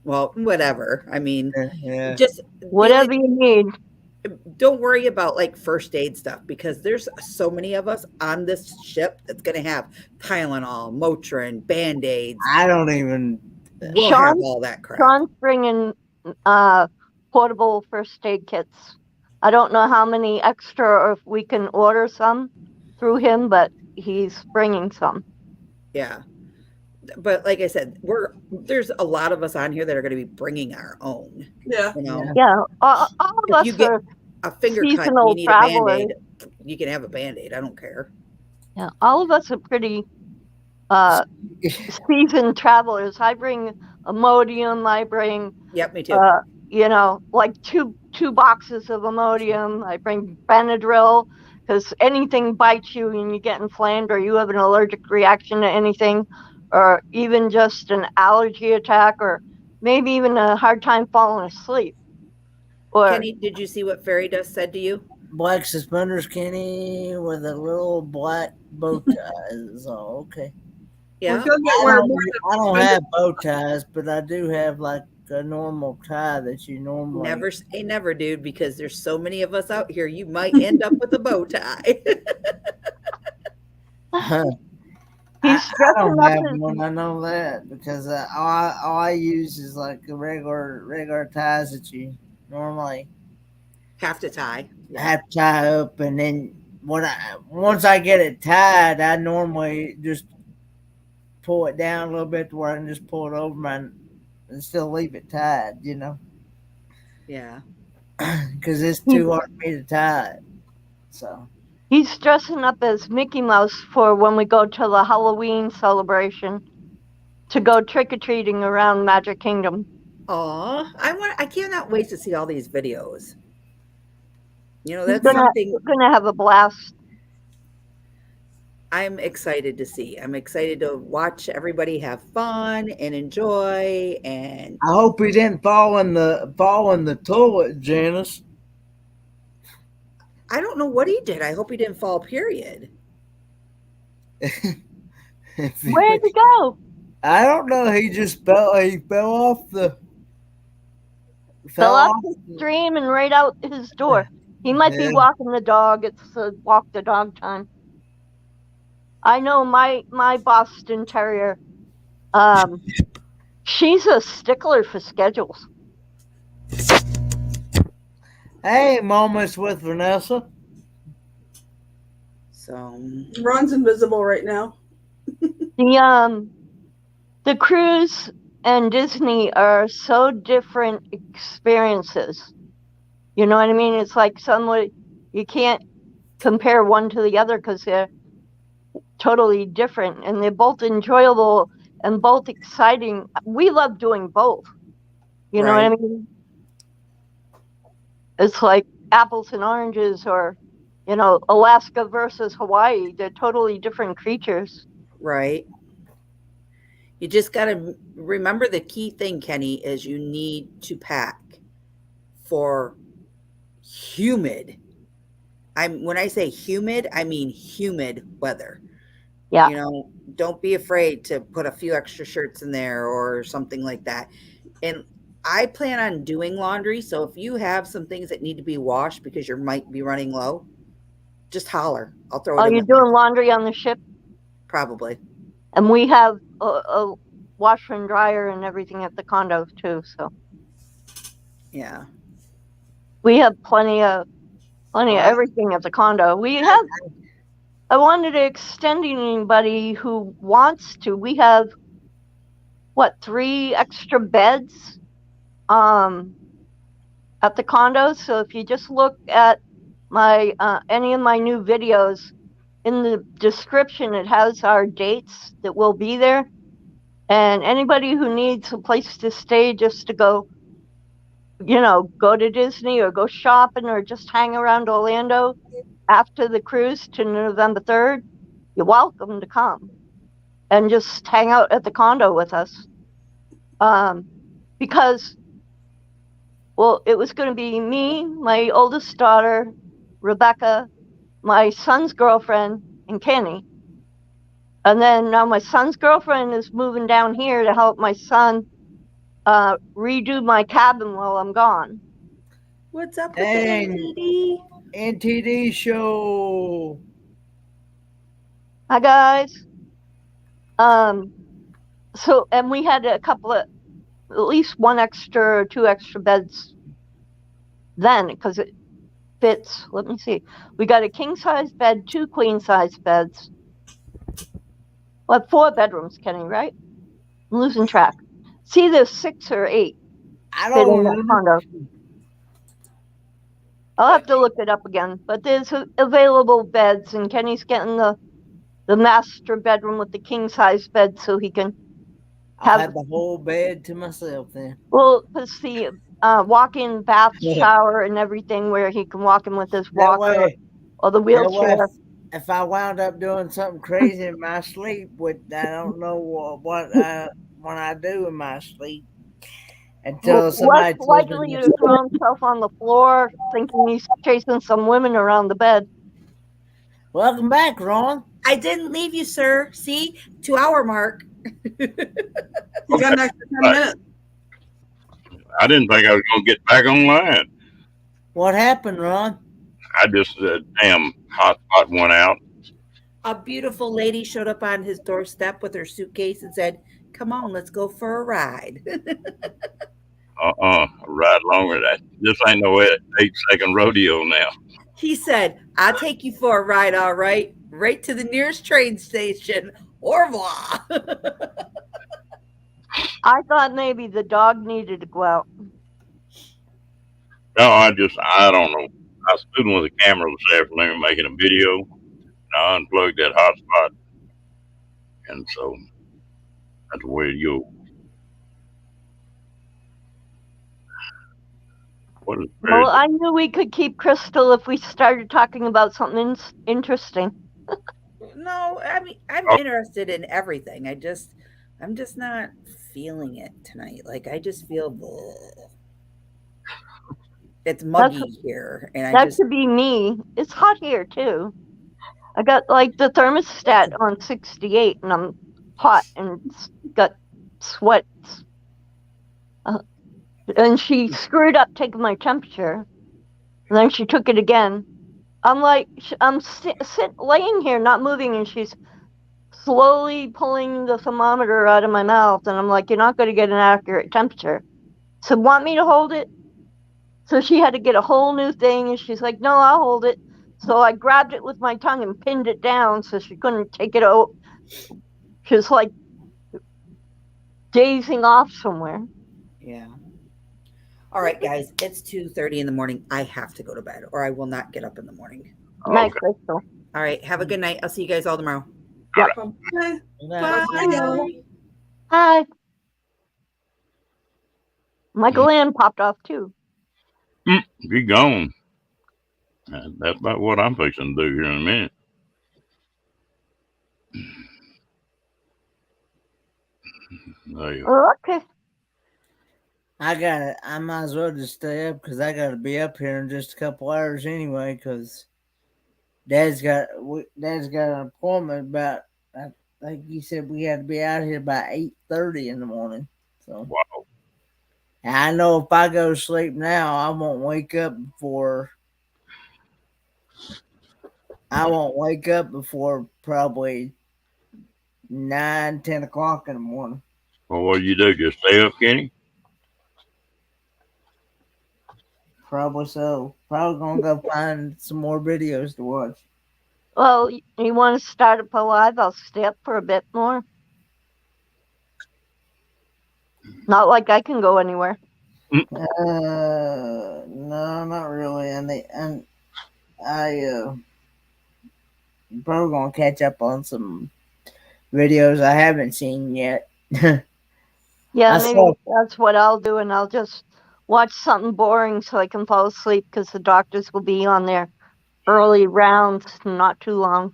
Speaker 5: Well, whatever. I mean,
Speaker 4: yeah.
Speaker 5: just the only
Speaker 3: Whatever you need.
Speaker 5: don't worry about like first aid stuff because there's so many of us on this ship that's going to have Tylenol, Motrin, Band-Aids.
Speaker 4: I don't even.
Speaker 5: We'll have all that crap.
Speaker 3: Sean's bringing portable first aid kits. I don't know how many extra or if we can order some through him, but he's bringing some.
Speaker 5: Yeah. But like I said, there's a lot of us on here that are going to be bringing our own.
Speaker 8: Yeah.
Speaker 5: You know,
Speaker 3: Yeah, all of
Speaker 5: if you
Speaker 3: us
Speaker 5: get
Speaker 3: are
Speaker 5: a finger cut,
Speaker 3: seasonal
Speaker 5: you need a
Speaker 3: travelers.
Speaker 5: Band-Aid. You can have a Band-Aid. I don't care.
Speaker 3: Yeah, all of us are pretty seasoned travelers. I bring Imodium. I bring,
Speaker 5: Yep, me too.
Speaker 3: you know, like two boxes of Imodium. I bring Benadryl because anything bites you and you get inflamed or you have an allergic reaction to anything, or even just an allergy attack, or maybe even a hard time falling asleep. Or
Speaker 5: Kenny, did you see what Fairy Dust said to you?
Speaker 4: Black suspenders, Kenny, with a little black bow tie. So okay.
Speaker 5: Yeah.
Speaker 8: We're gonna get
Speaker 4: I
Speaker 8: wear
Speaker 4: don't,
Speaker 8: more
Speaker 4: I don't have bow ties, but I do have like a normal tie that you normally.
Speaker 5: Never say never, dude, because there's so many of us out here. You might end up with a bow tie.
Speaker 3: he's
Speaker 4: I don't
Speaker 3: dressing up
Speaker 4: have
Speaker 3: as
Speaker 4: one. I know that because all I use is like the regular ties that you normally
Speaker 5: Have to tie. Yeah.
Speaker 4: have to tie up, and then once I get it tied, I normally just pull it down a little bit to where I can just pull it over my and still leave it tied, you know,
Speaker 5: Yeah.
Speaker 4: because it's too hard for me to tie it. So
Speaker 3: he's dressing up as Mickey Mouse for when we go to the Halloween celebration to go trick or treating around Magic Kingdom.
Speaker 5: Aw, I cannot wait to see all these videos. You know,
Speaker 3: He's
Speaker 5: that's something
Speaker 3: gonna have a blast.
Speaker 5: I'm excited to see. I'm excited to watch everybody have fun and enjoy. And
Speaker 4: I hope he didn't fall in the toilet, Janice.
Speaker 5: I don't know what he did. I hope he didn't fall, period.
Speaker 3: Where'd he go?
Speaker 4: I don't know. He just fell. He fell off the.
Speaker 3: Fell off the stream and right out his door. He might be walking the dog. It's walk the dog time. I know my Boston Terrier. She's a stickler for schedules.
Speaker 4: Hey, moments with Vanessa.
Speaker 5: So
Speaker 8: Ron's invisible right now.
Speaker 3: The cruise and Disney are so different experiences. You know what I mean? It's like you can't compare one to the other because they're totally different and they're both enjoyable and both exciting. We love doing both. You know what I mean? It's like apples and oranges, or, you know, Alaska versus Hawaii. They're totally different creatures.
Speaker 5: right. You just got to remember the key thing, Kenny, is you need to pack for humid. When I say humid, I mean humid weather.
Speaker 3: Yeah.
Speaker 5: You know, don't be afraid to put a few extra shirts in there or something like that. And I plan on doing laundry. So if you have some things that need to be washed because you might be running low, just holler. I'll throw it
Speaker 3: Are
Speaker 5: in
Speaker 3: you
Speaker 5: the
Speaker 3: doing laundry on the ship?
Speaker 5: Probably.
Speaker 3: And we have a washer and dryer and everything at the condo too. So
Speaker 5: Yeah.
Speaker 3: We have plenty of everything at the condo. I wanted to extend anybody who wants to. We have 3 extra beds at the condo. So if you just look at my any of my new videos, in the description it has our dates that will be there. And anybody who needs a place to stay just to go, go to Disney or go shopping or just hang around Orlando after the cruise to November 3rd, you're welcome to come and just hang out at the condo with us. Because, well, it was going to be me, my oldest daughter, Rebecca, my son's girlfriend, and Kenny. And then now my son's girlfriend is moving down here to help my son redo my cabin while I'm gone.
Speaker 5: What's up with
Speaker 4: Dang.
Speaker 5: the
Speaker 4: NTD show.
Speaker 3: Hi guys. So, and we had a couple of, at least 1 extra or 2 extra beds then, because it fits. Let me see. We got a king size bed, 2 queen size beds. Well, 4 bedrooms, Kenny, right? I'm losing track. See, there's 6 or 8
Speaker 4: I
Speaker 3: fit in
Speaker 4: don't
Speaker 3: that
Speaker 4: know.
Speaker 3: condo. I'll have to look it up again, but there's available beds, and Kenny's getting the master bedroom with the king size bed so he can
Speaker 4: I'll have the whole bed to myself then.
Speaker 3: Well, because the walk-in bath, shower, and everything where he can walk in with his walker or the wheelchair.
Speaker 4: If I wound up doing something crazy in my sleep, which I don't know what I do in my sleep, until somebody
Speaker 3: less likely to throw himself on the floor thinking he's chasing some women around the bed.
Speaker 4: Welcome back, Ron.
Speaker 5: I didn't leave you, sir. See, 2-hour mark.
Speaker 8: You got an extra 10 minutes.
Speaker 2: I didn't think I was going to get back online.
Speaker 4: What happened, Ron?
Speaker 2: I just, damn hotspot went out.
Speaker 5: A beautiful lady showed up on his doorstep with her suitcase and said, "Come on, let's go for a ride."
Speaker 2: A ride longer. This ain't no 8-second rodeo now.
Speaker 5: He said, "I'll take you for a ride, all right, right to the nearest train station. Au revoir."
Speaker 3: I thought maybe the dog needed to go out.
Speaker 2: No, I don't know. I stood with a camera this afternoon making a video. And I unplugged that hotspot. And so that's the way you go.
Speaker 3: Well, I knew we could keep Crystal if we started talking about something interesting.
Speaker 5: No, I mean, I'm interested in everything. I'm just not feeling it tonight. Like, I just feel bleh. It's muggy here, and
Speaker 3: that could be me. It's hot here too. I got like the thermostat on 68, and I'm hot and got sweat. And she screwed up taking my temperature, and then she took it again. I'm like, I'm laying here not moving, and she's slowly pulling the thermometer out of my mouth, and I'm like, you're not going to get an accurate temperature. So want me to hold it? So she had to get a whole new thing, and she's like, no, I'll hold it. So I grabbed it with my tongue and pinned it down so she couldn't take it out. She was like dazing off somewhere.
Speaker 5: Yeah. All right, guys, it's 2:30 in the morning. I have to go to bed, or I will not get up in the morning.
Speaker 3: Night, Crystal.
Speaker 5: All right, have a good night. I'll see you guys all tomorrow.
Speaker 3: Yep.
Speaker 8: Bye.
Speaker 5: Bye.
Speaker 3: Hi. Michael Ann popped off too.
Speaker 2: Be gone. That's about what I'm fixing to do here in a minute.
Speaker 3: Okay.
Speaker 4: I might as well just stay up because I got to be up here in just a couple hours anyway. Because Dad's got an appointment about. I think he said we had to be out here by 8:30 in the morning. So
Speaker 2: wow.
Speaker 4: And I know if I go to sleep now, I won't wake up before probably 9-10 o'clock in the morning.
Speaker 2: Well, what do you do? Just stay up, Kenny?
Speaker 4: Probably so. Probably gonna go find some more videos to watch.
Speaker 3: Well, you want to start up alive? I'll stay up for a bit more. Not like I can go anywhere.
Speaker 4: No, not really. And I probably gonna catch up on some videos I haven't seen yet.
Speaker 3: Yeah,
Speaker 4: I
Speaker 3: maybe
Speaker 4: saw.
Speaker 3: that's what I'll do, and I'll just watch something boring so I can fall asleep because the doctors will be on their early rounds not too long.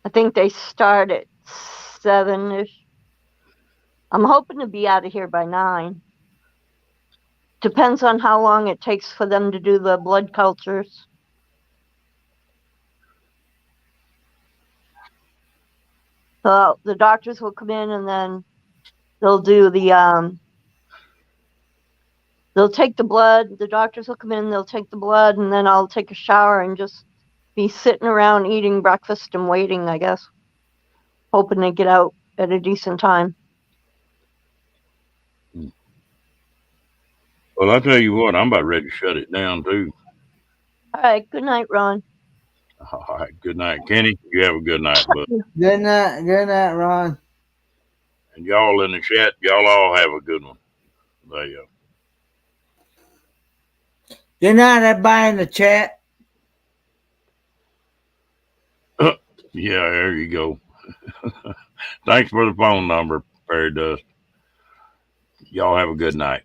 Speaker 3: I think they start at 7-ish. I'm hoping to be out of here by 9. Depends on how long it takes for them to do the blood cultures. So the doctors will come in and then they'll do they'll take the blood. The doctors will come in, they'll take the blood, and then I'll take a shower and just be sitting around eating breakfast and waiting, I guess. Hoping to get out at a decent time.
Speaker 2: Well, I tell you what, I'm about ready to shut it down too.
Speaker 3: All right, good night, Ron.
Speaker 2: All right, good night, Kenny. You have a good night, bud.
Speaker 4: Good night, Ron.
Speaker 2: And y'all in the chat, y'all all have a good one. There you
Speaker 4: Good night, everybody in the chat.
Speaker 2: go. Yeah, there you go. Thanks for the phone number, Fairy Dust. Y'all have a good night.